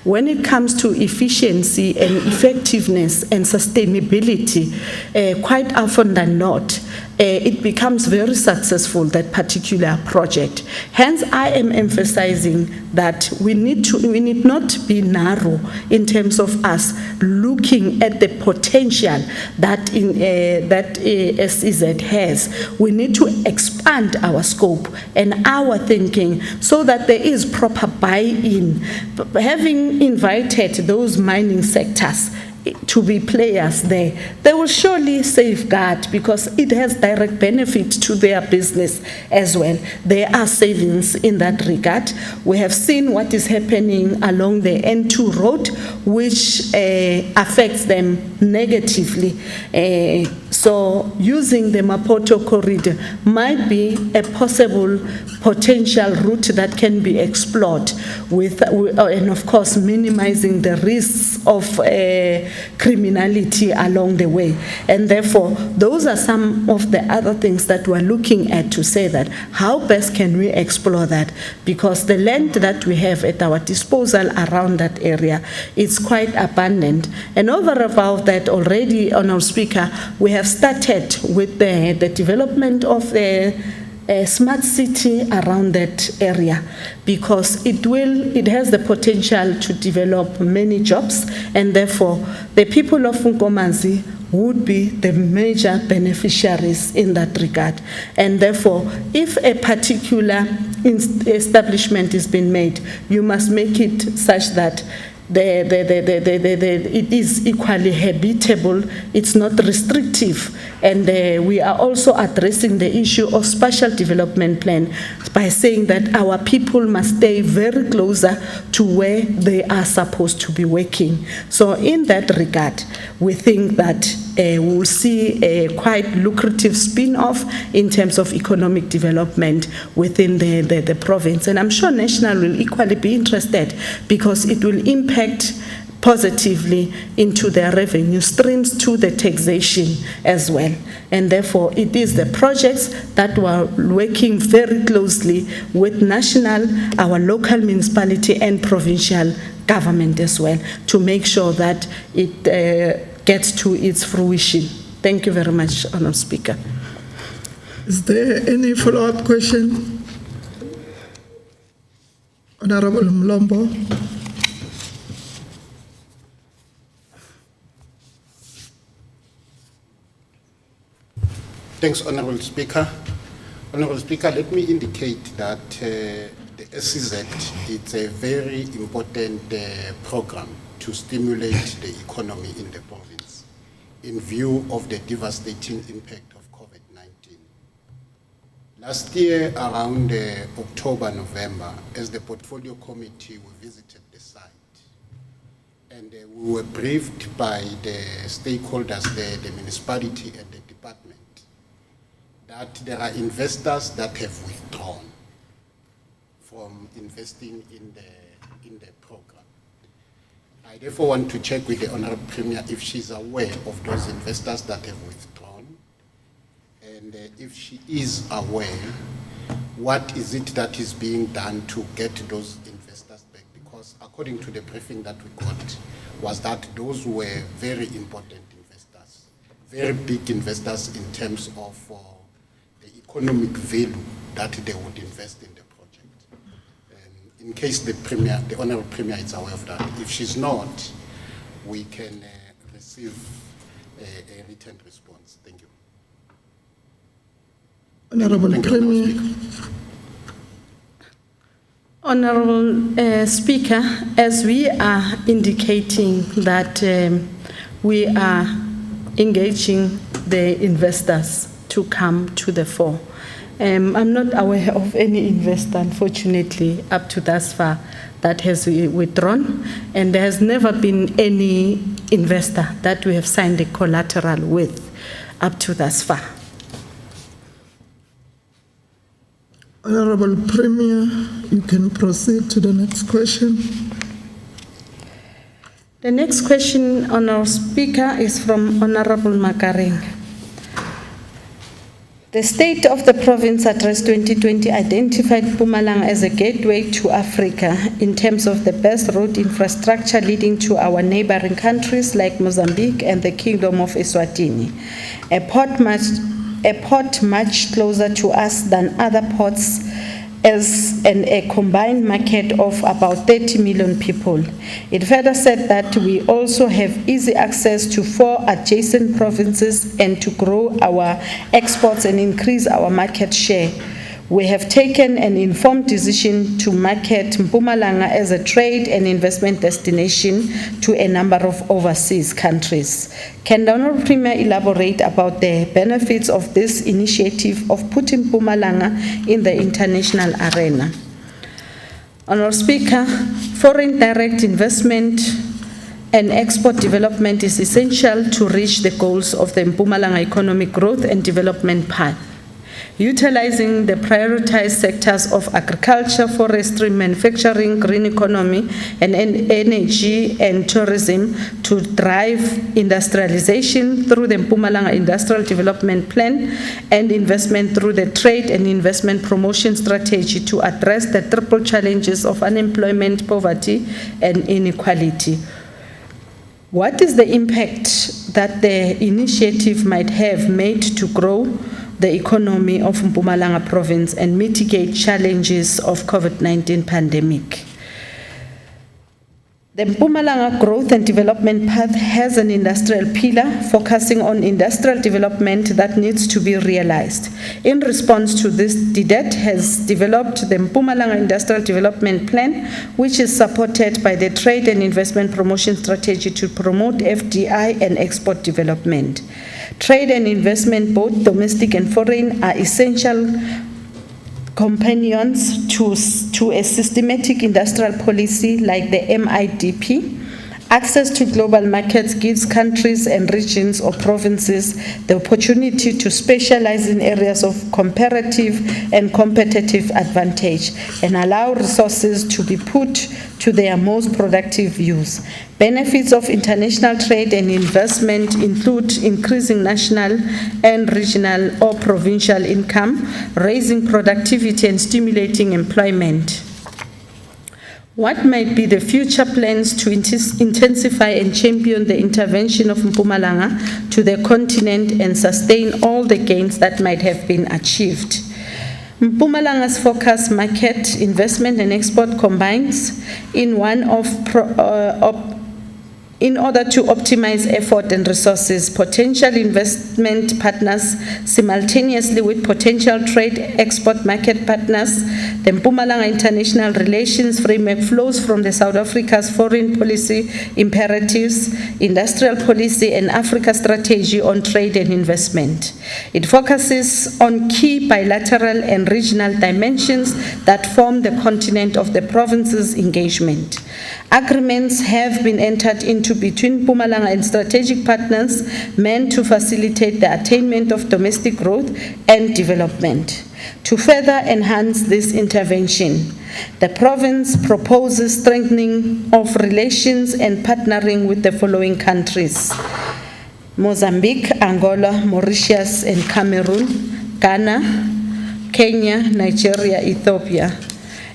when it comes to efficiency and effectiveness and sustainability, quite often than not, it becomes very successful, that particular project. Hence, I am emphasizing that we need not be narrow in terms of us looking at the potential that SEZ has. We need to expand our scope and our thinking so that there is proper buy-in. Having invited those mining sectors to be players there, they will surely safeguard, because it has direct benefit to their business as well. There are savings in that regard. We have seen what is happening along the N2 road, which affects them negatively. So using the Maputo corridor might be a possible potential route that can be explored and of course minimizing the risks of criminality along the way. And therefore, those are some of the other things that we're looking at to say that how best can we explore that, because the land that we have at our disposal around that area is quite abundant. And over and above that, already, Honourable Speaker, we have started with the development of the smart city around that area, because it has the potential to develop many jobs, and therefore the people of Nkomazi would be the major beneficiaries in that regard. And therefore, if a particular establishment is being made, you must make it such that it is equally habitable, it's not restrictive. And we are also addressing the issue of spatial development plan by saying that our people must stay very closer to where they are supposed to be working. So in that regard, we think that we'll see a quite lucrative spin-off in terms of economic development within the province. And I'm sure National will equally be interested because it will impact positively into their revenue streams to the taxation as well. And therefore, it is the projects that were working very closely with national, our local municipality and provincial government as well to make sure that it gets to its fruition. Thank you very much, Honourable Speaker. Is there any follow-up question? Honourable Mlombo. Thanks, Honourable Speaker. Honourable Speaker, let me indicate that the SCZ is a very important program to stimulate the economy in the province in view of the devastating impact of COVID-19. Last year, around October, November, as the portfolio committee, we visited the site and we were briefed by the stakeholders there, the municipality and the department, that there are investors that have withdrawn from investing in the program. I therefore want to check with the Honourable Premier if she's aware of those investors that have withdrawn, and if she is aware, what is it that is being done to get those investors back? Because according to the briefing that we got, was that those were very important investors, very big investors in terms of economic value that they would invest in the project. In case the Honourable Premier is aware of that. If she's not, we can receive a written response. Thank you. Honourable Premier. Honourable Speaker, as we are indicating that we are engaging the investors to come to the fore. I'm not aware of any investor, unfortunately, up to thus far that has withdrawn, and there has never been any investor that we have signed a collateral with up to thus far. Honourable Premier, you can proceed to the next question. The next question, Honourable Speaker, is from Honourable Makaring. The State of the Province Address 2020 identified Mpumalanga as a gateway to Africa in terms of the best road infrastructure leading to our neighboring countries like Mozambique and the Kingdom of Eswatini. A port much closer to us than other ports as a combined market of about 30 million people. It further said that we also have easy access to 4 adjacent provinces and to grow our exports and increase our market share. We have taken an informed decision to market Mpumalanga as a trade and investment destination to a number of overseas countries. Can the Honourable Premier elaborate about the benefits of this initiative of putting Mpumalanga in the international arena? Honourable Speaker, foreign direct investment and export development is essential to reach the goals of the Mpumalanga economic growth and development path. Utilizing the prioritized sectors of agriculture, forestry, manufacturing, green economy, and energy and tourism to drive industrialization through the Mpumalanga Industrial Development Plan and investment through the trade and investment promotion strategy to address the triple challenges of unemployment, poverty, and inequality. What is the impact that the initiative might have made to grow the economy of Mpumalanga province and mitigate challenges of COVID-19 pandemic? The Mpumalanga Growth and Development Path has an industrial pillar focusing on industrial development that needs to be realized. In response to this, DDET has developed the Mpumalanga Industrial Development Plan, which is supported by the Trade and Investment Promotion Strategy to promote FDI and export development. Trade and investment, both domestic and foreign, are essential companions to a systematic industrial policy like the MIDP. Access to global markets gives countries and regions or provinces the opportunity to specialize in areas of comparative and competitive advantage and allow resources to be put to their most productive use. Benefits of international trade and investment include increasing national and regional or provincial income, raising productivity and stimulating employment. What might be the future plans to intensify and champion the intervention of Mpumalanga to the continent and sustain all the gains that might have been achieved? Mpumalanga's focus market, investment and export combines in order to optimize effort and resources, potential investment partners simultaneously with potential trade export market partners. The Mpumalanga International Relations Framework flows from the South Africa's foreign policy imperatives, industrial policy and Africa strategy on trade and investment. It focuses on key bilateral and regional dimensions that form the continent of the province's engagement. Agreements have been entered into between Mpumalanga and strategic partners meant to facilitate the attainment of domestic growth and development. To further enhance this intervention, the province proposes strengthening of relations and partnering with the following countries: Mozambique, Angola, Mauritius and Cameroon, Ghana, Kenya, Nigeria, Ethiopia,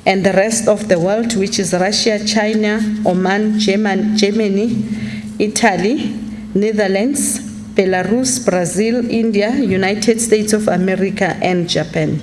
and the rest of the world, which is Russia, China, Oman, Germany, Italy, Netherlands, Belarus, Brazil, India, United States of America, and Japan.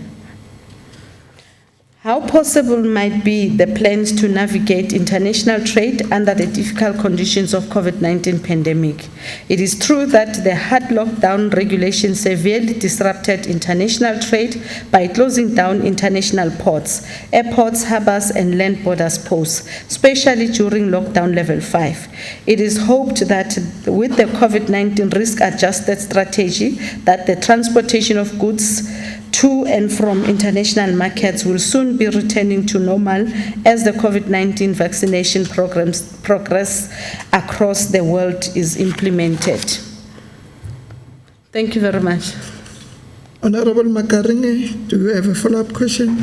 How possible might be the plans to navigate international trade under the difficult conditions of COVID-19 pandemic? It is true that the hard lockdown regulations severely disrupted international trade by closing down international ports, airports, harbors, and land borders posts, especially during lockdown level 5. It is hoped that with the COVID-19 risk-adjusted strategy, that the transportation of goods to and from international markets will soon be returning to normal as the COVID-19 vaccination progress across the world is implemented. Thank you very much. Honourable Makaringe, do you have a follow-up question?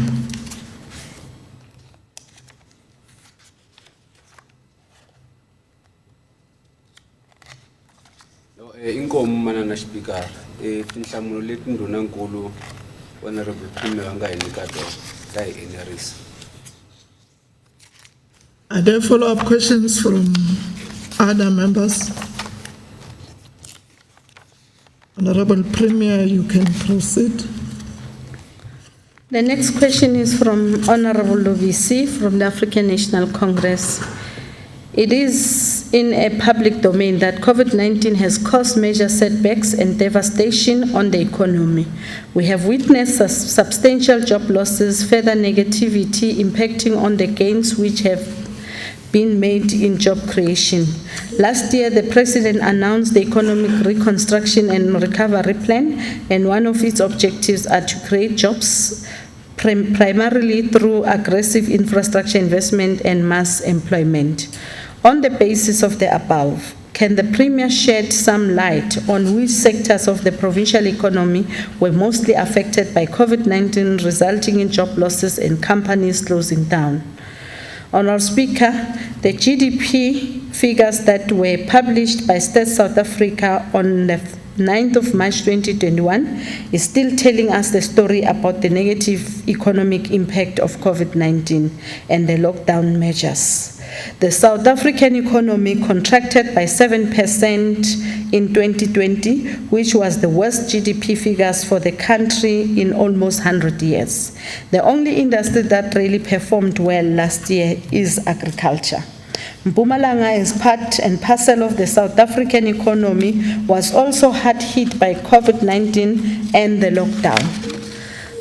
Inkomo manana speaker tinhlamulo leti ndhunankulu Honourable Premier wanga hi nyika tona ta hi enerisa. Are there follow-up questions from other members? Honourable Premier, you can proceed. The next question is from Honourable Lovisi from the African National Congress. It is in a public domain that COVID-19 has caused major setbacks and devastation on the economy. We have witnessed substantial job losses, further negativity impacting on the gains which have been made in job creation. Last year, the President announced the Economic Reconstruction and Recovery Plan, and one of its objectives are to create jobs primarily through aggressive infrastructure investment and mass employment. On the basis of the above, can the Premier shed some light on which sectors of the provincial economy were mostly affected by COVID-19, resulting in job losses and companies closing down? Honourable Speaker, the GDP figures that were published by State South Africa on the 9th of March 2021 is still telling us the story about the negative economic impact of COVID-19 and the lockdown measures. The South African economy contracted by 7% in 2020, which was the worst GDP figures for the country in almost 100 years. The only industry that really performed well last year is agriculture. Mpumalanga, as part and parcel of the South African economy, was also hard hit by COVID-19 and the lockdown.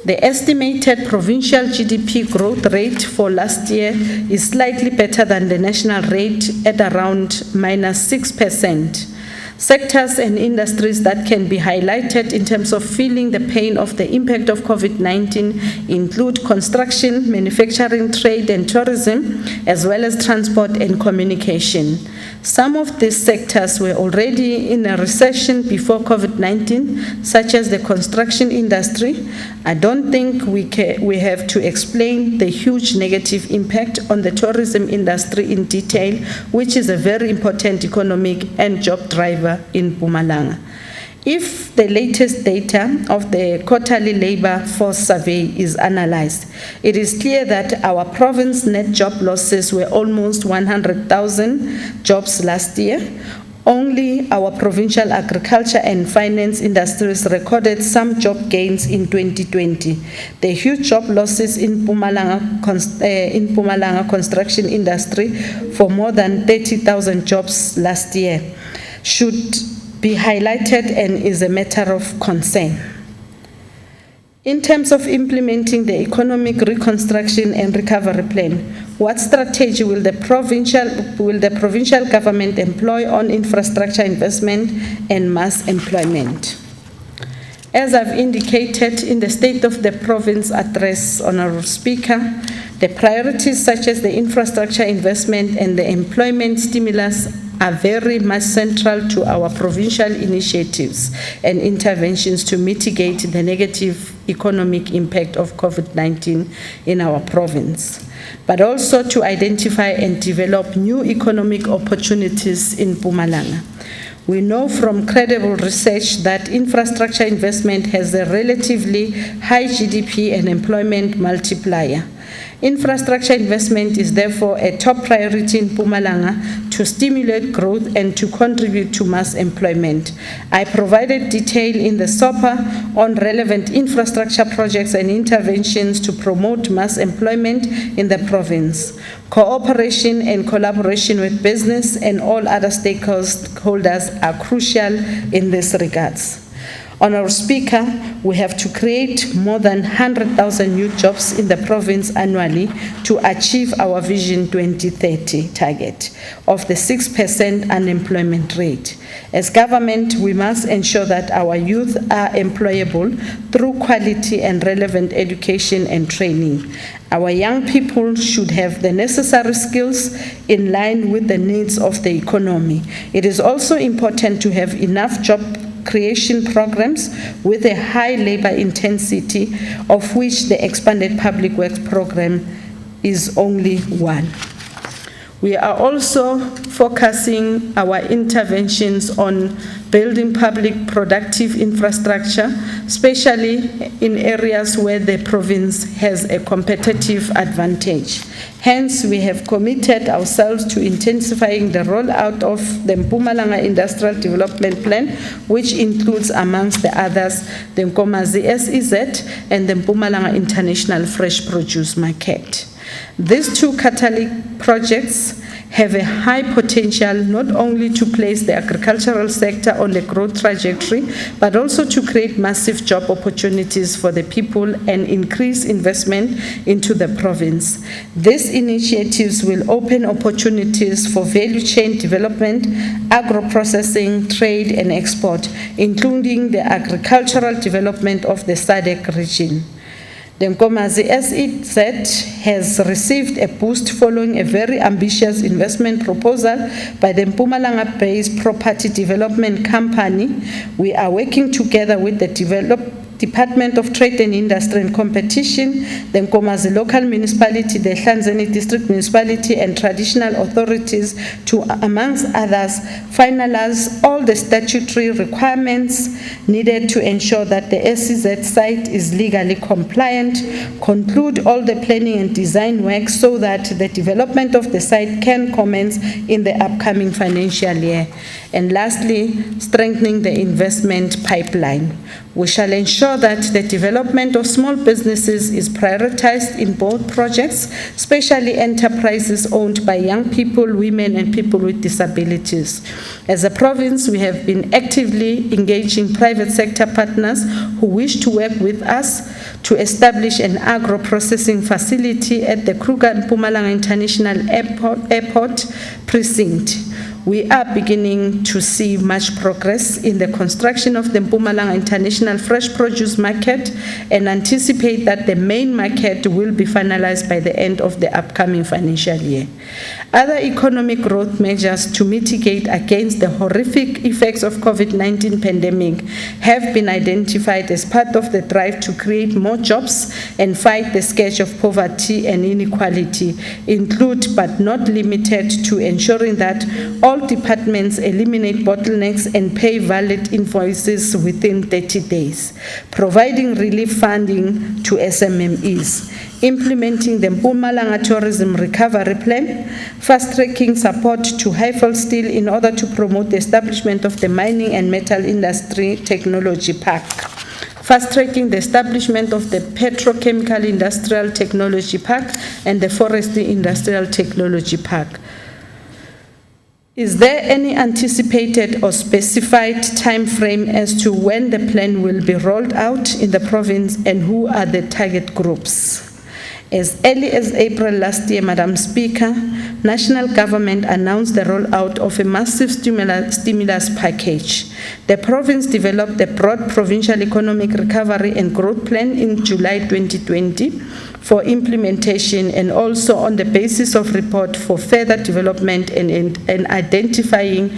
The estimated provincial GDP growth rate for last year is slightly better than the national rate at around -6%. Sectors and industries that can be highlighted in terms of feeling the pain of the impact of COVID-19 include construction, manufacturing, trade and tourism, as well as transport and communication. Some of these sectors were already in a recession before COVID-19, such as the construction industry. I don't think we have to explain the huge negative impact on the tourism industry in detail, which is a very important economic and job driver in Mpumalanga. If the latest data of the quarterly labor force survey is analyzed, it is clear that our province net job losses were almost 100,000 jobs last year. Only our provincial agriculture and finance industries recorded some job gains in 2020. The huge job losses in Mpumalanga construction industry for more than 30,000 jobs last year should be highlighted and is a matter of concern. In terms of implementing the economic reconstruction and recovery plan, what strategy will the provincial government employ on infrastructure investment and mass employment? As I've indicated in the State of the Province address, Honourable Speaker, the priorities such as the infrastructure investment and the employment stimulus are very much central to our provincial initiatives and interventions to mitigate the negative economic impact of COVID-19 in our province, but also to identify and develop new economic opportunities in Mpumalanga. We know from credible research that infrastructure investment has a relatively high GDP and employment multiplier. Infrastructure investment is therefore a top priority in Mpumalanga to stimulate growth and to contribute to mass employment. I provided detail in the SOPA on relevant infrastructure projects and interventions to promote mass employment in the province. Cooperation and collaboration with business and all other stakeholders are crucial in this regards. Honourable Speaker, we have to create more than 100,000 new jobs in the province annually to achieve our Vision 2030 target of the 6% unemployment rate. As government, we must ensure that our youth are employable through quality and relevant education and training. Our young people should have the necessary skills in line with the needs of the economy. It is also important to have enough job creation programs with a high labor intensity, of which the expanded public works program is only one. We are also focusing our interventions on building public productive infrastructure, especially in areas where the province has a competitive advantage. Hence, we have committed ourselves to intensifying the rollout of the Mpumalanga Industrial Development Plan, which includes, amongst the others, the Nkomazi SEZ and the Mpumalanga International Fresh Produce Market. These two catalytic projects have a high potential not only to place the agricultural sector on the growth trajectory, but also to create massive job opportunities for the people and increase investment into the province. These initiatives will open opportunities for value chain development, agro-processing, trade and export, including the agricultural development of the SADC region. The Nkomazi SEZ has received a boost following a very ambitious investment proposal by the Mpumalanga-based property development company. We are working together with the Department of Trade and Industry and Competition, the Nkomazi local municipality, the Hlanzeni district municipality and traditional authorities to, amongst others, finalize all the statutory requirements needed to ensure that the SEZ site is legally compliant, conclude all the planning and design work so that the development of the site can commence in the upcoming financial year. And lastly, strengthening the investment pipeline. We shall ensure that the development of small businesses is prioritized in both projects, especially enterprises owned by young people, women, and people with disabilities. As a province, we have been actively engaging private sector partners who wish to work with us to establish an agro-processing facility at the Kruger-Mpumalanga International Airport precinct. We are beginning to see much progress in the construction of the Mpumalanga International Fresh Produce Market and anticipate that the main market will be finalized by the end of the upcoming financial year. Other economic growth measures to mitigate against the horrific effects of COVID-19 pandemic have been identified as part of the drive to create more jobs and fight the scourge of poverty and inequality, include but not limited to ensuring that all departments eliminate bottlenecks and pay valid invoices within 30 days, providing relief funding to SMMEs, implementing the Mpumalanga Tourism Recovery Plan, fast-tracking support to Highfield Steel in order to promote the establishment of the Mining and Metal Industry Technology Park, fast-tracking the establishment of the Petrochemical Industrial Technology Park and the Forestry Industrial Technology Park. Is there any anticipated or specified time frame as to when the plan will be rolled out in the province and who are the target groups? As early as April last year, Madam Speaker, national government announced the rollout of a massive stimulus package. The province developed a broad provincial economic recovery and growth plan in July 2020 for implementation, and also on the basis of report for further development and identifying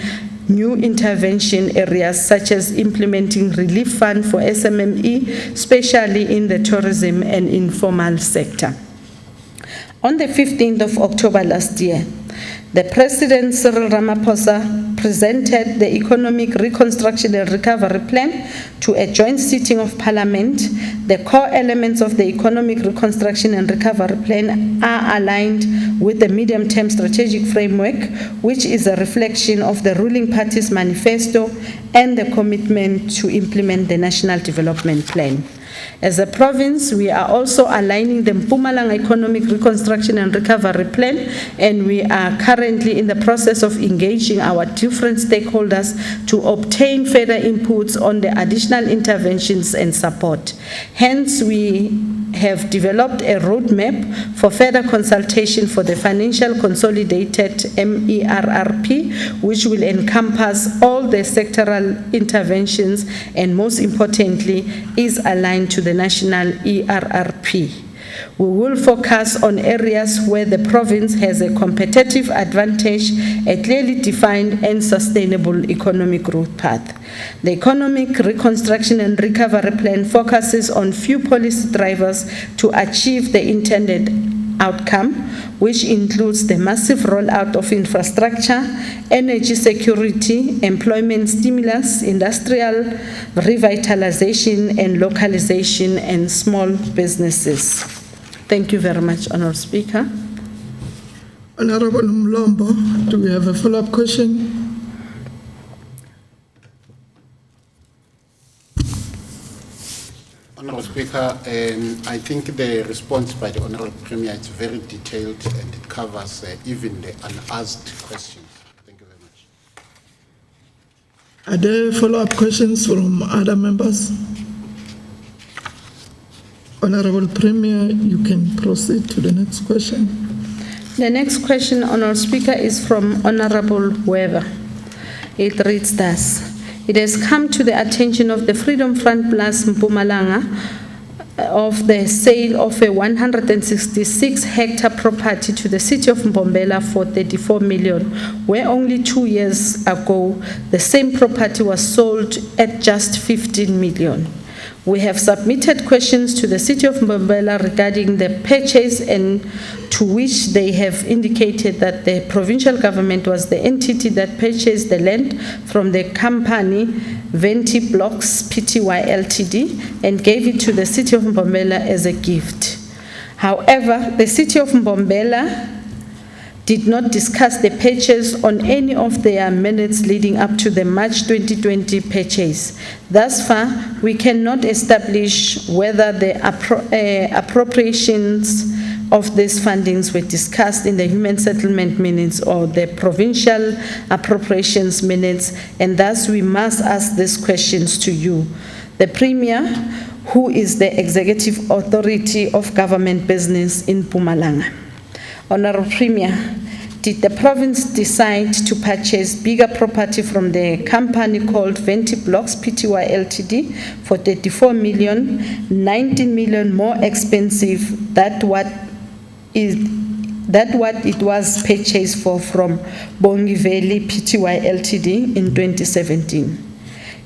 new intervention areas such as implementing relief fund for SMME, especially in the tourism and informal sector. On the 15th of October last year, the President Cyril Ramaphosa presented the Economic Reconstruction and Recovery Plan to a joint sitting of Parliament. The core elements of the Economic Reconstruction and Recovery Plan are aligned with the medium-term strategic framework, which is a reflection of the ruling party's manifesto and the commitment to implement the National Development Plan. As a province, we are also aligning the Mpumalanga Economic Reconstruction and Recovery Plan, and we are currently in the process of engaging our different stakeholders to obtain further inputs on the additional interventions and support. Hence, we have developed a roadmap for further consultation for the Financial Consolidated MERRP, which will encompass all the sectoral interventions and, most importantly, is aligned to the national ERRP. We will focus on areas where the province has a competitive advantage, a clearly defined and sustainable economic growth path. The Economic Reconstruction and Recovery Plan focuses on few policy drivers to achieve the intended outcome, which includes the massive rollout of infrastructure, energy security, employment stimulus, industrial revitalization and localization, and small businesses. Thank you very much, Honourable Speaker. Honourable Mlombo, do we have a follow-up question? Honourable Speaker, I think the response by the Honourable Premier is very detailed and it covers even the unasked questions. Thank you very much. Are there follow-up questions from other members? Honourable Premier, you can proceed to the next question. The next question, Honourable Speaker, is from Honourable Weber. It reads thus: it has come to the attention of the Freedom Front Plus Mpumalanga of the sale of a 166-hectare property to the city of Mbombela for 34 million, where only 2 years ago the same property was sold at just 15 million. We have submitted questions to the city of Mbombela regarding the purchase, and to which they have indicated that the provincial government was the entity that purchased the land from the company Venti Blocks Pty Ltd and gave it to the city of Mbombela as a gift. However, the city of Mbombela did not discuss the purchase on any of their minutes leading up to the March 2020 purchase. Thus far, we cannot establish whether the appropriations of these fundings were discussed in the human settlement minutes or the provincial appropriations minutes, and thus we must ask these questions to you, the Premier, who is the executive authority of government business in Mpumalanga. Honourable Premier, did the province decide to purchase bigger property from the company called Venti Blocks Pty Ltd for 34 million, 19 million more expensive than what it was purchased for from Bongi Valley Pty Ltd in 2017?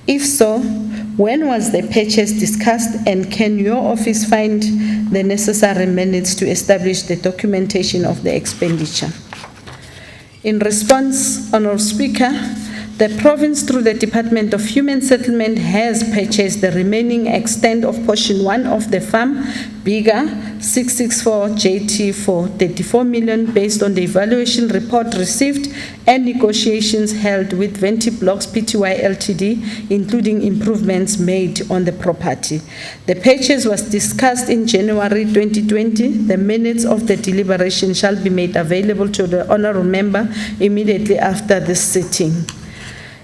If so, when was the purchase discussed, and can your office find the necessary minutes to establish the documentation of the expenditure? In response, Honourable Speaker, the province through the Department of Human Settlement has purchased the remaining extent of portion 1 of the farm, bigger 664 JT for 34 million based on the evaluation report received and negotiations held with Venti Blocks Pty Ltd, including improvements made on the property. The purchase was discussed in January 2020. The minutes of the deliberation shall be made available to the honourable member immediately after this sitting.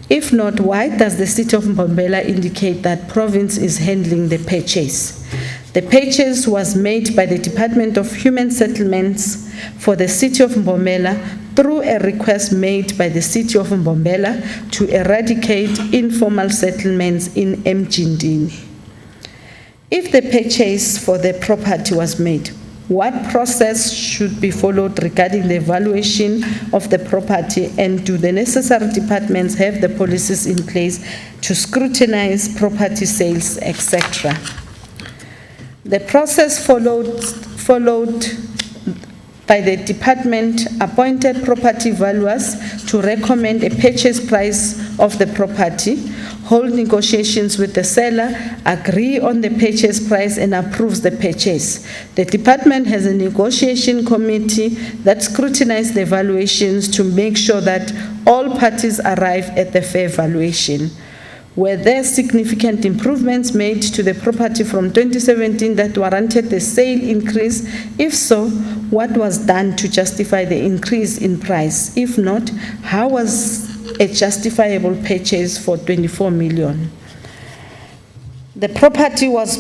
If not, why does the city of Mbombela indicate that province is handling the purchase? The purchase was made by the Department of Human Settlements for the city of Mbombela through a request made by the city of Mbombela to eradicate informal settlements in Mjindini. If the purchase for the property was made, what process should be followed regarding the evaluation of the property, and do the necessary departments have the policies in place to scrutinize property sales, etc.? The process followed by the department appointed property valuers to recommend a purchase price of the property, hold negotiations with the seller, agree on the purchase price, and approves the purchase. The department has a negotiation committee that scrutinizes the valuations to make sure that all parties arrive at the fair valuation. Were there significant improvements made to the property from 2017 that warranted the sale increase? If so, what was done to justify the increase in price? If not, how was a justifiable purchase for 24 million? The property was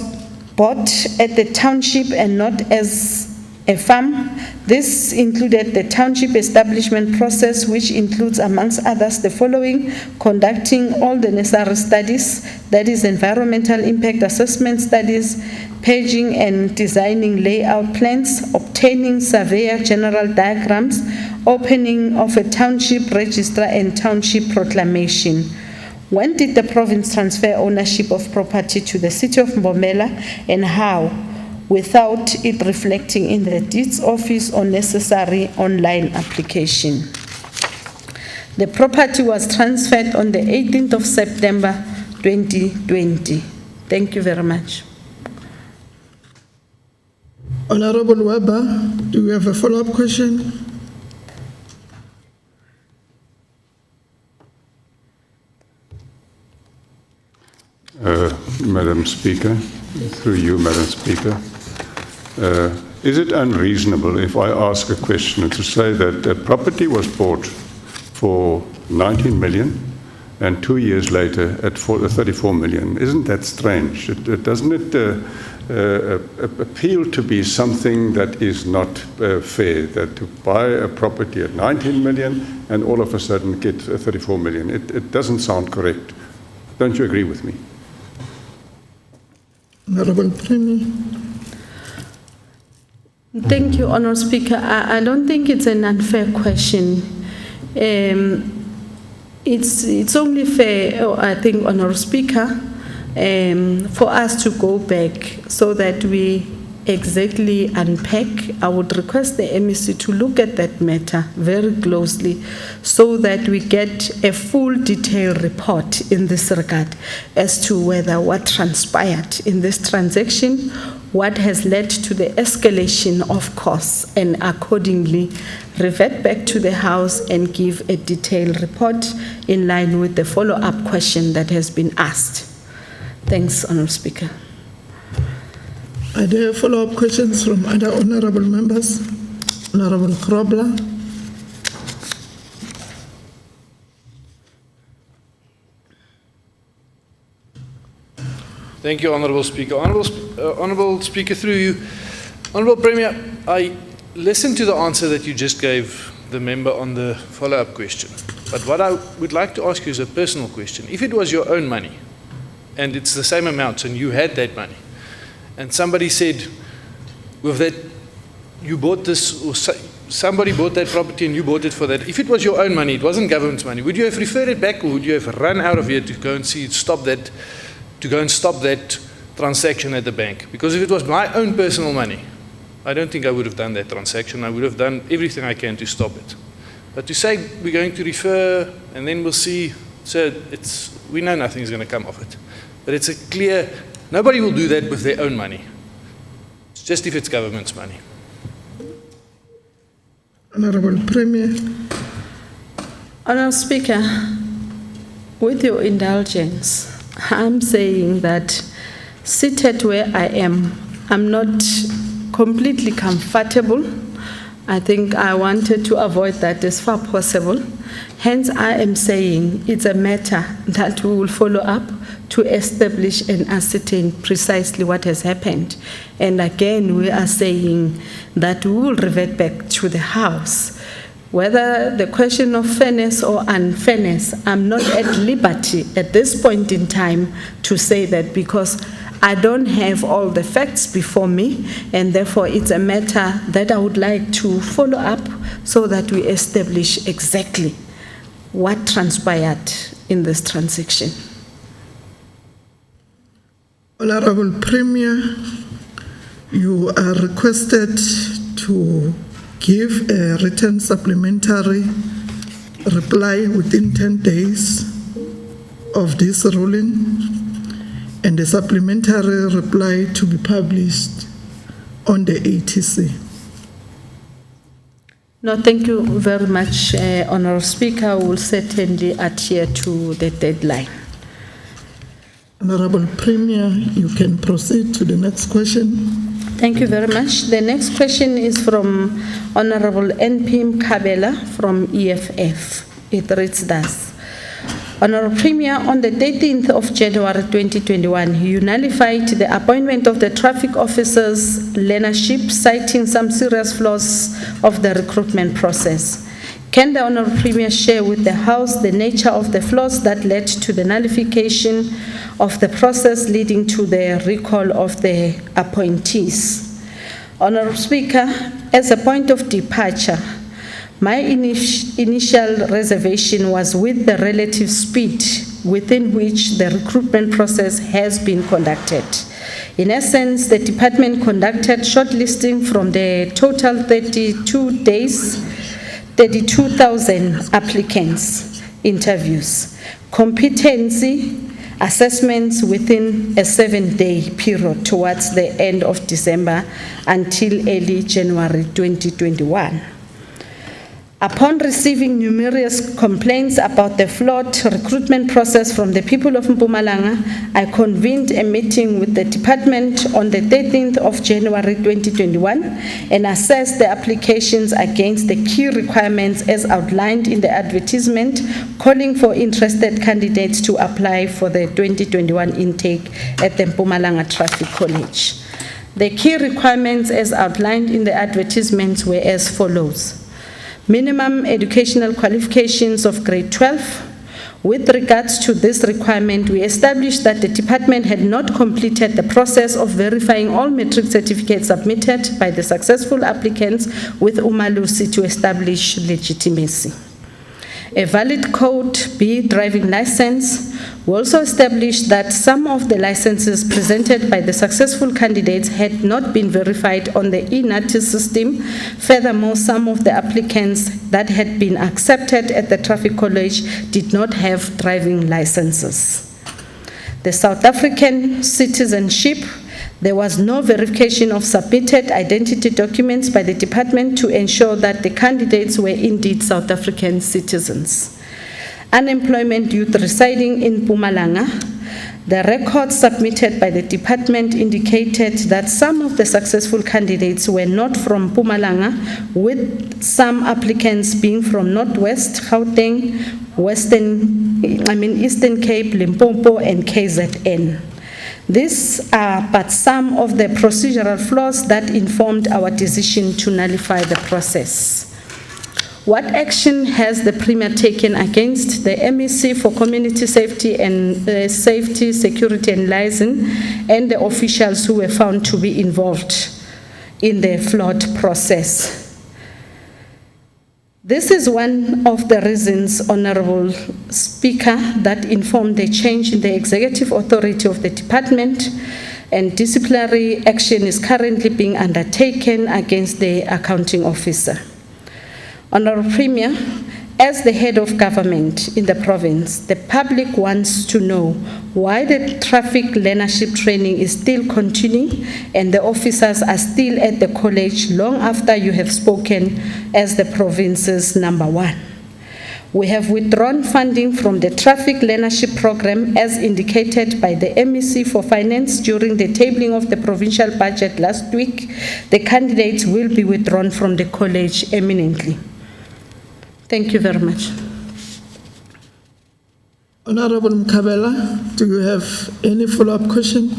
bought at the township and not as a farm. This included the township establishment process, which includes, amongst others, the following: conducting all the necessary studies, that is, environmental impact assessment studies, paging and designing layout plans, obtaining surveyor general diagrams, opening of a township register, and township proclamation. When did the province transfer ownership of property to the city of Mbombela, and how, without it reflecting in the deeds office or necessary online application? The property was transferred on the 18th of September 2020. Thank you very much. Honourable Weber, do you have a follow-up question? Madam Speaker, through you, Madam Speaker, is it unreasonable if I ask a question to say that the property was bought for 19 million and 2 years later at 34 million? Isn't that strange? Doesn't it appeal to be something that is not fair, that to buy a property at 19 million and all of a sudden get 34 million? It doesn't sound correct. Don't you agree with me? Honourable Premier. Thank you, Honourable Speaker. I don't think it's an unfair question. It's only fair, I think, Honourable Speaker, for us to go back so that we exactly unpack, I would request the MEC to look at that matter very closely so that we get a full detailed report in this regard as to whether what transpired in this transaction, what has led to the escalation of costs, and accordingly revert back to the House and give a detailed report in line with the follow-up question that has been asked. Thanks, Honourable Speaker. Are there follow-up questions from other honourable members? Honourable Krobler. Thank you, Honourable Speaker. Honourable Speaker, through you. Honourable Premier, I listened to the answer that you just gave the member on the follow-up question. But what I would like to ask you is a personal question. If it was your own money, and it's the same amount, and you had that money, and somebody said, with that, you bought this, or somebody bought that property and you bought it for that. If it was your own money, it wasn't government's money, would you have referred it back, or would you have run out of here to go and stop that transaction at the bank? Because if it was my own personal money, I don't think I would have done that transaction. I would have done everything I can to stop it. But to say we're going to refer and then we'll see, so we know nothing's going to come of it. But it's a clear, nobody will do that with their own money. It's just if it's government's money. Honourable Premier. Honourable Speaker, with your indulgence, I'm saying that seated where I am, I'm not completely comfortable. I think I wanted to avoid that as far as possible. Hence, I am saying it's a matter that we will follow up to establish and ascertain precisely what has happened. And again, we are saying that we will revert back to the House. Whether the question of fairness or unfairness, I'm not at liberty at this point in time to say that, because I don't have all the facts before me, and therefore it's a matter that I would like to follow up so that we establish exactly what transpired in this transaction. Honourable Premier, you are requested to give a written supplementary reply within 10 days of this ruling, and a supplementary reply to be published on the ATC. No, thank you very much, Honourable Speaker. We will certainly adhere to the deadline. Honourable Premier, you can proceed to the next question. Thank you very much. The next question is from Honourable NP Kabela from EFF. It reads thus. Honourable Premier, on the 13th of January 2021, you nullified the appointment of the traffic officers' leadership, citing some serious flaws of the recruitment process. Can the Honourable Premier share with the House the nature of the flaws that led to the nullification of the process leading to the recall of the appointees? Honourable Speaker, as a point of departure, my initial reservation was with the relative speed within which the recruitment process has been conducted. In essence, the department conducted shortlisting from the total 32 days, 32,000 applicants, interviews, competency assessments within a 7-day period towards the end of December until early January 2021. Upon receiving numerous complaints about the flawed recruitment process from the people of Mpumalanga, I convened a meeting with the department on the 13th of January 2021 and assessed the applications against the key requirements as outlined in the advertisement, calling for interested candidates to apply for the 2021 intake at the Mpumalanga Traffic College. The key requirements as outlined in the advertisements were as follows. Minimum educational qualifications of grade 12. With regards to this requirement, we established that the department had not completed the process of verifying all matric certificates submitted by the successful applicants with Umalusi to establish legitimacy. a valid Code B driving license. We also established that some of the licenses presented by the successful candidates had not been verified on the e-notice system. Furthermore, some of the applicants that had been accepted at the Traffic College did not have driving licenses. The South African citizenship, there was no verification of submitted identity documents by the department to ensure that the candidates were indeed South African citizens. Unemployment youth residing in Mpumalanga, the records submitted by the department indicated that some of the successful candidates were not from Mpumalanga, with some applicants being from Northwest, Gauteng, Eastern Cape, Limpopo, and KZN. These are but some of the procedural flaws that informed our decision to nullify the process. What action has the Premier taken against the MEC for Community Safety and Security and Liaison and the officials who were found to be involved in the flawed process? This is one of the reasons, Honourable Speaker, that informed the change in the executive authority of the department, and disciplinary action is currently being undertaken against the accounting officer. Honourable Premier, as the head of government in the province, the public wants to know why the traffic learnership training is still continuing and the officers are still at the college long after you have spoken as the province's #1. We have withdrawn funding from the traffic learnership program as indicated by the MEC for Finance during the tabling of the provincial budget last week. The candidates will be withdrawn from the college imminently. Thank you very much. Honourable Mkabela, do you have any follow-up question?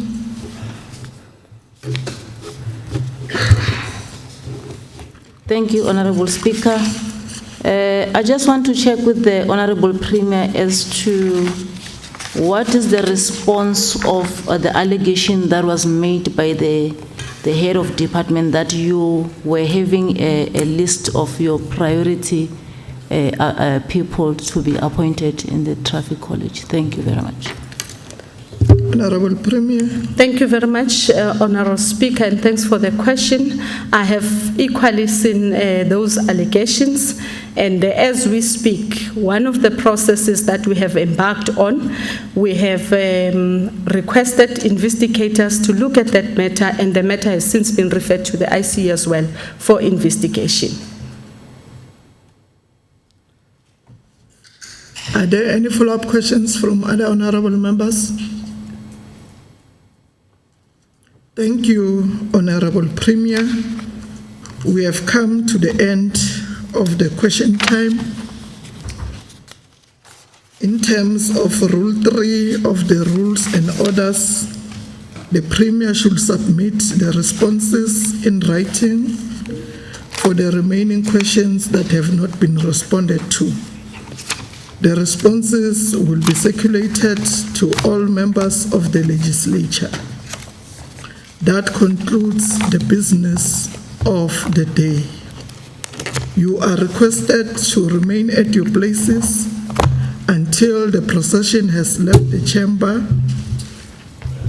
Thank you, Honourable Speaker. I just want to check with the Honourable Premier as to what is the response of the allegation that was made by the head of department that you were having a list of your priority people to be appointed in the traffic college. Thank you very much. Honourable Premier. Thank you very much, Honourable Speaker, and thanks for the question. I have equally seen those allegations, and as we speak, one of the processes that we have embarked on, we have requested investigators to look at that matter, and the matter has since been referred to the IC as well for investigation. Are there any follow-up questions from other honourable members? Thank you, Honourable Premier. We have come to the end of the question time. In terms of Rule 3 of the Rules and Orders, the Premier should submit the responses in writing for the remaining questions that have not been responded to. The responses will be circulated to all members of the legislature. That concludes the business of the day. You are requested to remain at your places until the procession has left the chamber.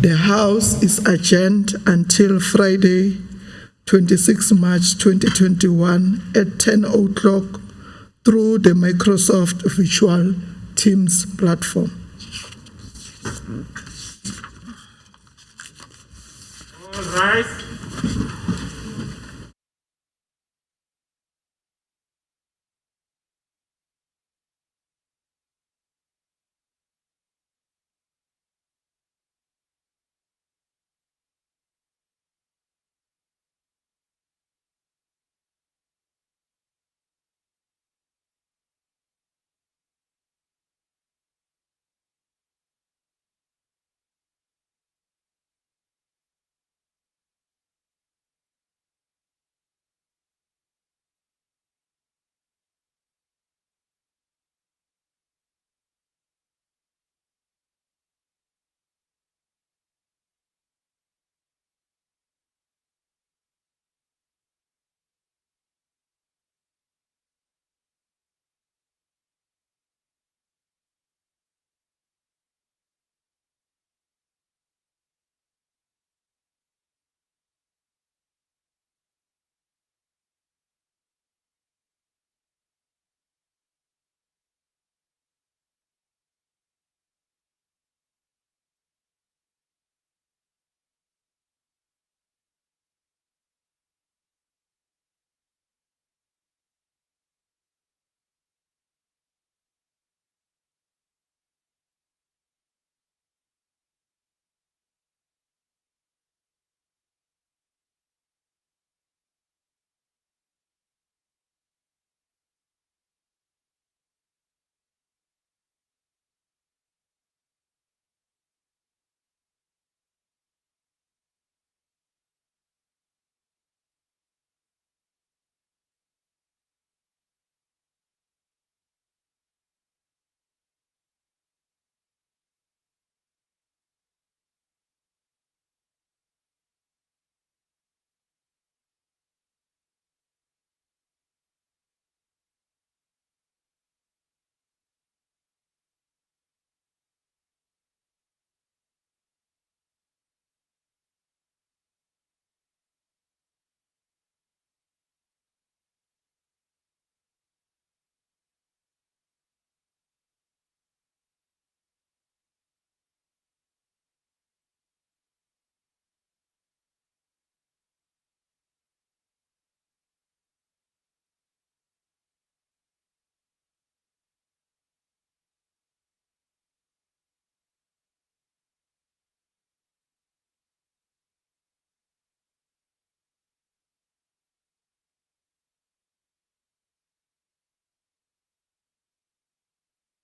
The House is adjourned until Friday, 26 March 2021 at 10 o'clock through the Microsoft Virtual Teams platform. All rise.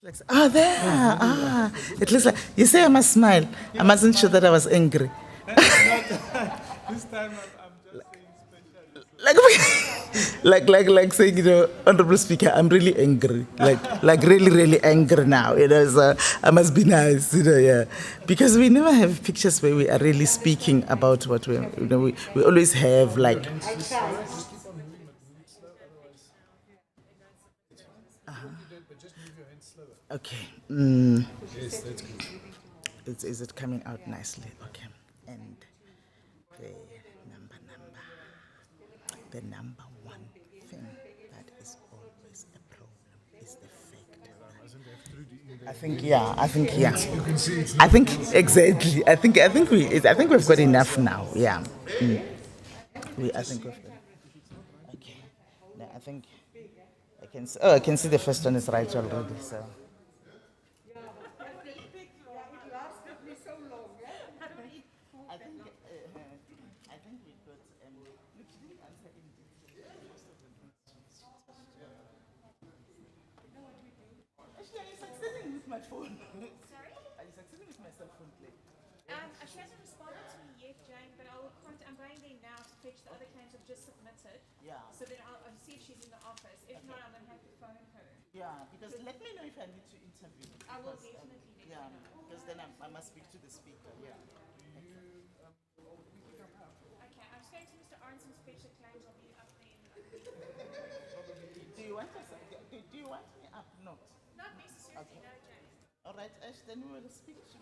Like, oh, there. It looks like, you say I must smile. I mustn't show that I was angry. This time I'm just saying Like saying, Honourable Speaker, I'm really angry. Like really angry now. So I must be nice, yeah. Because we never have pictures where we are really speaking about what we always have like. Okay. Yes, that's good. Is it coming out nicely? Okay. And the number one thing that is always a problem is the fact that I think You can see it's I think exactly. I think we've got enough now. Yeah. I think we've got. Okay. Now I think I can see the first one is right already. So. I think we've got. Look, she didn't answer in detail. Actually, are you succeeding with my phone? Sorry? Are you succeeding with my cell phone play? She hasn't responded to me yet, Jane, but I'm going there now to fetch the other claims I've just submitted. Yeah. So then I'll see if she's in the office. If not, I'm going to have to phone her. Yeah, because let me know if I need to interview. I will definitely let you know. Because then I must speak to the speaker. Yeah. Okay, I'm just going to Mr. Arnson's fetch the claims. I'll be up there. Do you want us? Do you want me up? Not. Not necessarily, no, Jane. All right, Ash. Then we'll see each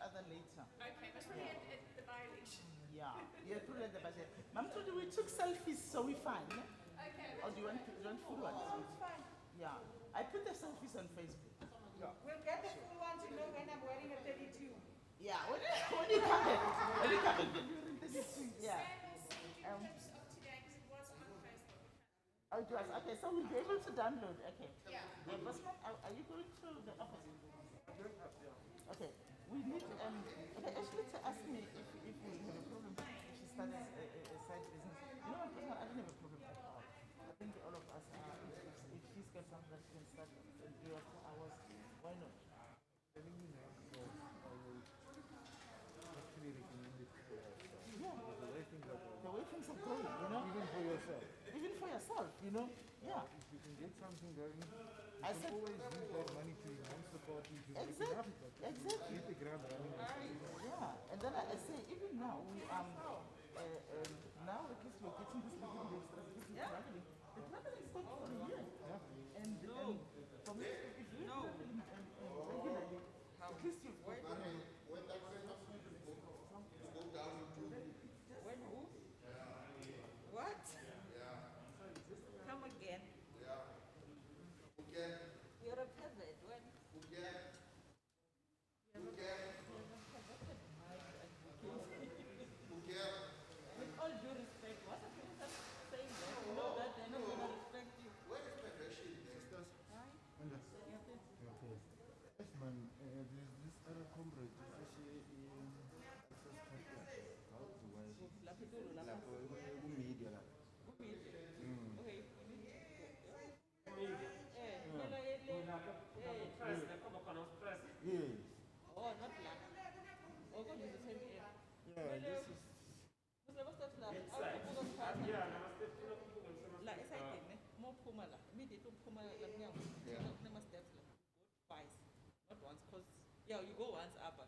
other later. Okay, must be at the by-election. Yeah, you're probably at the budget. Ma'am, we took selfies, so we're fine. No? Okay. Or do you want full ones? Oh, it's fine. Yeah, I put the selfies on Facebook. Yeah. We'll get the full ones, when I'm wearing a 32. Yeah, when you come in, you're wearing 32. Yeah. Oh, it was okay. So we'll be able to download. Okay. Yeah. Bosman, are you going to the office? Okay. We need okay, actually to ask me if we have a problem if she starts a side business. You know what, Bosman, I don't have a problem at all. I think all of us are. If she's got something that she can start and do after hours, why not? Telling me now, because I will actually recommend it for yourself. Yeah. The way things are going. The way things are going, Even for yourself. Even for yourself, Yeah. If you can get something going, you I can said, always use that money to enhance the party. Exactly. Get the ground running. Yeah. And then I say, even now, now at least we're getting this little bit extra. Traveling. The traveling is going for a year. And for me, if you're traveling regularly, at least you've got What? Come again. You're a pervert. When? With all due respect, what's the difference saying that? You know that they're not going to respect you. Where is my version, sisters? Yes, man. There's this other comrade. How do I? Media. Yes. Oh, not black. Oh, God, it's the same area. Yeah, this is. La esa idea, more puma la. Me they don't puma la miao. Never steps la. Twice, not once, cause yeah, you go once up,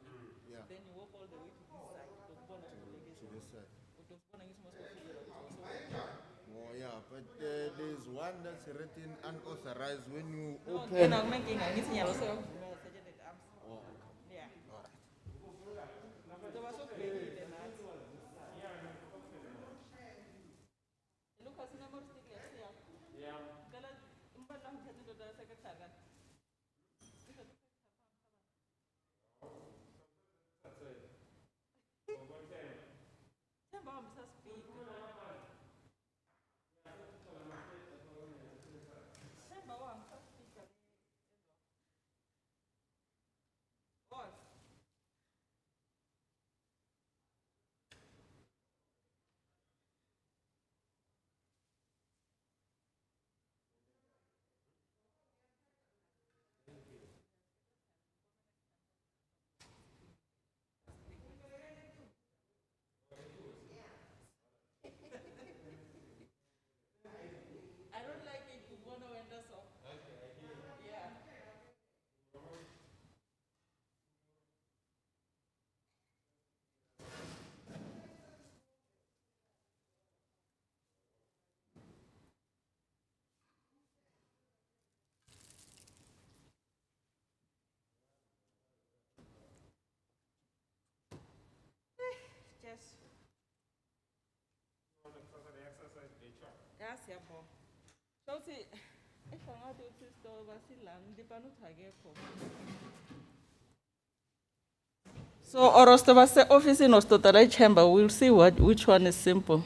Yeah. then you walk all the way to this side. To this side. Oh, yeah, but there's one that's written unauthorized when you no, open. I'm making a meeting. I was so Oh, yeah. all right. There was so crazy then. Lucas, no more still here. Yeah. Kala mbala ngati ndo da secretary. Temba msa speak. Temba wa msa speak. What? Yes, yeah, bo. So see, if I'm not doing this, though, Basilang, the Panutageko. So, or Ostobase office in Ostotara chamber, we'll see which one is simple.